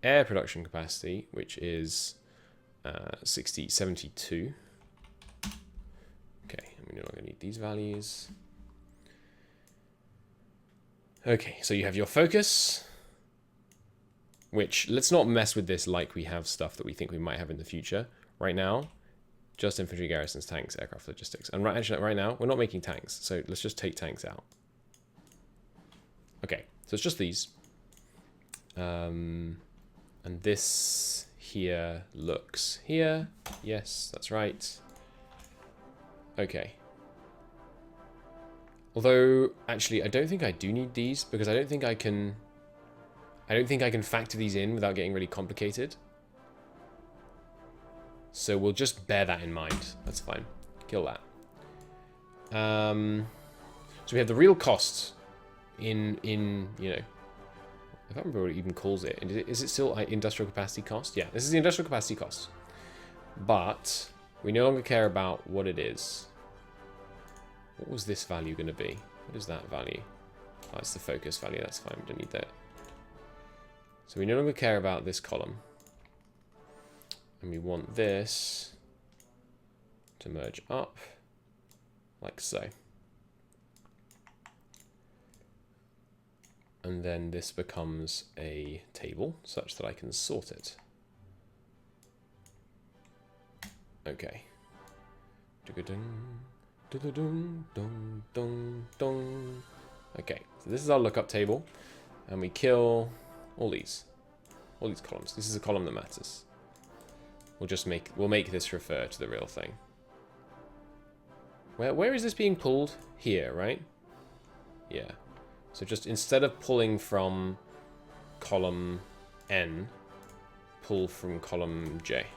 air production capacity, which is 72. Okay, and we no longer need these values. Okay, so you have your focus, which, let's not mess with this like we have stuff that we think we might have in the future. Right now, just infantry, garrisons, tanks, aircraft, logistics. And actually, right now, we're not making tanks, so let's just take tanks out. Okay, so it's just these. And this here looks here. Yes, that's right. Okay. Although, actually, I don't think I do need these, because I don't think I can factor these in without getting really complicated. So we'll just bear that in mind. That's fine. Kill that. So we have the real cost in you know, I can't remember what it even calls it. Is it still industrial capacity cost? Yeah, this is the industrial capacity cost. But we no longer care about what it is. What was this value going to be? What is that value? Oh, it's the focus value. That's fine. We don't need that. So we no longer care about this column. And we want this to merge up like so. And then this becomes a table such that I can sort it. Okay. Okay, so this is our lookup table, and we kill all these columns. This is a column that matters. We'll make this refer to the real thing. Where is this being pulled? Here, right? Yeah. So just instead of pulling from column N, pull from column J.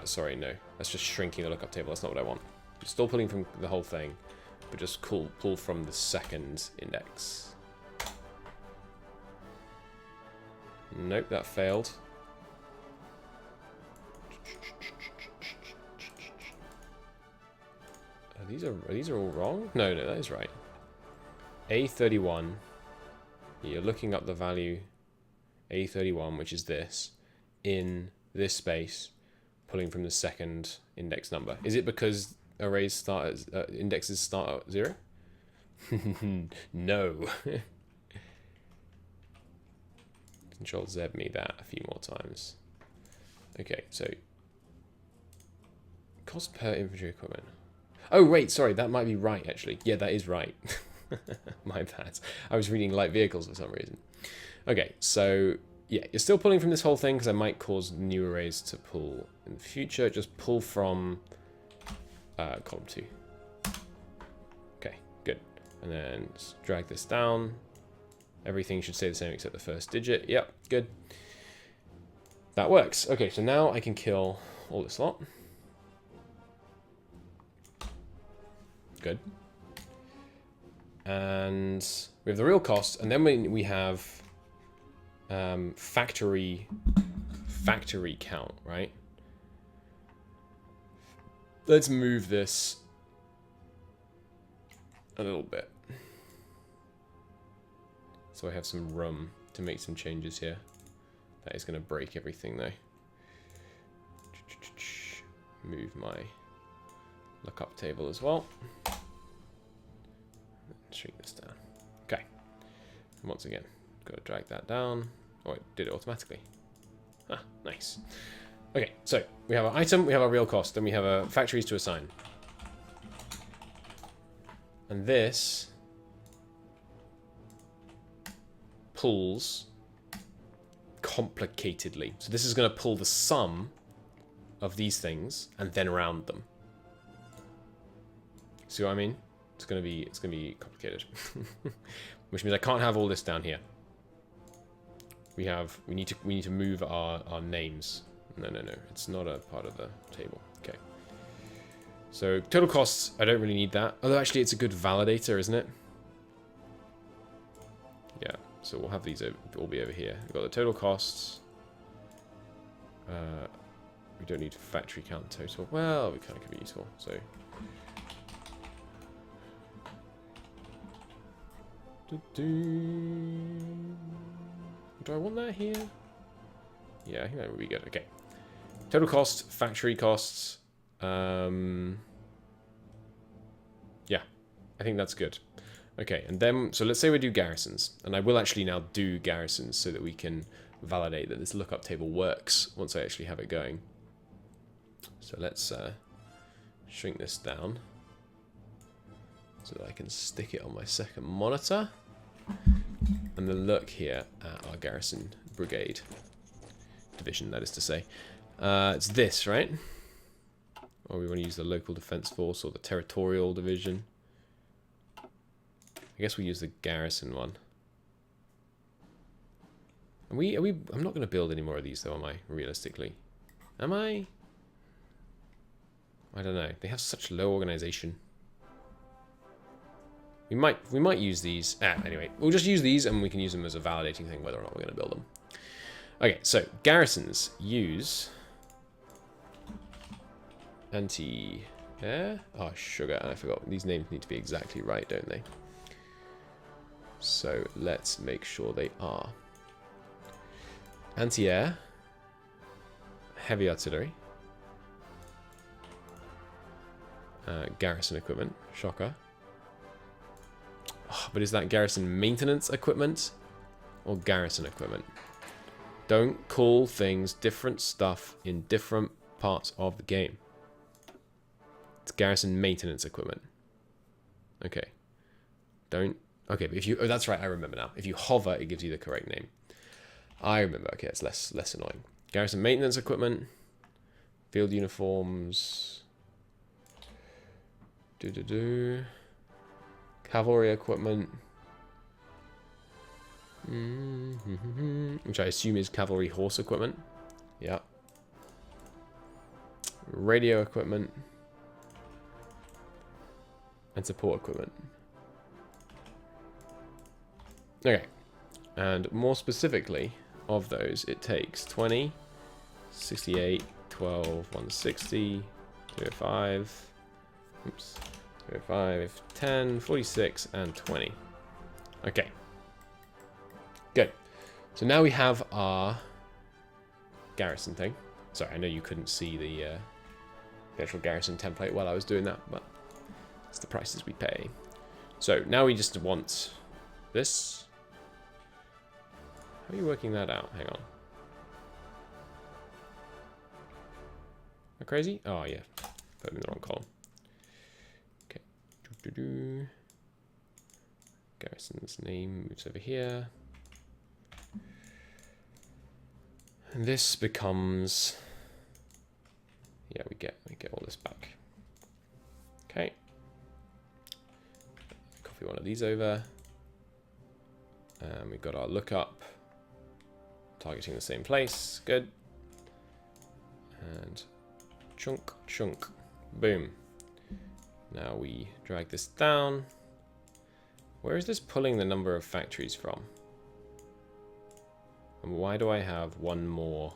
Sorry, no. That's just shrinking the lookup table. That's not what I want. I'm still pulling from the whole thing, but just pull from the second index. Nope, that failed. These are all wrong? No, that is right. A31 You're looking up the value A31, which is this, in this space, pulling from the second index number. Is it because arrays start at indexes start at 0? No. Control Z me that a few more times. Okay, so cost per infantry equipment. Oh wait, sorry, that might be right actually. Yeah, that is right. My bad. I was reading light vehicles for some reason. Okay, so yeah, you're still pulling from this whole thing because I might cause new arrays to pull in the future. Just pull from column 2. Okay, good. And then just drag this down. Everything should stay the same except the first digit. Yep, good. That works. Okay, so now I can kill all this lot. Good. And we have the real cost, and then we have factory count, right? Let's move this a little bit. So I have some room to make some changes here. That is going to break everything though. Move my lookup table as well. Shrink this down. Okay. And once again, got to drag that down. Oh, it did it automatically. Ah, nice. Okay, so we have our item, we have our real cost, then we have our factories to assign. And this pulls complicatedly. So this is going to pull the sum of these things and then round them. See what I mean? It's gonna be complicated. Which means I can't have all this down here. We need to move our names. No, it's not a part of the table. Okay. So total costs, I don't really need that. Although actually it's a good validator, isn't it? Yeah, so we'll have these all be over here. We've got the total costs. We don't need factory count total. Well, we kind of could be useful. So do I want that here? Yeah, I think that would be good. Okay. Total cost, factory costs. Yeah, I think that's good. Okay, and then, so let's say we do garrisons. And I will actually now do garrisons so that we can validate that this lookup table works once I actually have it going. So let's shrink this down so that I can stick it on my second monitor. And then look here at our garrison brigade division, that is to say. It's this, right? Or we want to use the local defense force or the territorial division. I guess we use the garrison one. I'm not going to build any more of these though, am I? Realistically. Am I? I don't know. They have such low organization. We might use these. Anyway, we'll just use these and we can use them as a validating thing whether or not we're going to build them. Okay, so garrisons use anti-air. Oh, sugar. I forgot. These names need to be exactly right, don't they? So let's make sure they are. Anti-air, heavy artillery, garrison equipment, shocker. Oh, but is that garrison maintenance equipment or garrison equipment? Don't call things different stuff in different parts of the game. It's garrison maintenance equipment. Okay. Don't. Okay, but if you. Oh, that's right. I remember now. If you hover, it gives you the correct name. I remember. Okay, it's less annoying. Garrison maintenance equipment. Field uniforms. Cavalry equipment. Which I assume is cavalry horse equipment. Yeah. Radio equipment. And support equipment. Okay. And more specifically, of those, it takes 20, 68, 12, 160, 205, oops, 205, 10, 46, and 20. Okay. Good. So now we have our garrison thing. Sorry, I know you couldn't see the actual garrison template while I was doing that, but it's the prices we pay. So now we just want this. How are you working that out? Hang on. Am I crazy? Oh, yeah. Put them in the wrong column. Okay. Garrison's name moves over here. And this becomes... Yeah, we get all this back. Okay. Copy one of these over. And we've got our lookup. Targeting the same place. Good. And chunk, chunk. Boom. Now we drag this down. Where is this pulling the number of factories from? And why do I have one more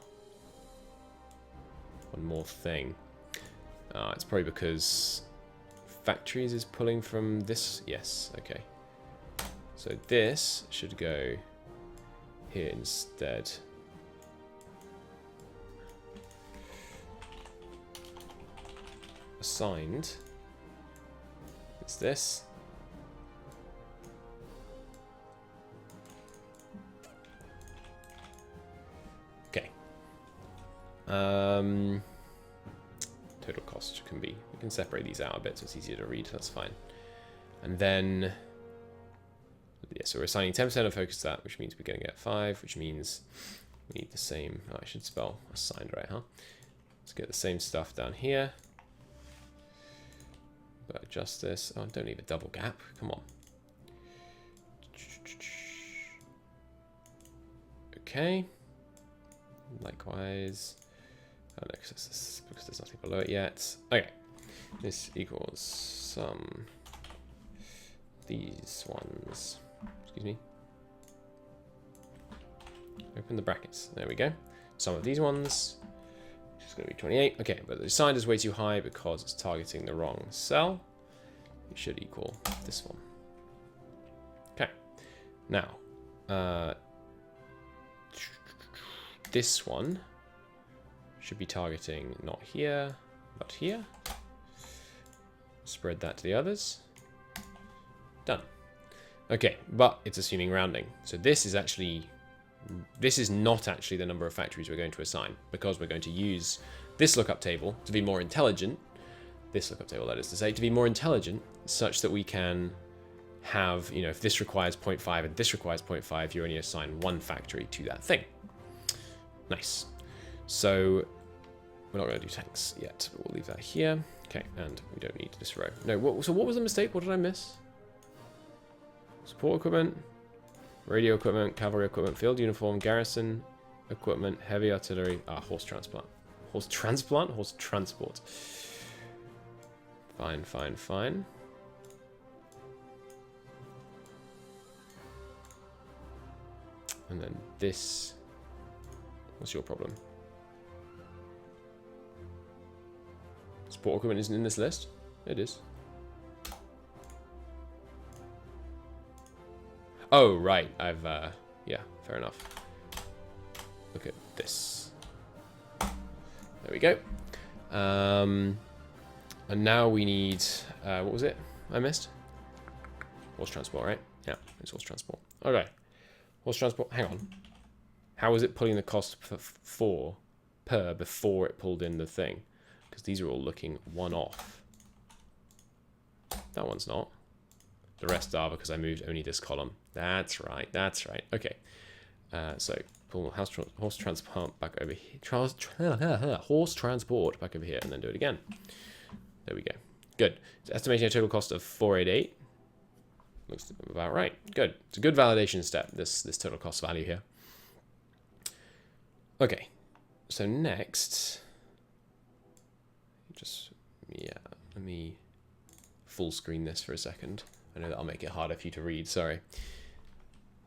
thing? It's probably because factories is pulling from this. Yes, okay. So this should go here instead. Assigned. It's this. Okay. Total cost can be. We can separate these out a bit so it's easier to read. That's fine. And then, yeah, so we're assigning 10% of focus to that, which means we're going to get 5, which means we need the same. Oh, I should spell assigned right, huh? Let's get the same stuff down here. But adjust this. Oh, I don't need a double gap. Come on. Okay. Likewise. Oh, no, because there's nothing below it yet. Okay. This equals some these ones. Excuse me. Open the brackets. There we go. Some of these ones. Which is going to be 28. Okay, but the assigned is way too high because it's targeting the wrong cell. It should equal this one. Okay. Now, this one should be targeting not here, but here. Spread that to the others. Done. Okay, but it's assuming rounding. So this is not actually the number of factories we're going to assign, because we're going to use this lookup table to be more intelligent. This lookup table, that is to say, to be more intelligent, such that we can have, you know, if this requires 0.5 and this requires 0.5, you only assign one factory to that thing. Nice. So we're not going to do tanks yet, but we'll leave that here. Okay, and we don't need this row. No, so what was the mistake? What did I miss? Support equipment, radio equipment, cavalry equipment, field uniform, garrison equipment, heavy artillery, horse transplant. Horse transplant? Horse transport. Fine, fine, fine. And then this. What's your problem? Support equipment isn't in this list? It is. Oh, right. Yeah, fair enough. Look at this. There we go. And now we need, what was it I missed? Horse transport, right? Yeah, it's horse transport. Okay. Horse transport, hang on. How is it pulling the cost per before it pulled in the thing? Because these are all looking one off. That one's not. The rest are because I moved only this column. That's right, that's right. Okay. So pull horse transport back over here. Horse transport back over here, and then do it again. There we go. Good. It's estimating a total cost of 488. Looks about right. Good. It's a good validation step, this total cost value here. Okay. So next, let me full screen this for a second. I know that'll make it harder for you to read, sorry.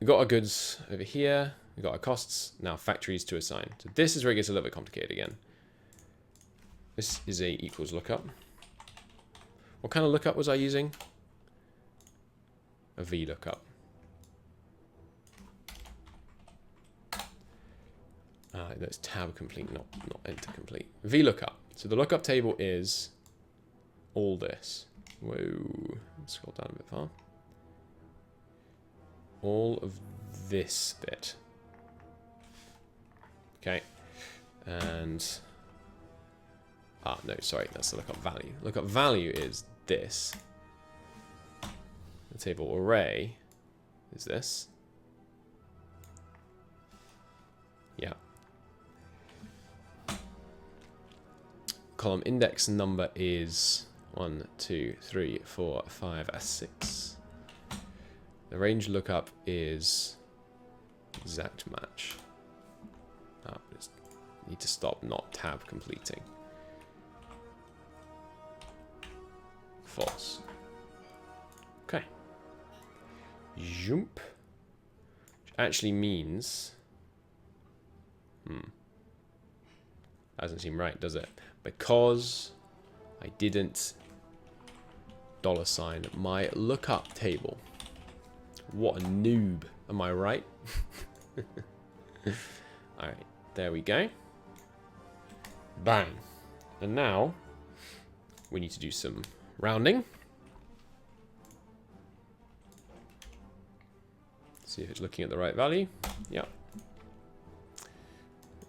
We've got our goods over here. We've got our costs. Now factories to assign. So this is where it gets a little bit complicated again. This is a equals lookup. What kind of lookup was I using? A VLOOKUP. That's tab complete, not enter complete. VLOOKUP. So the lookup table is all this. Whoa, let's scroll down a bit far. All of this bit. Okay, and no, sorry, that's the lookup value. Lookup value is this. The table array is this. Yeah. Column index number is 1, 2, 3, 4, 5, 6. The range lookup is exact match. Need to stop not tab completing. False. Okay. Jump. Which actually means... Doesn't seem right, does it? Because I didn't $ my lookup table. What a noob. Am I right? Alright, there we go. Bang. And now we need to do some rounding. See if it's looking at the right value. Yep.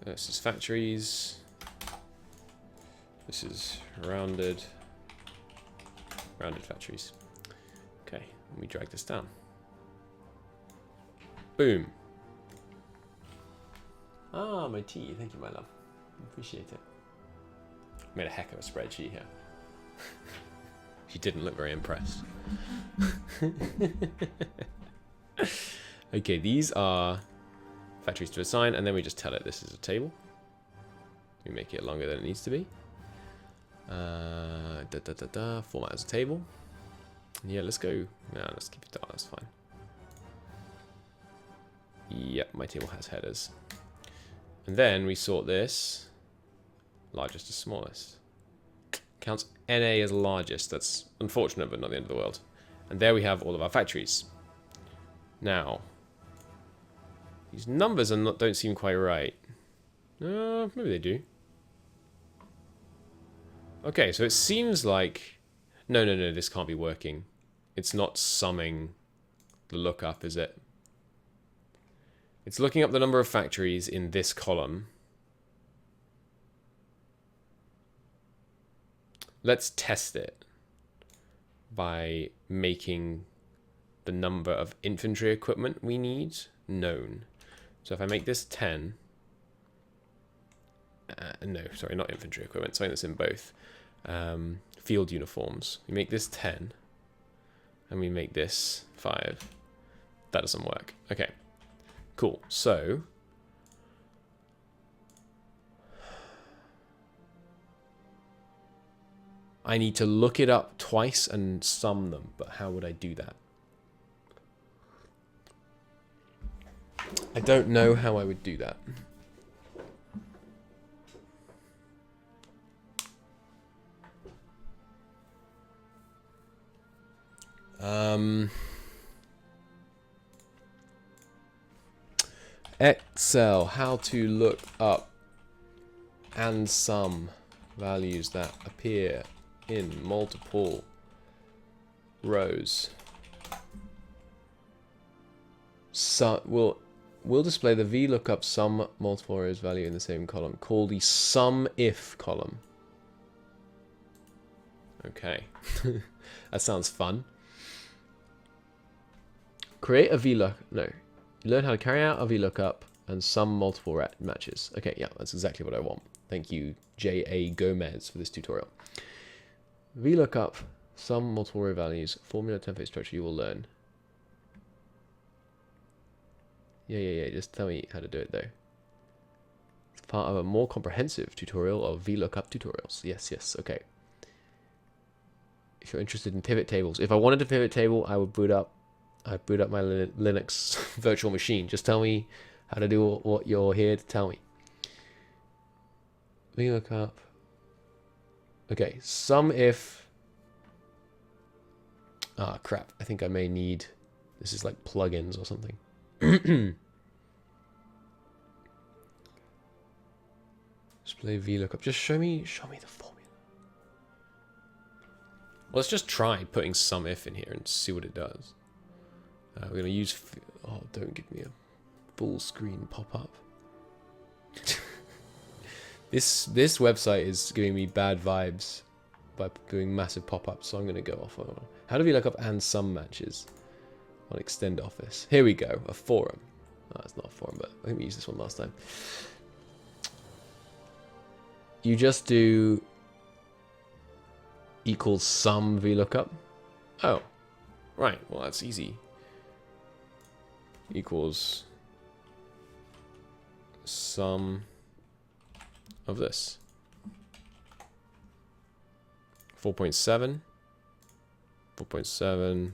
This is factories. This is rounded factories. Okay, let me drag this down. Boom. Ah, my tea. Thank you, my love. Appreciate it. Made a heck of a spreadsheet here. She didn't look very impressed. Okay, these are factories to assign, and then we just tell it this is a table. We make it longer than it needs to be. Format as a table. Yeah, let's go. No, let's keep it. That's fine. Yep, my table has headers. And then we sort this largest to smallest. Counts NA as largest. That's unfortunate, but not the end of the world. And there we have all of our factories. Now, these numbers are don't seem quite right. Maybe they do. Okay, so it seems like... No, this can't be working. It's not summing the lookup, is it? It's looking up the number of factories in this column. Let's test it by making the number of infantry equipment we need known. So if I make this 10... no, sorry, not infantry equipment, something that's in both. Field uniforms. We make this 10, and we make this 5. That doesn't work. Okay, cool. So I need to look it up twice and sum them, but how would I do that? I don't know how I would do that. Excel, how to look up and sum values that appear in multiple rows. So we'll display the VLOOKUP sum multiple rows value in the same column. Call the SUMIF column. Okay, that sounds fun. Create a VLOOKUP. No, you learn how to carry out a VLOOKUP and sum multiple matches. Okay, yeah, that's exactly what I want. Thank you, J.A. Gomez, for this tutorial. VLOOKUP, sum multiple row values, formula template structure you will learn. Yeah, just tell me how to do it though. It's part of a more comprehensive tutorial of VLOOKUP tutorials. Yes, okay. If you're interested in pivot tables, if I wanted a pivot table, I would boot up my Linux virtual machine. Just tell me how to do what you're here to tell me. VLOOKUP. Okay, SUMIF. Ah, crap. I think I may need... This is like plugins or something. Display VLOOKUP. Just show me the formula. Well, let's just try putting some if in here and see what it does. We're going to use... Oh, don't give me a full screen pop-up. This website is giving me bad vibes by doing massive pop-ups, so I'm going to go off on how do VLOOKUP and sum matches on Extend Office. Here we go, a forum. Oh, it's not a forum, but I think we used this one last time. You just do equals sum VLOOKUP. Oh, right. Well, that's easy. Equals sum of this. 4.7. 4.7.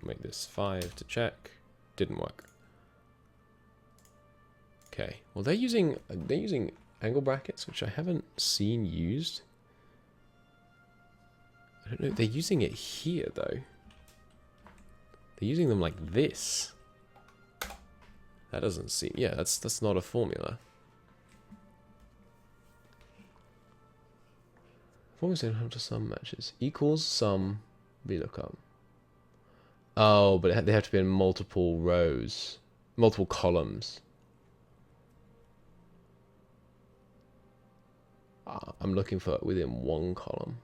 Make this 5 to check. Didn't work. Okay. Well, they're using angle brackets, which I haven't seen used. I don't know. They're using it here though. They're using them like this. That doesn't seem... Yeah, that's not a formula. Formulas don't have to sum matches. Equals sum VLOOKUP. Oh, but they have to be in multiple rows. Multiple columns. I'm looking for within one column.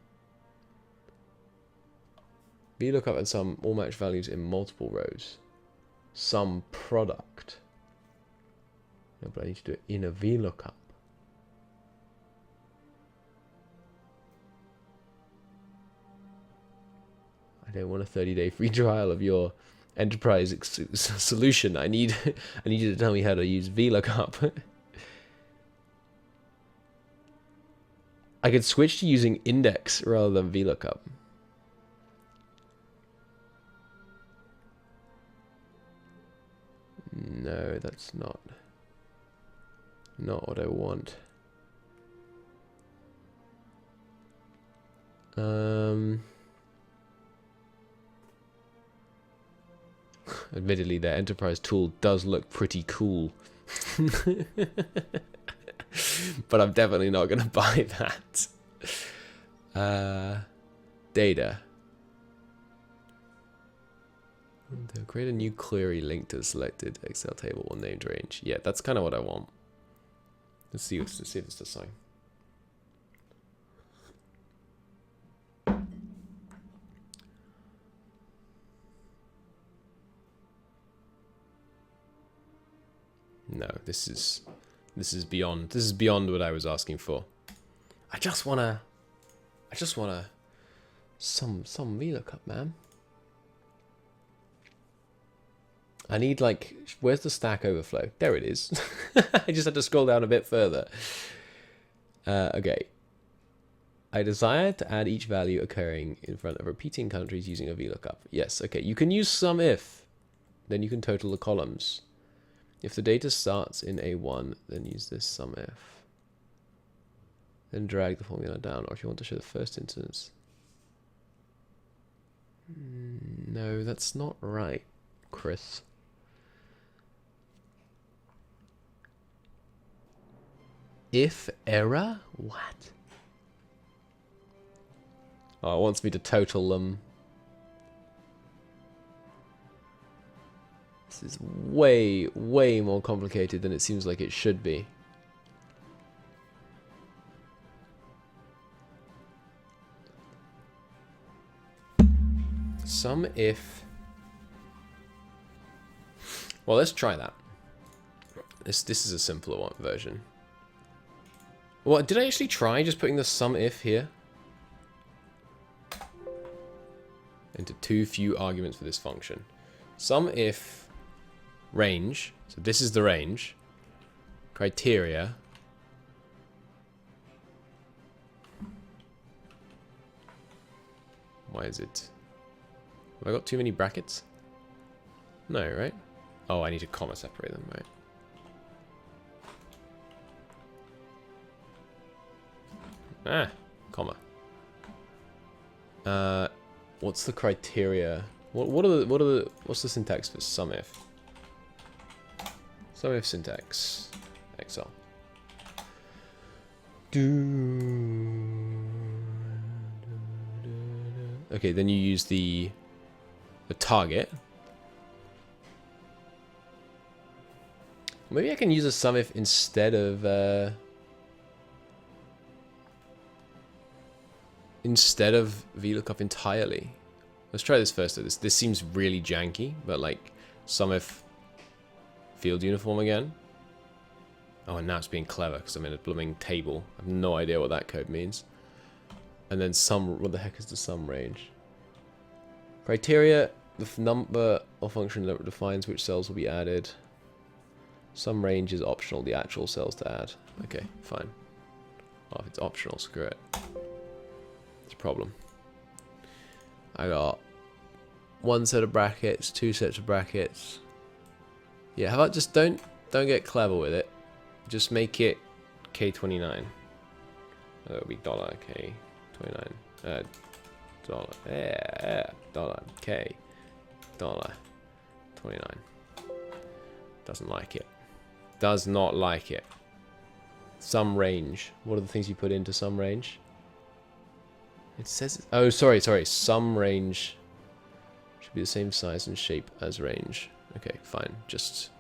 VLOOKUP and sum all match values in multiple rows. Sum product. No, but I need to do it in a VLOOKUP. I don't want a 30-day free trial of your enterprise solution. I need you to tell me how to use VLOOKUP. I could switch to using index rather than VLOOKUP. No, that's not what I want. Admittedly, their enterprise tool does look pretty cool. But I'm definitely not going to buy that. Data. Create a new query linked to the selected Excel table or named range. Yeah, that's kind of what I want. Let's see if it's the same. No, this is beyond what I was asking for. I just wanna some VLOOKUP, man. I need, like, where's the Stack Overflow? There it is. I just had to scroll down a bit further. Okay. I desire to add each value occurring in front of repeating countries using a VLOOKUP. Yes, okay. You can use sum if. Then you can total the columns. If the data starts in A1, then use this sum if. Then drag the formula down. Or if you want to show the first instance. No, that's not right, Chris. If error? What? Oh, it wants me to total them. This is way, way more complicated than it seems like it should be. Sum if... Well, let's try that. This is a simpler one version. Well, did I actually try just putting the sum if here? Into too few arguments for this function. Sum if range, so this is the range, criteria, why is it, have I got too many brackets? No, right? Oh, I need to comma separate them, right? Ah, comma. What's the criteria? What's the syntax for sum if? Sum if syntax. Excel. Okay, then you use the target. Maybe I can use a SUMIF instead of VLOOKUP entirely. Let's try this first. This seems really janky, but like SUMIF field uniform again. Oh, and now it's being clever because I'm in a blooming table. I have no idea what that code means. And then what the heck is the sum range? Criteria, the number or function that defines which cells will be added. Sum range is optional, the actual cells to add. Okay, fine. Oh, if it's optional, screw it. It's a problem. I got one set of brackets, two sets of brackets. Yeah, how about just don't get clever with it. Just make it K29. That'll be $K29. Dollar K $29. Doesn't like it. Does not like it. Sum range. What are the things you put into sum range? It says... Oh, sorry. Sum range should be the same size and shape as range. Okay, fine. Just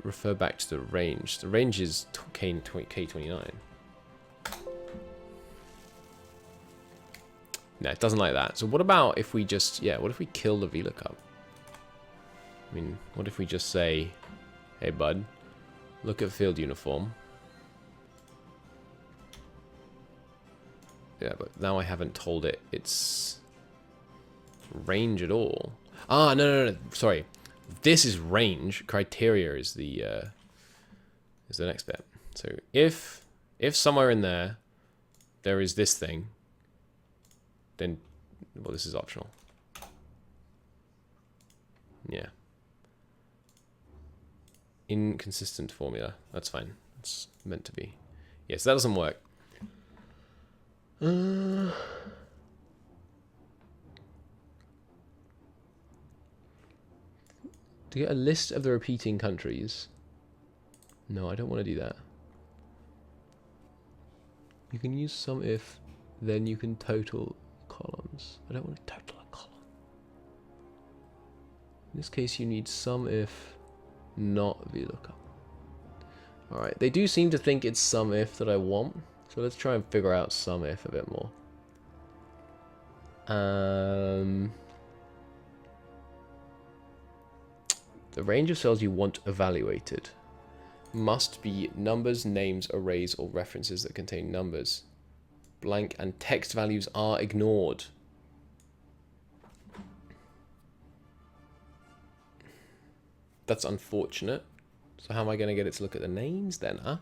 refer back to the range. The range is K29. No, it doesn't like that. So what about if we just... Yeah, what if we kill the VLOOKUP? I mean, what if we just say... Hey, bud, look at field uniform. Yeah, but now I haven't told it its range at all. Ah, no. Sorry. This is range. Criteria is the next bit. So if somewhere in there is this thing, then, well, this is optional. Yeah. Inconsistent formula. That's fine. It's meant to be. Yes, that doesn't work. To get a list of the repeating countries. No, I don't want to do that. You can use SUMIF, then you can total columns. I don't want to total a column. In this case, you need SUMIF, not VLOOKUP. Alright, they do seem to think it's SUMIF that I want. So let's try and figure out SUMIF a bit more. The range of cells you want evaluated must be numbers, names, arrays, or references that contain numbers. Blank and text values are ignored. That's unfortunate. So how am I going to get it to look at the names then, huh?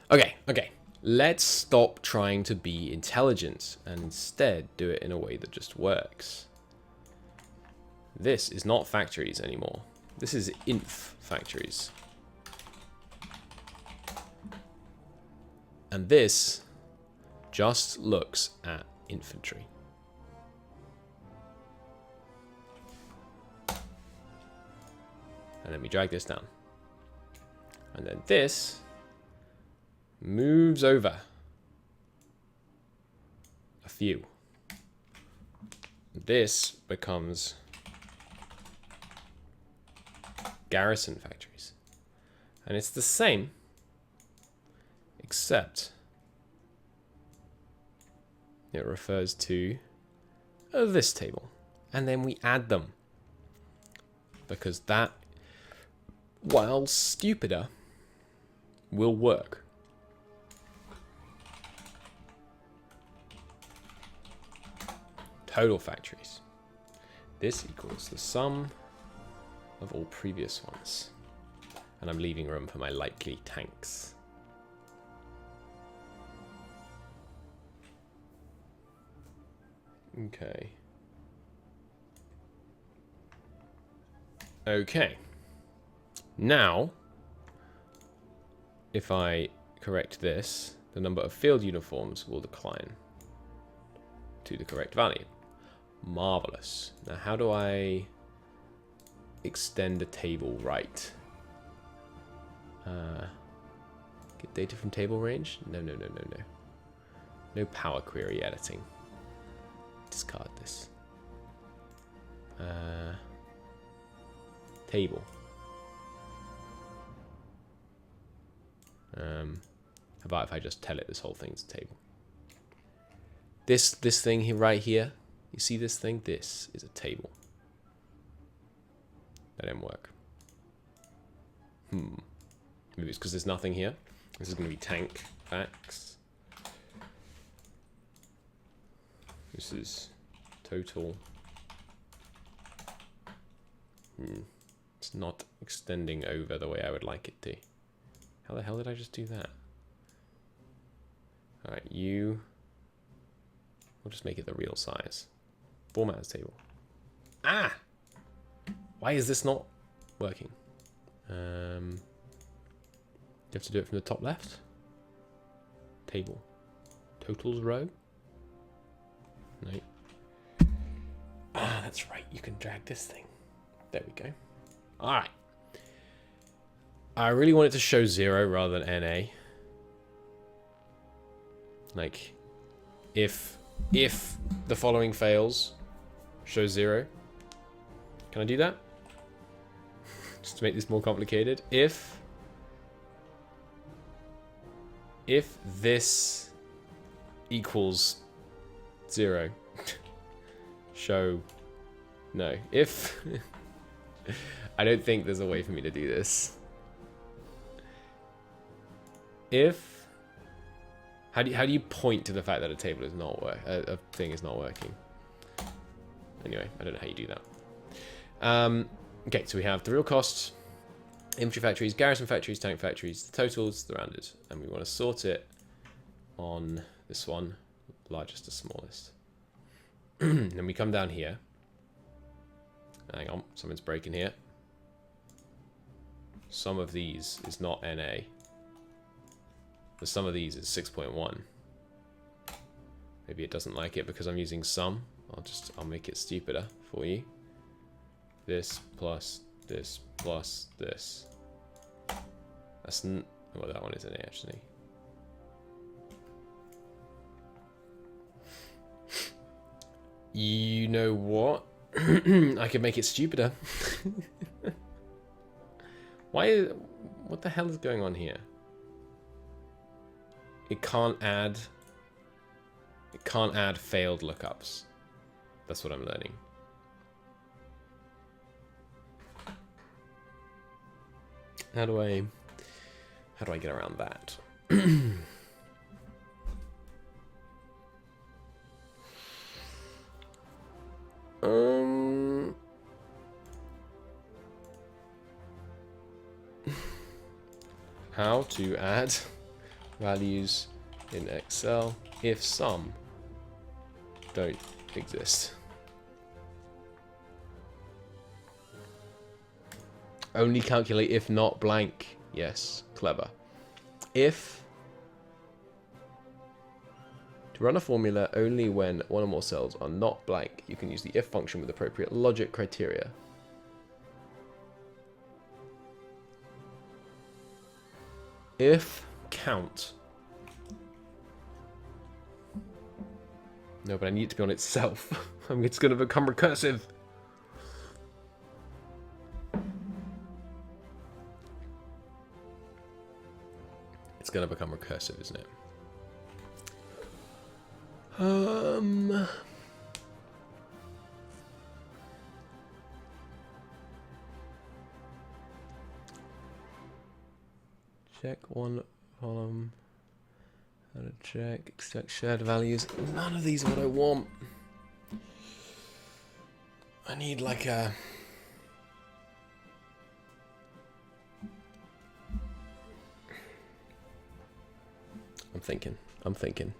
Okay. Let's stop trying to be intelligent and instead do it in a way that just works. This is not factories anymore. This is inf factories. And this just looks at infantry. And then we drag this down. And then this moves over a few. This becomes garrison factories. And it's the same, except it refers to this table. And then we add them. Because that, while stupider, will work. Total factories. This equals the sum of all previous ones. And I'm leaving room for my likely tanks. Okay. Now, if I correct this, the number of field uniforms will decline to the correct value. Marvelous. Now, how do I extend the table right? Get data from table range? No. No power query editing. Discard this. Table. How about if I just tell it this whole thing's a table? This thing here, right here, you see this thing? This is a table. That didn't work. Maybe it's because there's nothing here. This is going to be tank facts. This is total. It's not extending over the way I would like it to. How the hell did I just do that? Alright, we'll just make it the real size. Format as table. Ah! Why is this not working? You have to do it from the top left. Table. Totals row. No. Ah, that's right. You can drag this thing. There we go. All right. I really want it to show 0 rather than NA. Like, if the following fails, show 0. Can I do that? Just to make this more complicated. If this equals 0, show no. If I don't think there's a way for me to do this. If how do you point to the fact that a table is not a thing is not working? Anyway, I don't know how you do that. Okay, so we have the real costs, infantry factories, garrison factories, tank factories, the totals, the rounded, and we want to sort it on this one, largest to smallest. Then we come down here. Hang on, something's breaking here. Some of these is not NA. But some of these is 6.1. Maybe it doesn't like it because I'm using some. I'll make it stupider for you. This plus this plus this. That's well, that one isn't it actually. You know what? I could make it stupider. What the hell is going on here? It can't add failed lookups. That's what I'm learning. How do I get around that? How to add values in Excel if some don't exist. Only calculate if not blank. Yes, clever. If to run a formula only when one or more cells are not blank, you can use the if function with appropriate logic criteria. If count. No, but I need it to be on itself. It's going to become recursive. It's going to become recursive, isn't it? Check one column. How to check, extract shared values. None of these are what I want. I need like a... I'm thinking.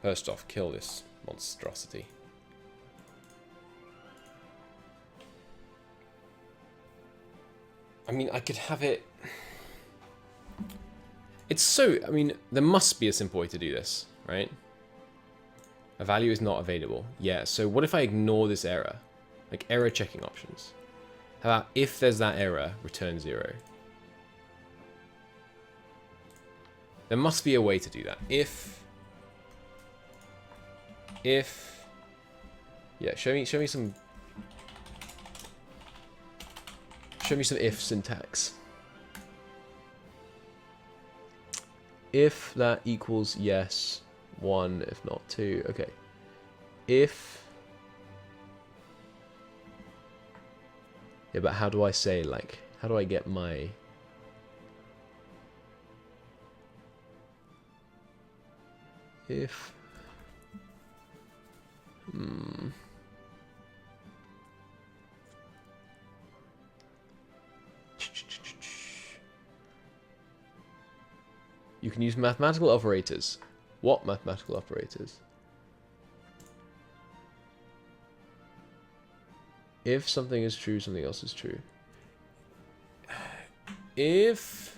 First off, kill this monstrosity. I mean, I could have it... It's so... I mean, there must be a simple way to do this, right? A value is not available. Yeah, so what if I ignore this error? Like error checking options. How about if there's that error, return 0? There must be a way to do that. If yeah, show me some if syntax. If that equals yes, 1, if not 2. Okay. If... Yeah, but how do I say, like, how do I get my... If... You can use mathematical operators. What mathematical operators? If something is true, something else is true. If...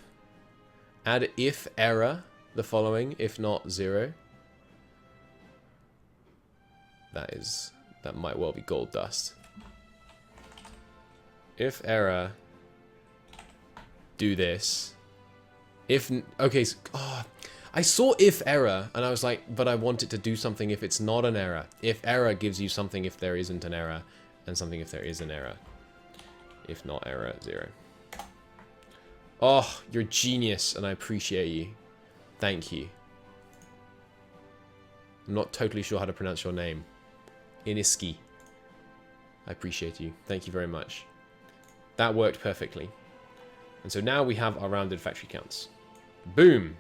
Add if error, the following, if not 0. That might well be gold dust. If error, do this. If, okay, so, oh, I saw if error, and I was like, but I want it to do something if it's not an error. If error gives you something if there isn't an error, and something if there is an error. If not error, 0. Oh, you're a genius, and I appreciate you. Thank you. I'm not totally sure how to pronounce your name. Iniski. I appreciate you. Thank you very much. That worked perfectly. And so now we have our rounded factory counts. Boom!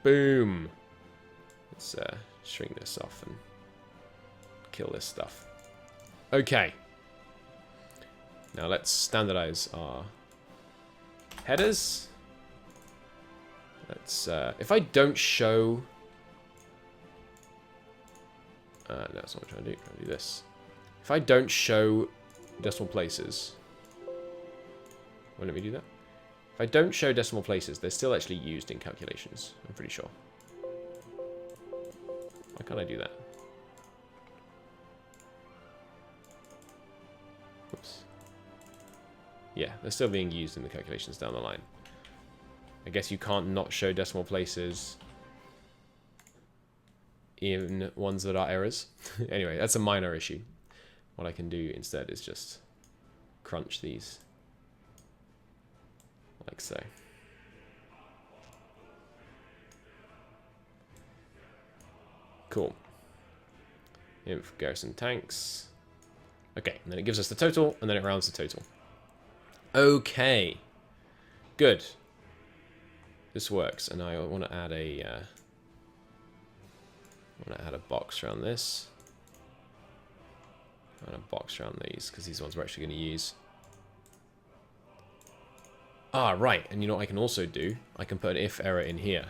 Boom! Let's shrink this off and kill this stuff. Okay. Now let's standardize our headers. Let's, if I don't show... no, that's not what I'm trying to do. I'm trying to do this. If I don't show decimal places... Well, let me do that. If I don't show decimal places, they're still actually used in calculations. I'm pretty sure. Why can't I do that? Oops. Yeah, they're still being used in the calculations down the line. I guess you can't not show decimal places in ones that are errors. Anyway, that's a minor issue. What I can do instead is just crunch these. Like so. Cool. Inf garrison tanks. Okay, and then it gives us the total, and then it rounds the total. Okay. Good. This works, and I want to add a box around this. And a box around these, because these ones we're actually going to use. Ah, right, and you know what I can also do? I can put an if error in here.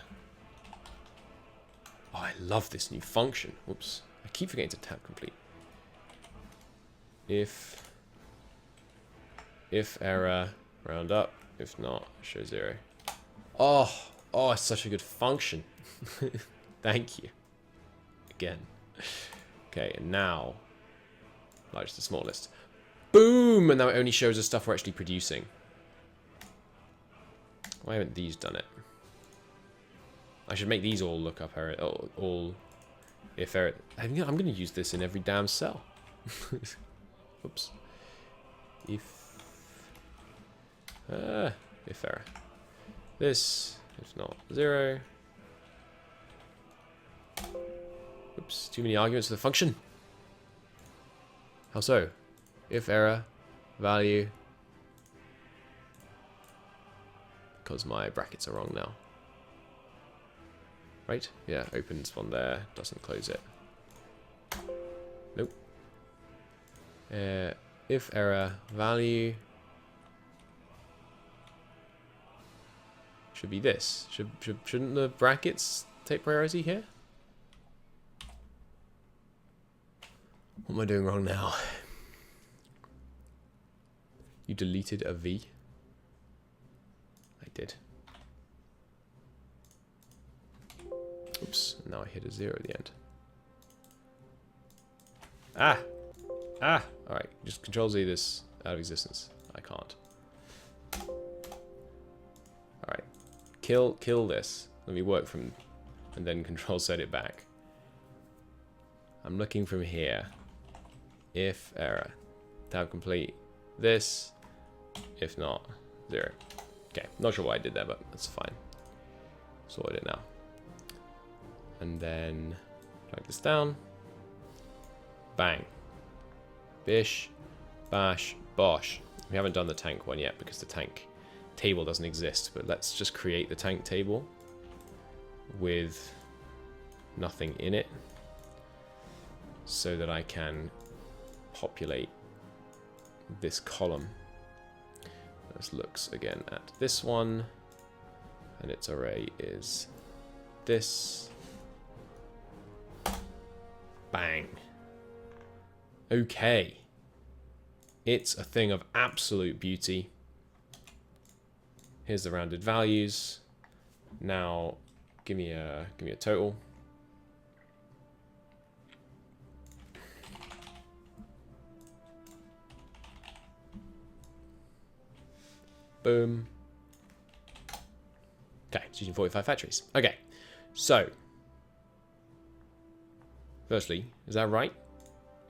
Oh, I love this new function. Whoops. I keep forgetting to tab complete. If error, round up. If not, show 0. Oh, it's such a good function. Thank you. Again. Okay, and now, largest to smallest. Boom! And now it only shows us stuff we're actually producing. Why haven't these done it? I should make these all lookup error, all if error. I'm going to use this in every damn cell. Oops. If error. This, if not 0. Oops, too many arguments for the function. How so? If error, value. Because my brackets are wrong now. Right? Yeah, opens one there, doesn't close it. Nope. If error, value. Should be this. Shouldn't the brackets take priority here? What am I doing wrong now? You deleted a V? I did. Oops, now I hit a 0 at the end. Ah! Ah! Alright, just Control Z this out of existence. I can't. Alright. Kill this. Let me work from... and then Control Z it back. I'm looking from here. If error. Tab complete. This. If not, 0. Okay, not sure why I did that, but that's fine. Sorted it now. And then drag this down. Bang. Bish. Bash. Bosh. We haven't done the tank one yet because the tank table doesn't exist, but let's just create the tank table with nothing in it so that I can populate this column. Let's look again at this one, and its array is this. Bang. Okay. It's a thing of absolute beauty. Here's the rounded values. Now, give me a total. Boom. Okay, it's using 45 factories. Okay, so firstly, is that right?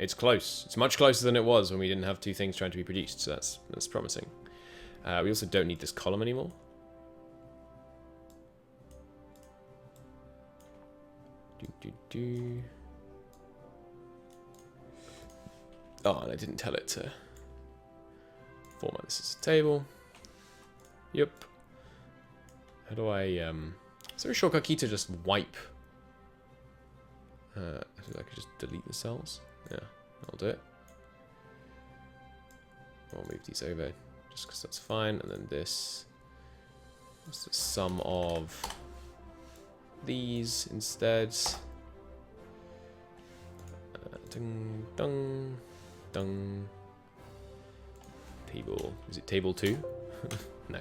It's close. It's much closer than it was when we didn't have two things trying to be produced, so that's promising. We also don't need this column anymore. Oh, and I didn't tell it to format this as a table. Yep. How do I, is there a shortcut key to just wipe? I think I could just delete the cells. Yeah, I'll do it. I'll move these over just because that's fine. And then this is the sum of these instead. Dung, dung, dung. Table, is it table 2? No.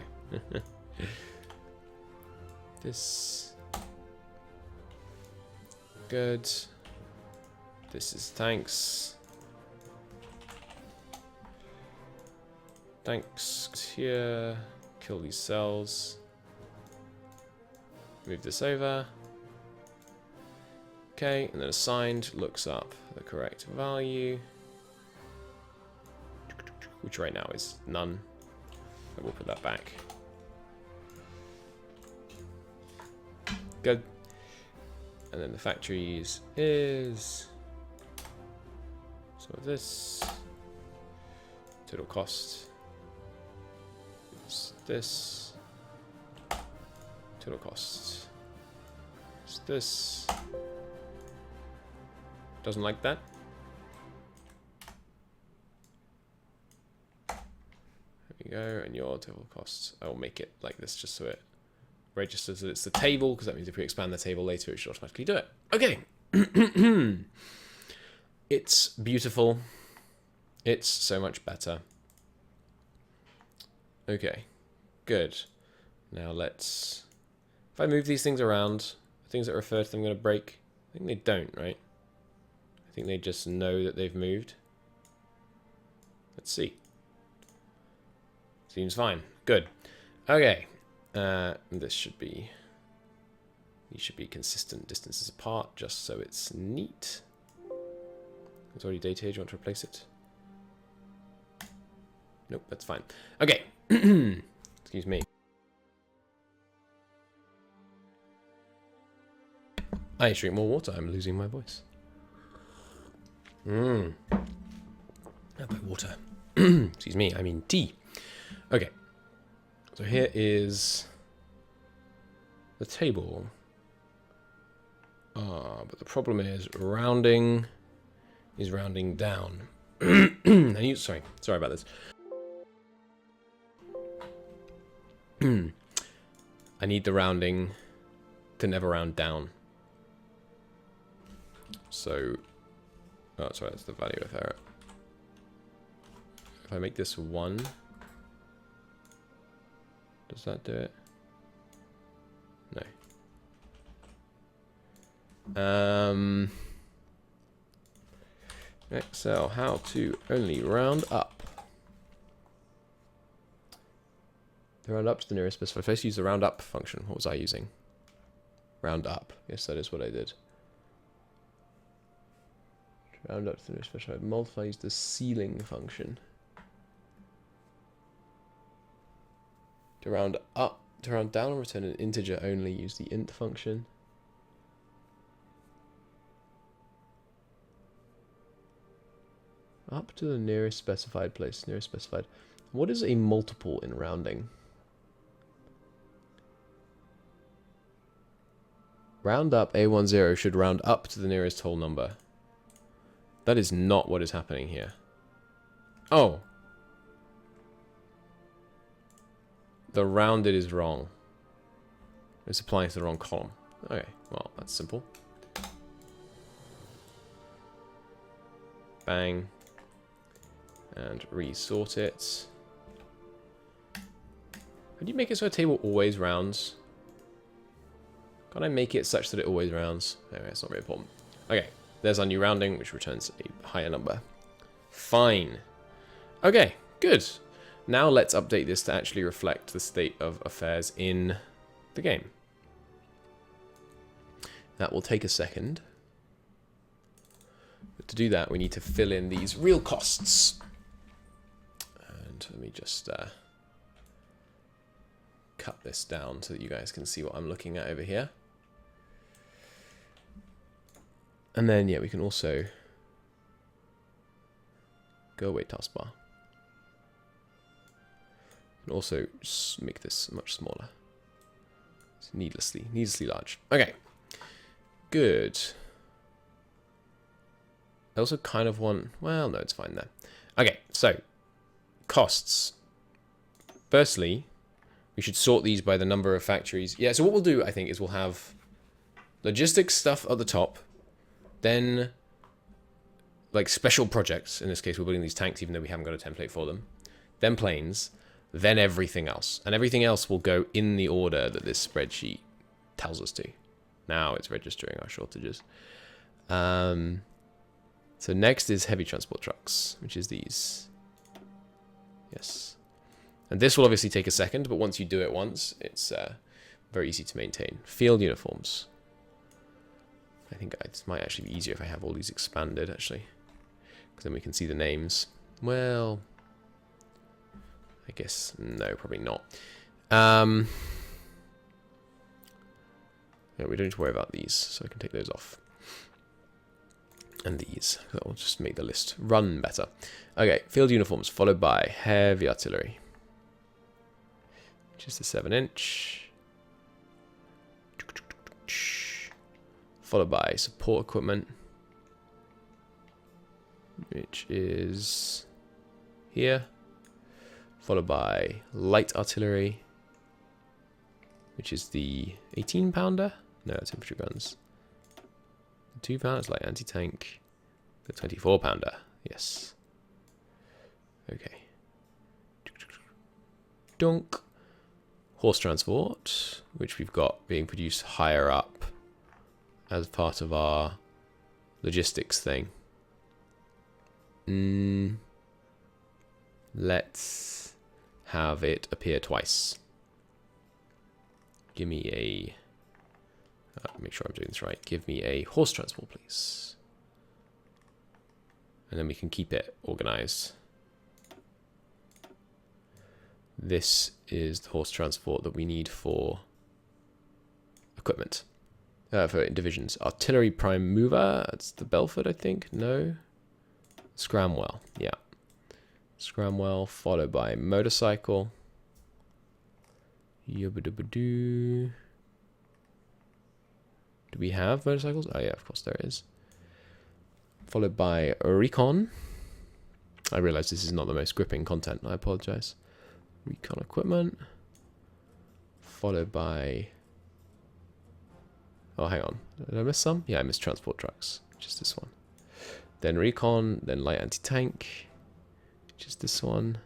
This. Good. This is thanks. Thanks here. Kill these cells. Move this over. Okay, and then assigned looks up the correct value, which right now is none. I will put that back. Good. And then the factories is some of this. Total cost is this. Total cost is this. Doesn't like that. There we go, and your total costs. I will make it like this just so it registers that it's the table, because that means if we expand the table later, it should automatically do it. Okay. It's beautiful. It's so much better. Okay, good. Now let's... If I move these things around, things that refer to them going to break. I think they don't, right? I think they just know that they've moved. Let's see. Seems fine. Good. Okay. This should be... These should be consistent distances apart, just so it's neat. It's already data here. Do you want to replace it? Nope, that's fine. Okay. Excuse me. I drink more water. I'm losing my voice. How about water? Excuse me, I mean tea. Okay. So here is the table. But the problem is rounding is rounding down. Sorry about this. I need the rounding to never round down. So, oh, sorry, that's the value of error. If I make this 1, does that do it? No. Excel, how to only round up. To round up to the nearest specified place, use the round up function. What was I using? Round up. Yes, that is what I did. To round up to the nearest specified, multiply, use the ceiling function. To round up, to round down and return an integer only, use the int function. Up to the nearest specified place, nearest specified. What is a multiple in rounding? Round up A10 should round up to the nearest whole number. That is not what is happening here. Oh. The rounded is wrong. It's applying to the wrong column. Okay, well, that's simple. Bang. And resort it. How do you make it so a table always rounds? Can't I make it such that it always rounds? Anyway, it's not very important. Okay, there's our new rounding, which returns a higher number. Fine. Okay, good. Now let's update this to actually reflect the state of affairs in the game. That will take a second. But to do that, we need to fill in these real costs. And let me just cut this down so that you guys can see what I'm looking at over here. And then, yeah, we can also go away taskbar. And also make this much smaller. It's needlessly large. Okay, good. I also kind of want, well, no, it's fine there. Okay, so costs. Firstly, we should sort these by the number of factories. Yeah, so what we'll do, I think, is we'll have logistics stuff at the top, then like special projects. In this case, we're building these tanks, even though we haven't got a template for them. Then planes, then everything else. And everything else will go in the order that this spreadsheet tells us to. Now it's registering our shortages. So next is heavy transport trucks, which is these. Yes. And this will obviously take a second, but once you do it once, it's very easy to maintain. Field uniforms. I think it might actually be easier if I have all these expanded, actually. Because then we can see the names. Well, I guess, no, probably not. Yeah, we don't need to worry about these, so I can take those off. And these. That will just make the list run better. Okay, field uniforms, followed by heavy artillery. Which is the 7-inch. Followed by support equipment. Which is here. Followed by light artillery. Which is the 18-pounder. No, it's infantry guns. The 2-pounder light anti-tank. The 24-pounder. Yes. Okay. Dunk. Horse transport, which we've got being produced higher up as part of our logistics thing. Let's have it appear twice. Give me a... make sure I'm doing this right. Give me a horse transport, please. And then we can keep it organized. This is the horse transport that we need for equipment. For divisions. Artillery prime mover. That's the Belford, I think. No. Scramwell. Yeah. Scramwell followed by motorcycle. Yubba-dubba-doo. Do we have motorcycles? Oh yeah, of course there is. Followed by recon. I realize this is not the most gripping content. I apologize. Recon equipment. Followed by... oh, hang on. Did I miss some? Yeah, I missed transport trucks. Just this one. Then recon. Then light anti-tank. Just this one.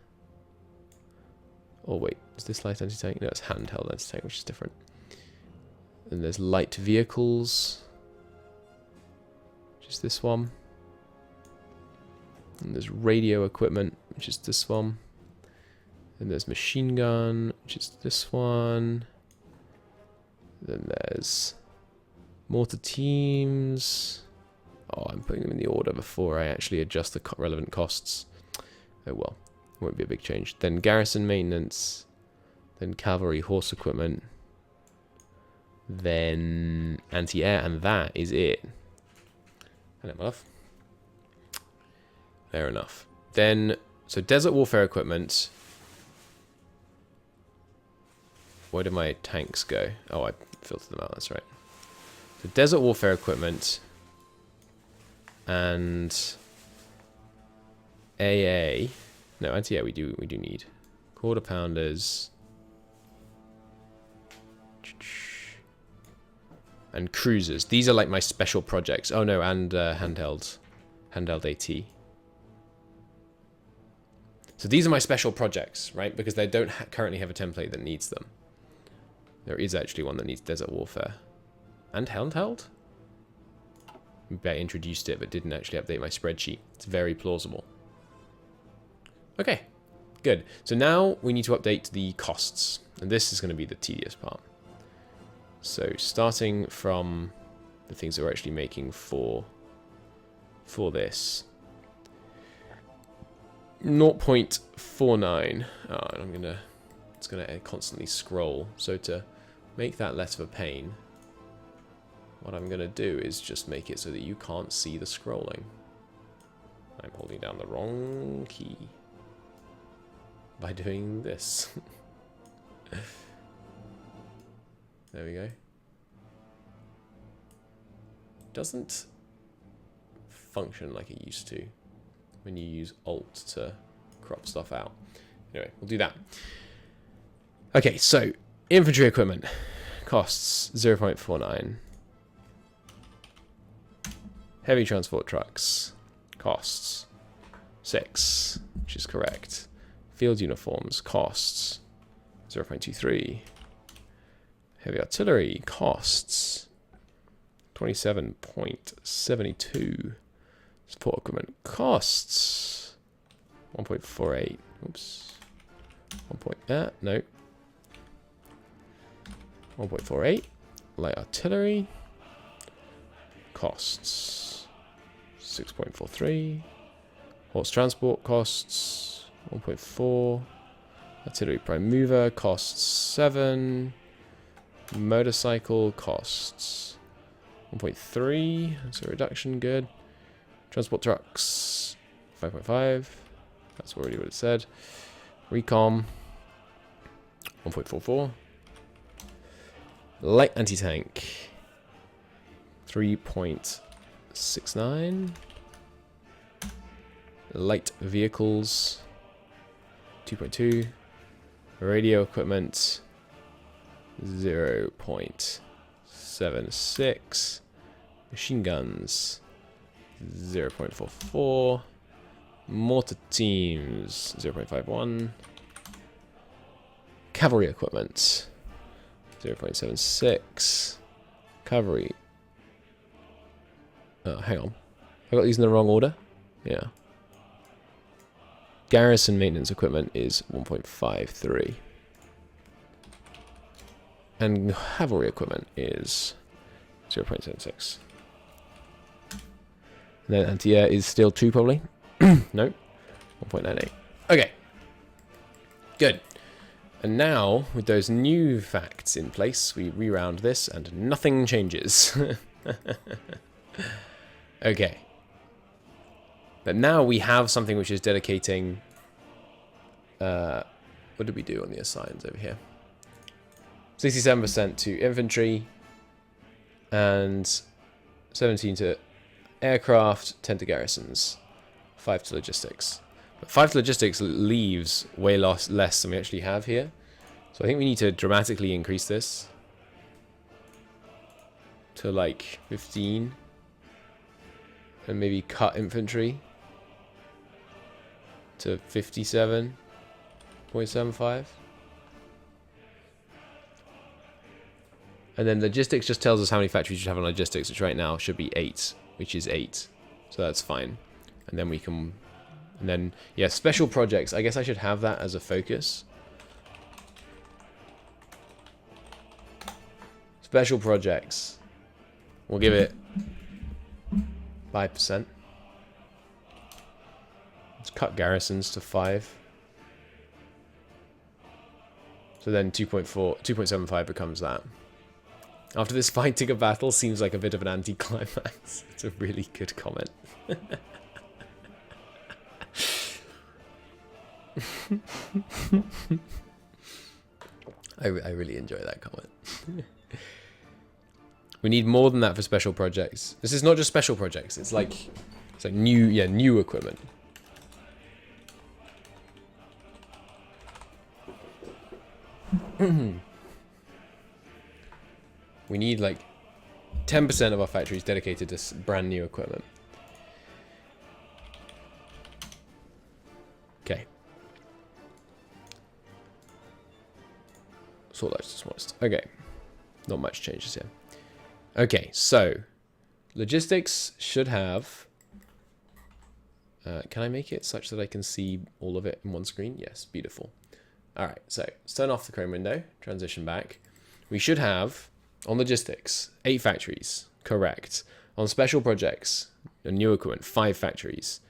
Oh, wait. Is this light anti-tank? No, it's handheld anti-tank, which is different. Then there's light vehicles. Just this one. And there's radio equipment, which is this one. Then there's machine gun, which is this one. Then there's mortar teams. Oh, I'm putting them in the order before I actually adjust the relevant costs. Oh well, it won't be a big change. Then garrison maintenance. Then cavalry horse equipment. Then anti-air, and that is it. Hello, my love. Fair enough. Then, so desert warfare equipment. Where did my tanks go? Oh, I filtered them out, that's right. So desert warfare equipment and AA. No, anti-air we do need. Quarter pounders. And cruisers. These are like my special projects. Oh no, and handheld AT. So these are my special projects, right? Because they don't currently have a template that needs them. There is actually one that needs desert warfare. And handheld? Maybe I introduced it but didn't actually update my spreadsheet. It's very plausible. Okay, good. So now we need to update the costs. And this is going to be the tedious part. So starting from the things that we're actually making for this. 0.49. Oh, it's gonna constantly scroll. So to make that less of a pain, what I'm gonna do is just make it so that you can't see the scrolling. I'm holding down the wrong key by doing this. There we go. Doesn't function like it used to when you use Alt to crop stuff out. Anyway, we'll do that. Okay, so infantry equipment costs 0.49. Heavy transport trucks costs 6, which is correct. Field uniforms costs 0.23. Heavy artillery costs 27.72. Support equipment costs 1.48. Oops. 1.48. Light artillery costs 6.43. Horse transport costs 1.4. Artillery prime mover costs 7. Motorcycle costs 1.3. That's a reduction, good. Transport trucks 5.5. That's already what it said. Recom 1.44. Light anti-tank 3.69. Light vehicles 2.2. Radio equipment 0.76. Machine guns 0.44. Mortar teams 0.51. Cavalry equipment 0.76. Cavalry. Hang on. I got these in the wrong order? Yeah. Garrison maintenance equipment is 1.53. And cavalry equipment is 0.76. And then anti-air is still 2 probably. No. 1.98. Okay. Good. And now, with those new facts in place, we reround this and nothing changes. Okay. But now we have something which is dedicating... what did we do on the assigns over here? 67% to infantry, and 17 to aircraft, 10 to garrisons, 5 to logistics. But 5 to logistics leaves way less than we actually have here. So I think we need to dramatically increase this to like 15, and maybe cut infantry to 57.75. And then logistics just tells us how many factories you should have on logistics, which right now should be 8, which is 8. So that's fine. And then we can And then, yeah, special projects. I guess I should have that as a focus. Special projects. We'll give it 5%. Let's cut garrisons to 5. So then 2.75 becomes that. After this fighting a battle seems like a bit of an anticlimax. It's a really good comment. I really enjoy that comment. We need more than that for special projects. This is not just special projects. It's like new equipment. We need like 10% of our factories dedicated to brand new equipment. Okay. Sort large to smallest. Okay. Not much changes here. Okay, so logistics should have. Can I make it such that I can see all of it in one screen? Yes, beautiful. All right, so let's turn off the Chrome window, transition back. We should have, on logistics, 8 factories, correct. On special projects, new equipment, 5 factories,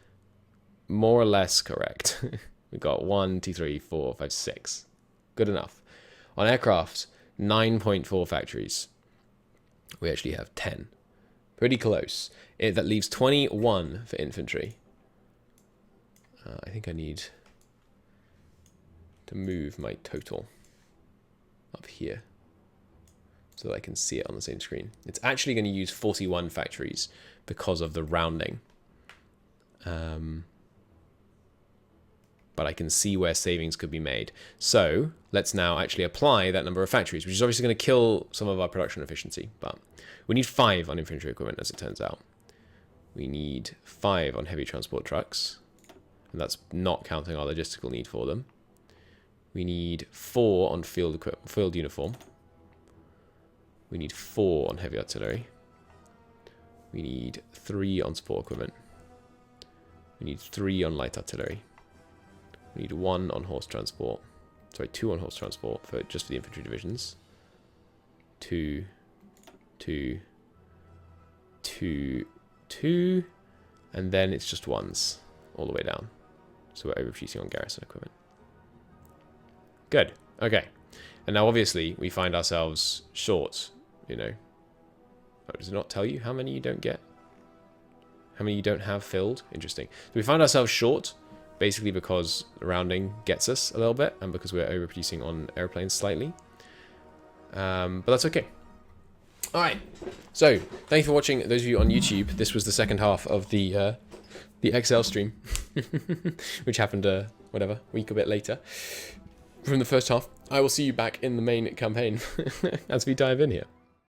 more or less correct. We've got 1, 2, 3, 4, 5, 6. Good enough. On aircraft, 9.4 factories. We actually have 10. Pretty close. That leaves 21 for infantry. I think I need to move my total up here so that I can see it on the same screen. It's actually going to use 41 factories because of the rounding. But I can see where savings could be made. So let's now actually apply that number of factories, which is obviously going to kill some of our production efficiency. But we need 5 on infantry equipment, as it turns out. We need 5 on heavy transport trucks. And that's not counting our logistical need for them. We need 4 on field uniform. We need 4 on heavy artillery. We need 3 on support equipment. We need 3 on light artillery. We need 1 on horse transport. Sorry, 2 on horse transport just for the infantry divisions. 2, 2, 2, 2, and then it's just 1s all the way down. So we're overproducing on garrison equipment. Good. Okay. And now obviously we find ourselves short, you know. Oh, does it not tell you how many you don't get? How many you don't have filled? Interesting. So we find ourselves short, basically because rounding gets us a little bit, and because we're overproducing on airplanes slightly. But that's okay. All right. So thank you for watching. Those of you on YouTube, this was the second half of the Excel stream, which happened whatever, week a bit later from the first half. I will see you back in the main campaign as we dive in here.